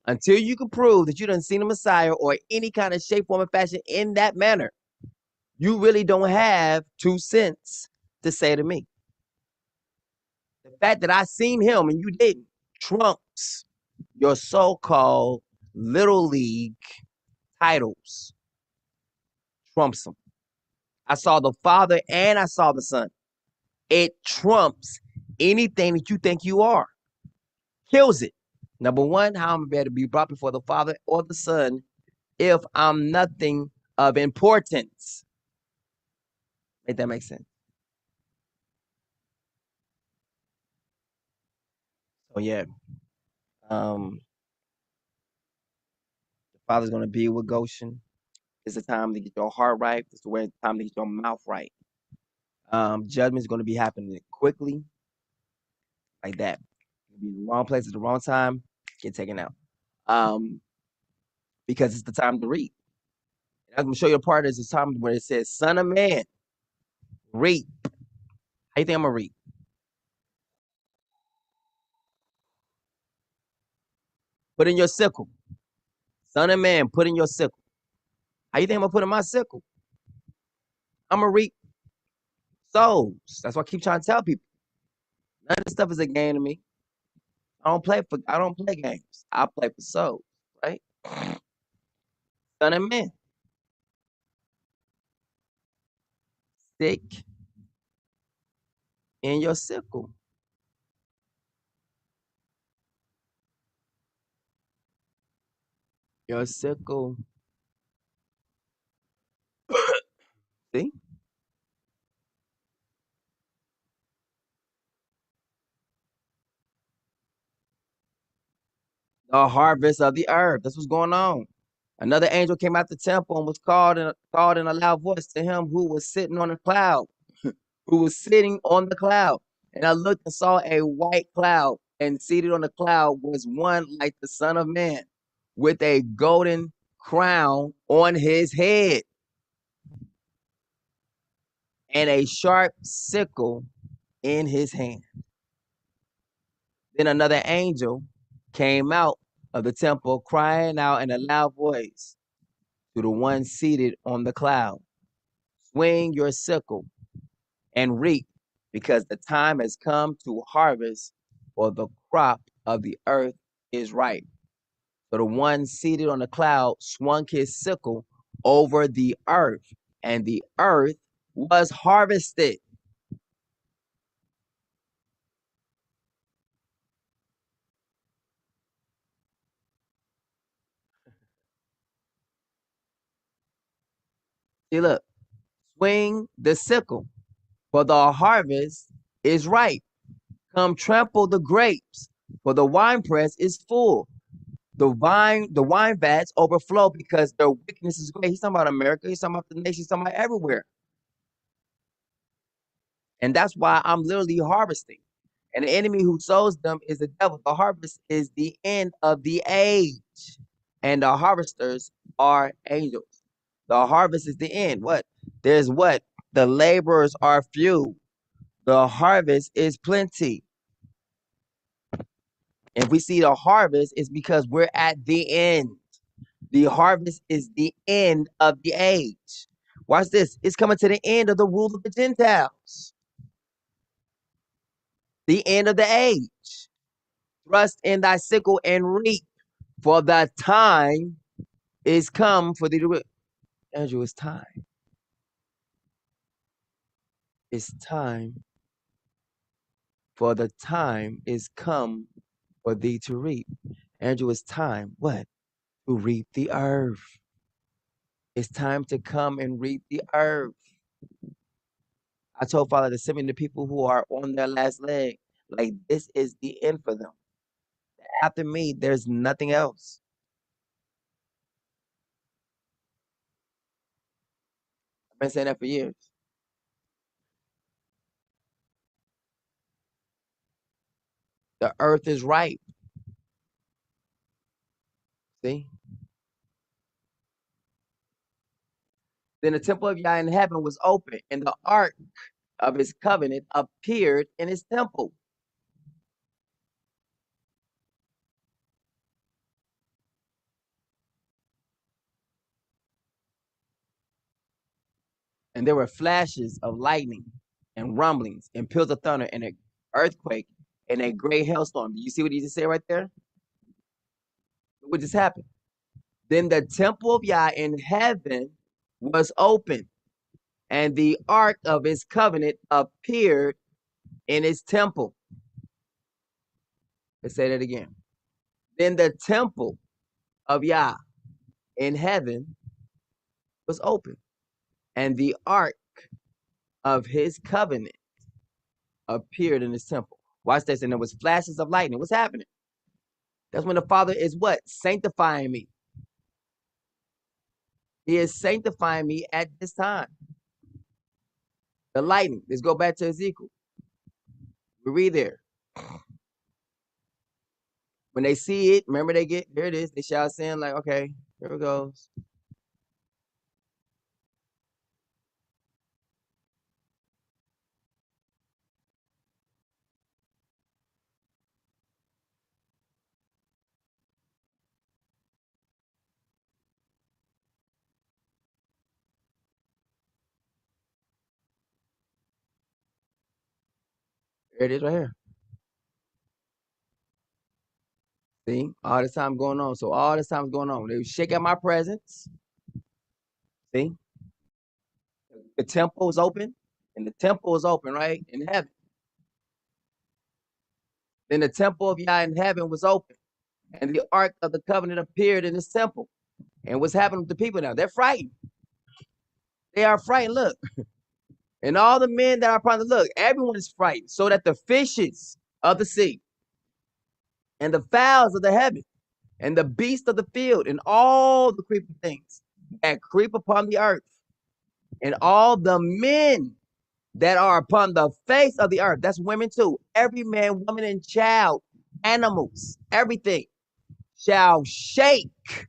Until you can prove that you done seen the Messiah or any kind of shape, form, or fashion in that manner, you really don't have 2 cents to say to me. The fact that I seen him and you didn't trumps your so-called little league titles. Trumps them. I saw the Father and I saw the Son. It trumps anything that you think you are. Kills it. Number one, how I'm able to be brought before the Father or the Son if I'm nothing of importance. Make that make sense? So yeah. The Father's gonna be with Goshen. It's the time to get your heart right. It's the time to get your mouth right. Judgment is gonna be happening quickly, like that. Be in the wrong place at the wrong time, get taken out. Because it's the time to reap. And I'm gonna show you a part of this time where it says, "Son of man, reap." How you think I'm gonna reap? Put in your sickle. Son of man, put in your sickle. How you think I'm gonna put in my sickle? I'm gonna reap souls. That's why I keep trying to tell people. None of this stuff is a game to me. I don't play games. I play for souls, right? Son of man, stick in your sickle. Your sickle. See? The harvest of the earth. That's what's going on. Another angel came out the temple and was called in a loud voice to him who was sitting on the cloud, who was sitting on the cloud. And I looked and saw a white cloud, and seated on the cloud was one like the Son of Man, with a golden crown on his head, and a sharp sickle in his hand. Then another angel came out of the temple, crying out in a loud voice to the one seated on the cloud, swing your sickle and reap, because the time has come to harvest, for the crop of the earth is ripe. So the one seated on the cloud swung his sickle over the earth, and the earth was harvested. See, look, swing the sickle, for the harvest is ripe. Come trample the grapes, for the winepress is full. The wine vats overflow, because their wickedness is great. He's talking about America. He's talking about the nations. He's talking about everywhere. And that's why I'm literally harvesting. And the enemy who sows them is the devil. The harvest is the end of the age. And the harvesters are angels. The harvest is the end. What? There's what? The laborers are few. The harvest is plenty. If we see the harvest, it's because we're at the end. The harvest is the end of the age. Watch this. It's coming to the end of the rule of the Gentiles. The end of the age. Thrust in thy sickle and reap, for the time is come for thee to reap. Andrew, it's time. It's time. For the time is come for thee to reap. Andrew, it's time. What? To reap the earth. It's time to come and reap the earth. I told Father to send me the people who are on their last leg. Like, this is the end for them. After me, there's nothing else. I've been saying that for years. The earth is ripe. See? Then the temple of Yah in heaven was open, and the ark of his covenant appeared in his temple. And there were flashes of lightning and rumblings and peals of thunder and an earthquake and a great hailstorm. Do you see what he just said right there? What just happened? Then the temple of Yah in heaven was open, and the ark of his covenant appeared in his temple. Let's say that again. Then the temple of Yah in heaven was open, and the ark of his covenant appeared in his temple. Watch this. And there was flashes of lightning. What's happening? That's when the Father is what? Sanctifying me. He is sanctifying me at this time. The lightning. Let's go back to Ezekiel. We read there. When they see it, remember they get, here it is, they shall sin, like, okay, here it goes. Here it is right here. See, all this time going on. So all this time is going on. They shake out my presence. See, the temple is open, and the temple is open, right? In heaven. Then the temple of Yah in heaven was open, and the ark of the covenant appeared in this temple. And what's happening with the people now? They're frightened. They are frightened. Look. And all the men that are upon the look, everyone is frightened, so that the fishes of the sea and the fowls of the heaven and the beasts of the field and all the creeping things that creep upon the earth and all the men that are upon the face of the earth, that's women too, every man, woman, and child, animals, everything shall shake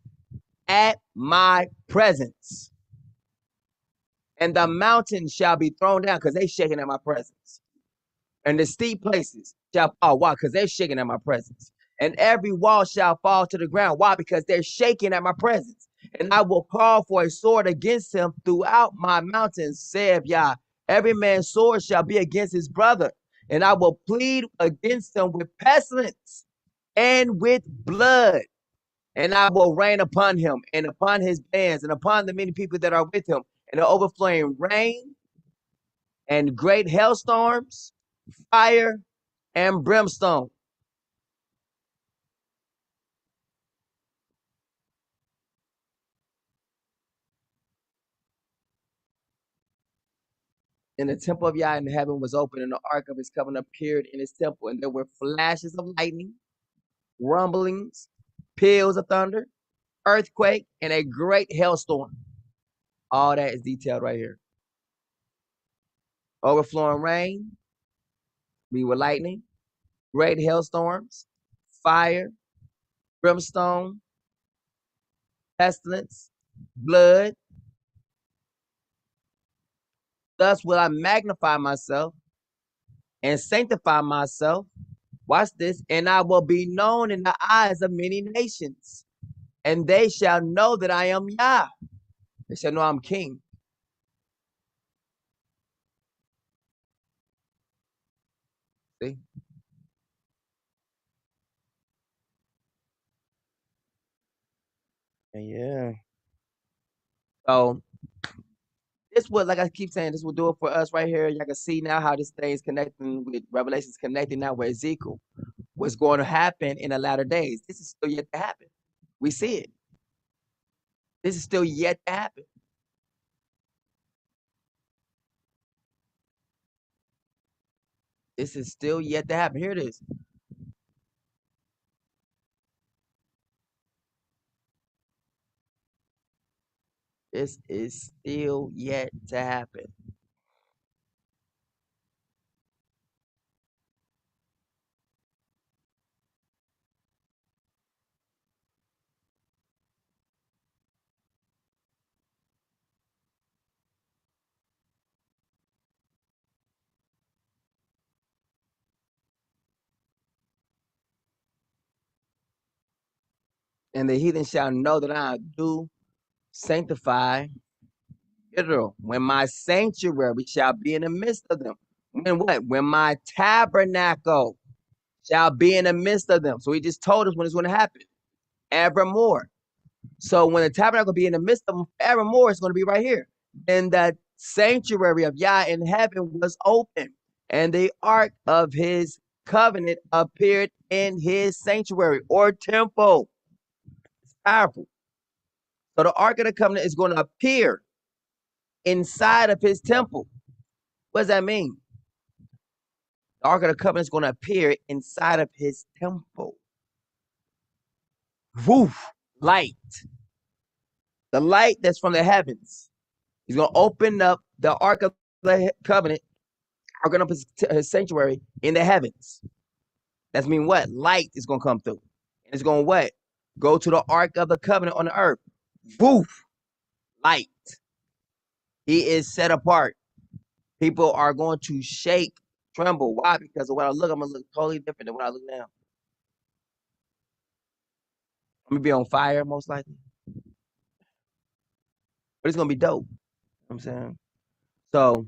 at my presence. And the mountains shall be thrown down because they shaking at my presence. And the steep places shall fall. Why? Because they're shaking at my presence. And every wall shall fall to the ground. Why? Because they're shaking at my presence. And I will call for a sword against him throughout my mountains, saith Yah. Every man's sword shall be against his brother. And I will plead against him with pestilence and with blood. And I will rain upon him and upon his bands and upon the many people that are with him, and the overflowing rain and great hailstorms, fire and brimstone. And the temple of Yah in heaven was open, and the ark of his covenant appeared in his temple. And there were flashes of lightning, rumblings, peals of thunder, earthquake, and a great hailstorm. All that is detailed right here. Overflowing rain, we were lightning, great hailstorms, fire, brimstone, pestilence, blood. Thus will I magnify myself and sanctify myself. Watch this. And I will be known in the eyes of many nations. And they shall know that I am Yah. They shall know I'm king. See? Yeah. So this would, like I keep saying, this will do it for us right here. Y'all can see now how this thing is connecting with Revelation's connecting now with Ezekiel. What's going to happen in the latter days. This is still yet to happen. We see it. This is still yet to happen. This is still yet to happen. Here it is. This is still yet to happen. And the heathen shall know that I do sanctify Israel, when my sanctuary shall be in the midst of them. When what? When my tabernacle shall be in the midst of them. So he just told us when it's going to happen. Evermore. So when the tabernacle be in the midst of them evermore, it's going to be right here. And the sanctuary of Yah in heaven was open, and the ark of his covenant appeared in his sanctuary or temple. It's powerful. So the ark of the covenant is going to appear inside of his temple. What does that mean? The ark of the covenant is going to appear inside of his temple. Woof, light. The light that's from the heavens. He's going to open up the ark of the covenant, ark of his sanctuary in the heavens. That means what? Light is going to come through. It's going to what? Go to the Ark of the Covenant on the earth. Woof. Light. He is set apart. People are going to shake, tremble. Why? Because of what I look, I'm going to look totally different than what I look now. I'm going to be on fire, most likely. But it's going to be dope. You know what I'm saying? So,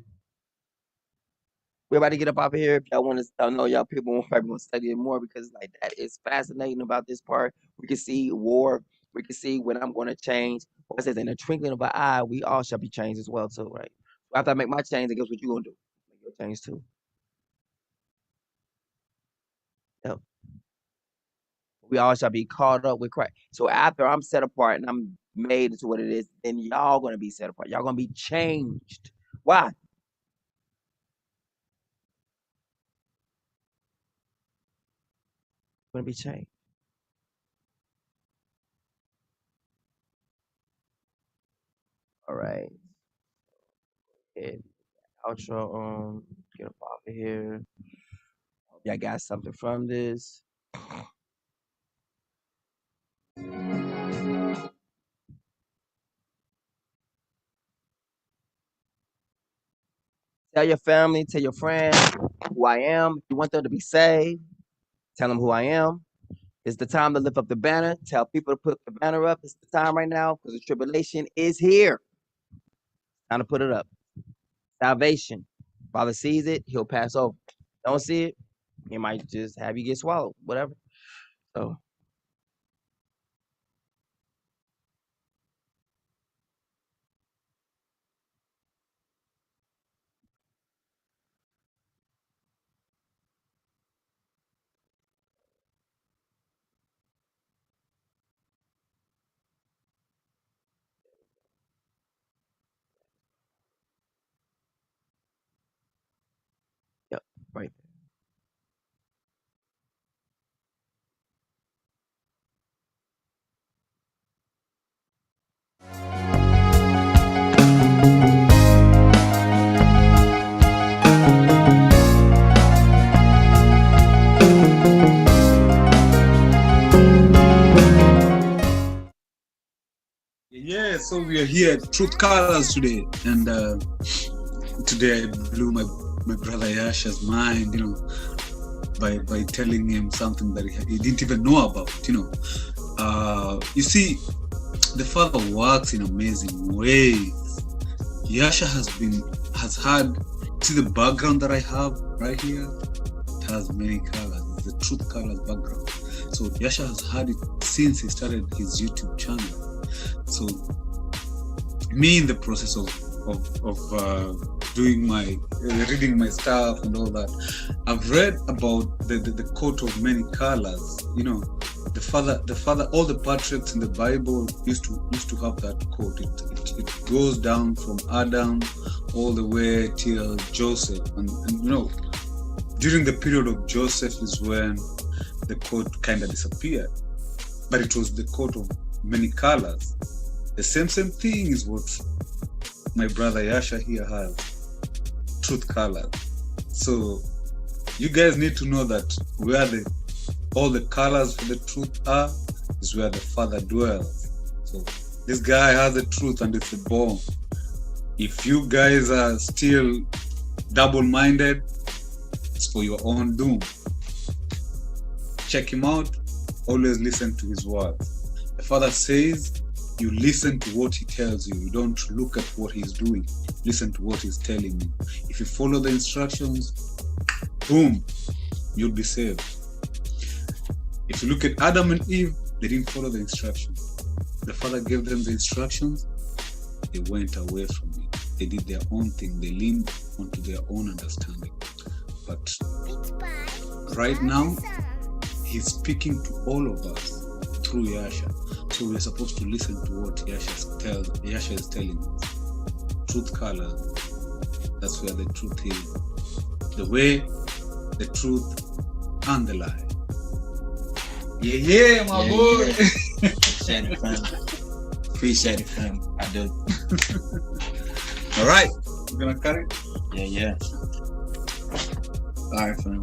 we're about to get up off of here. If y'all want to, I know y'all people probably want to study it more because like that is fascinating about this part. We can see war. We can see when I'm going to change. What it says, in the twinkling of an eye, we all shall be changed as well too, right? So after I make my change, I guess what you going to do? Make your change too. Yep. We all shall be caught up with Christ. So after I'm set apart and I'm made into what it is, then y'all going to be set apart. Y'all going to be changed. Why? Going to be changed. All right. And outro. Get up off of here. Hope y'all got something from this. Tell your family, tell your friends who I am. If you want them to be saved, tell them who I am. It's the time to lift up the banner. Tell people to put the banner up. It's the time right now because the tribulation is here. Time to put it up. Salvation. Father sees it, he'll pass over. Don't see it, he might just have you get swallowed, whatever. So, yep, right. Yeah, so we are here at Truth Colors today, and today I blew my brother Yasha's mind, by telling him something that he didn't even know about, You see, the Father works in amazing ways. Yasha has had, see the background that I have right here? It has many colors. It's the Truth Colors background. So Yasha has had it since he started his YouTube channel. So me in the process of doing reading my stuff and all that, I've read about the coat of many colors. The father, all the patriarchs in the Bible used to have that coat. It goes down from Adam all the way till Joseph, and during the period of Joseph is when the coat kind of disappeared, but it was the coat of many colors. The same thing is what my brother Yasha here has. Truth colors. So you guys need to know that where all the colors for the truth are is where the Father dwells. So this guy has the truth and it's the bomb. If you guys are still double-minded, it's for your own doom. Check him out. Always listen to his words. The Father says you listen to what he tells you. You don't look at what he's doing. Listen to what he's telling you. If you follow the instructions, boom, you'll be saved. If you look at Adam and Eve, they didn't follow the instructions. The Father gave them the instructions. They went away from it. They did their own thing. They leaned onto their own understanding. But right now, he's speaking to all of us through Yasha. So we're supposed to listen to what Yasha is telling us. Truth colors. That's where the truth is. The way, the truth, and the lie. Yeah, my boy. Yeah. Appreciate it, fam. Appreciate it, fam. I do. All right. You gonna cut it? Yeah. All right, fam.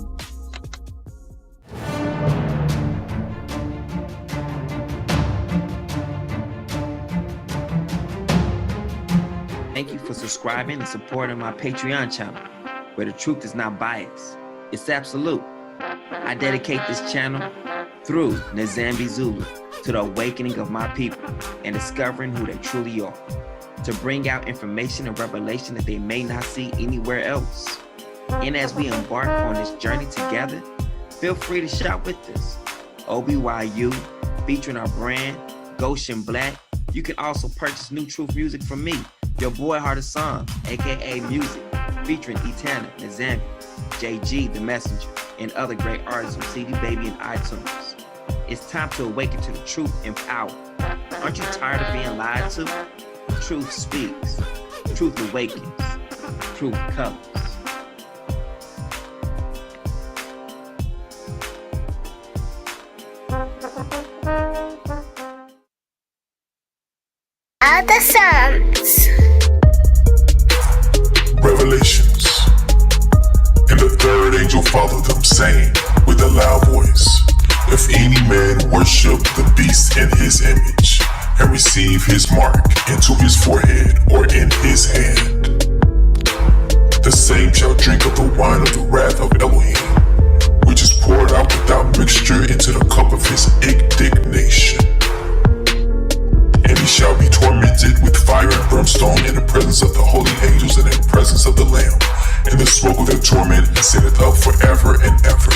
Thank you for subscribing and supporting my Patreon channel, where the truth is not biased. It's absolute. I dedicate this channel through Nzambi Zulu to the awakening of my people and discovering who they truly are, to bring out information and revelation that they may not see anywhere else. And as we embark on this journey together, feel free to shop with us. OBYU, featuring our brand, Goshen Black. You can also purchase New Truth music from me, your boy Heart of Song, aka Music, featuring Etana, Nzambi, JG, The Messenger, and other great artists on CD Baby and iTunes. It's time to awaken to the truth and power. Aren't you tired of being lied to? Truth speaks. Truth awakens. Truth colors. Other Psalms. Revelations. And the third angel followed them, saying with a loud voice, if any man worship the beast in his image, and receive his mark into his forehead or in his hand, the same shall drink of the wine of the wrath of Elohim, which is poured out without mixture into the cup of his indignation. And he shall be tormented with fire and brimstone in the presence of the holy angels and in the presence of the Lamb. And the smoke of their torment ascendeth up forever and ever.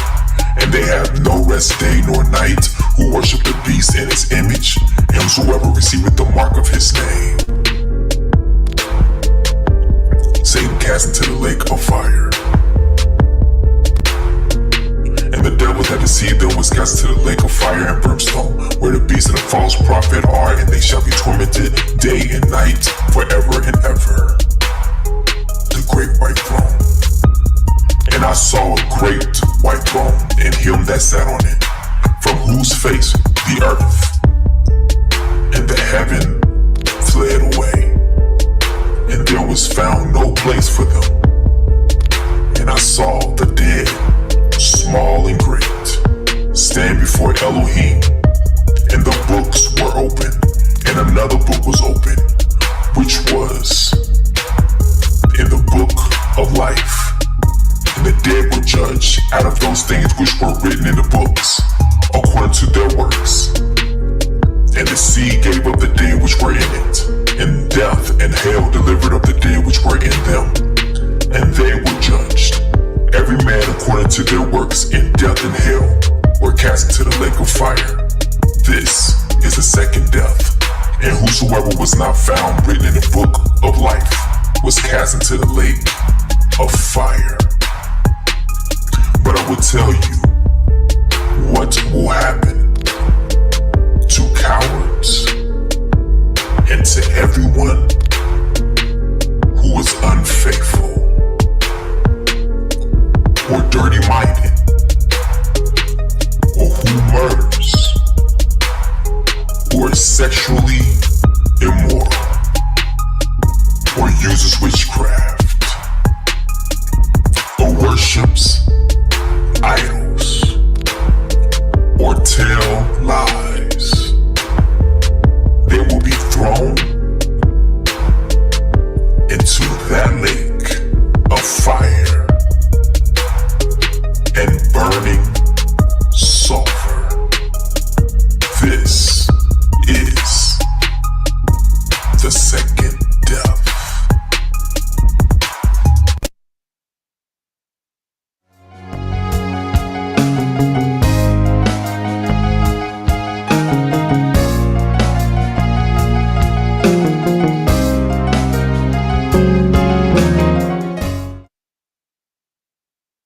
And they have no rest day nor night, who worship the beast in his image, and whosoever receiveth the mark of his name. Satan cast into the lake of fire. And the devil that deceived them was cast into the lake of fire and brimstone, where the beast and the false prophet are, and they shall be tormented day and night forever and ever. The great white throne. And I saw a great white throne, and him that sat on it, from whose face the earth and the heaven fled away, and there was found no place for them. And I saw the dead, small and great, stand before Elohim, and the books were open, and another book was open, which was in the book of life. And the dead were judged out of those things which were written in the books, according to their works. And the sea gave up the dead which were in it, and death and hell delivered up the dead which were in them. And they were judged, every man according to their works, in death and hell were cast into the lake of fire. This is the second death. And whosoever was not found written in the book of life was cast into the lake of fire. But I will tell you what will happen to cowards and to everyone who is unfaithful.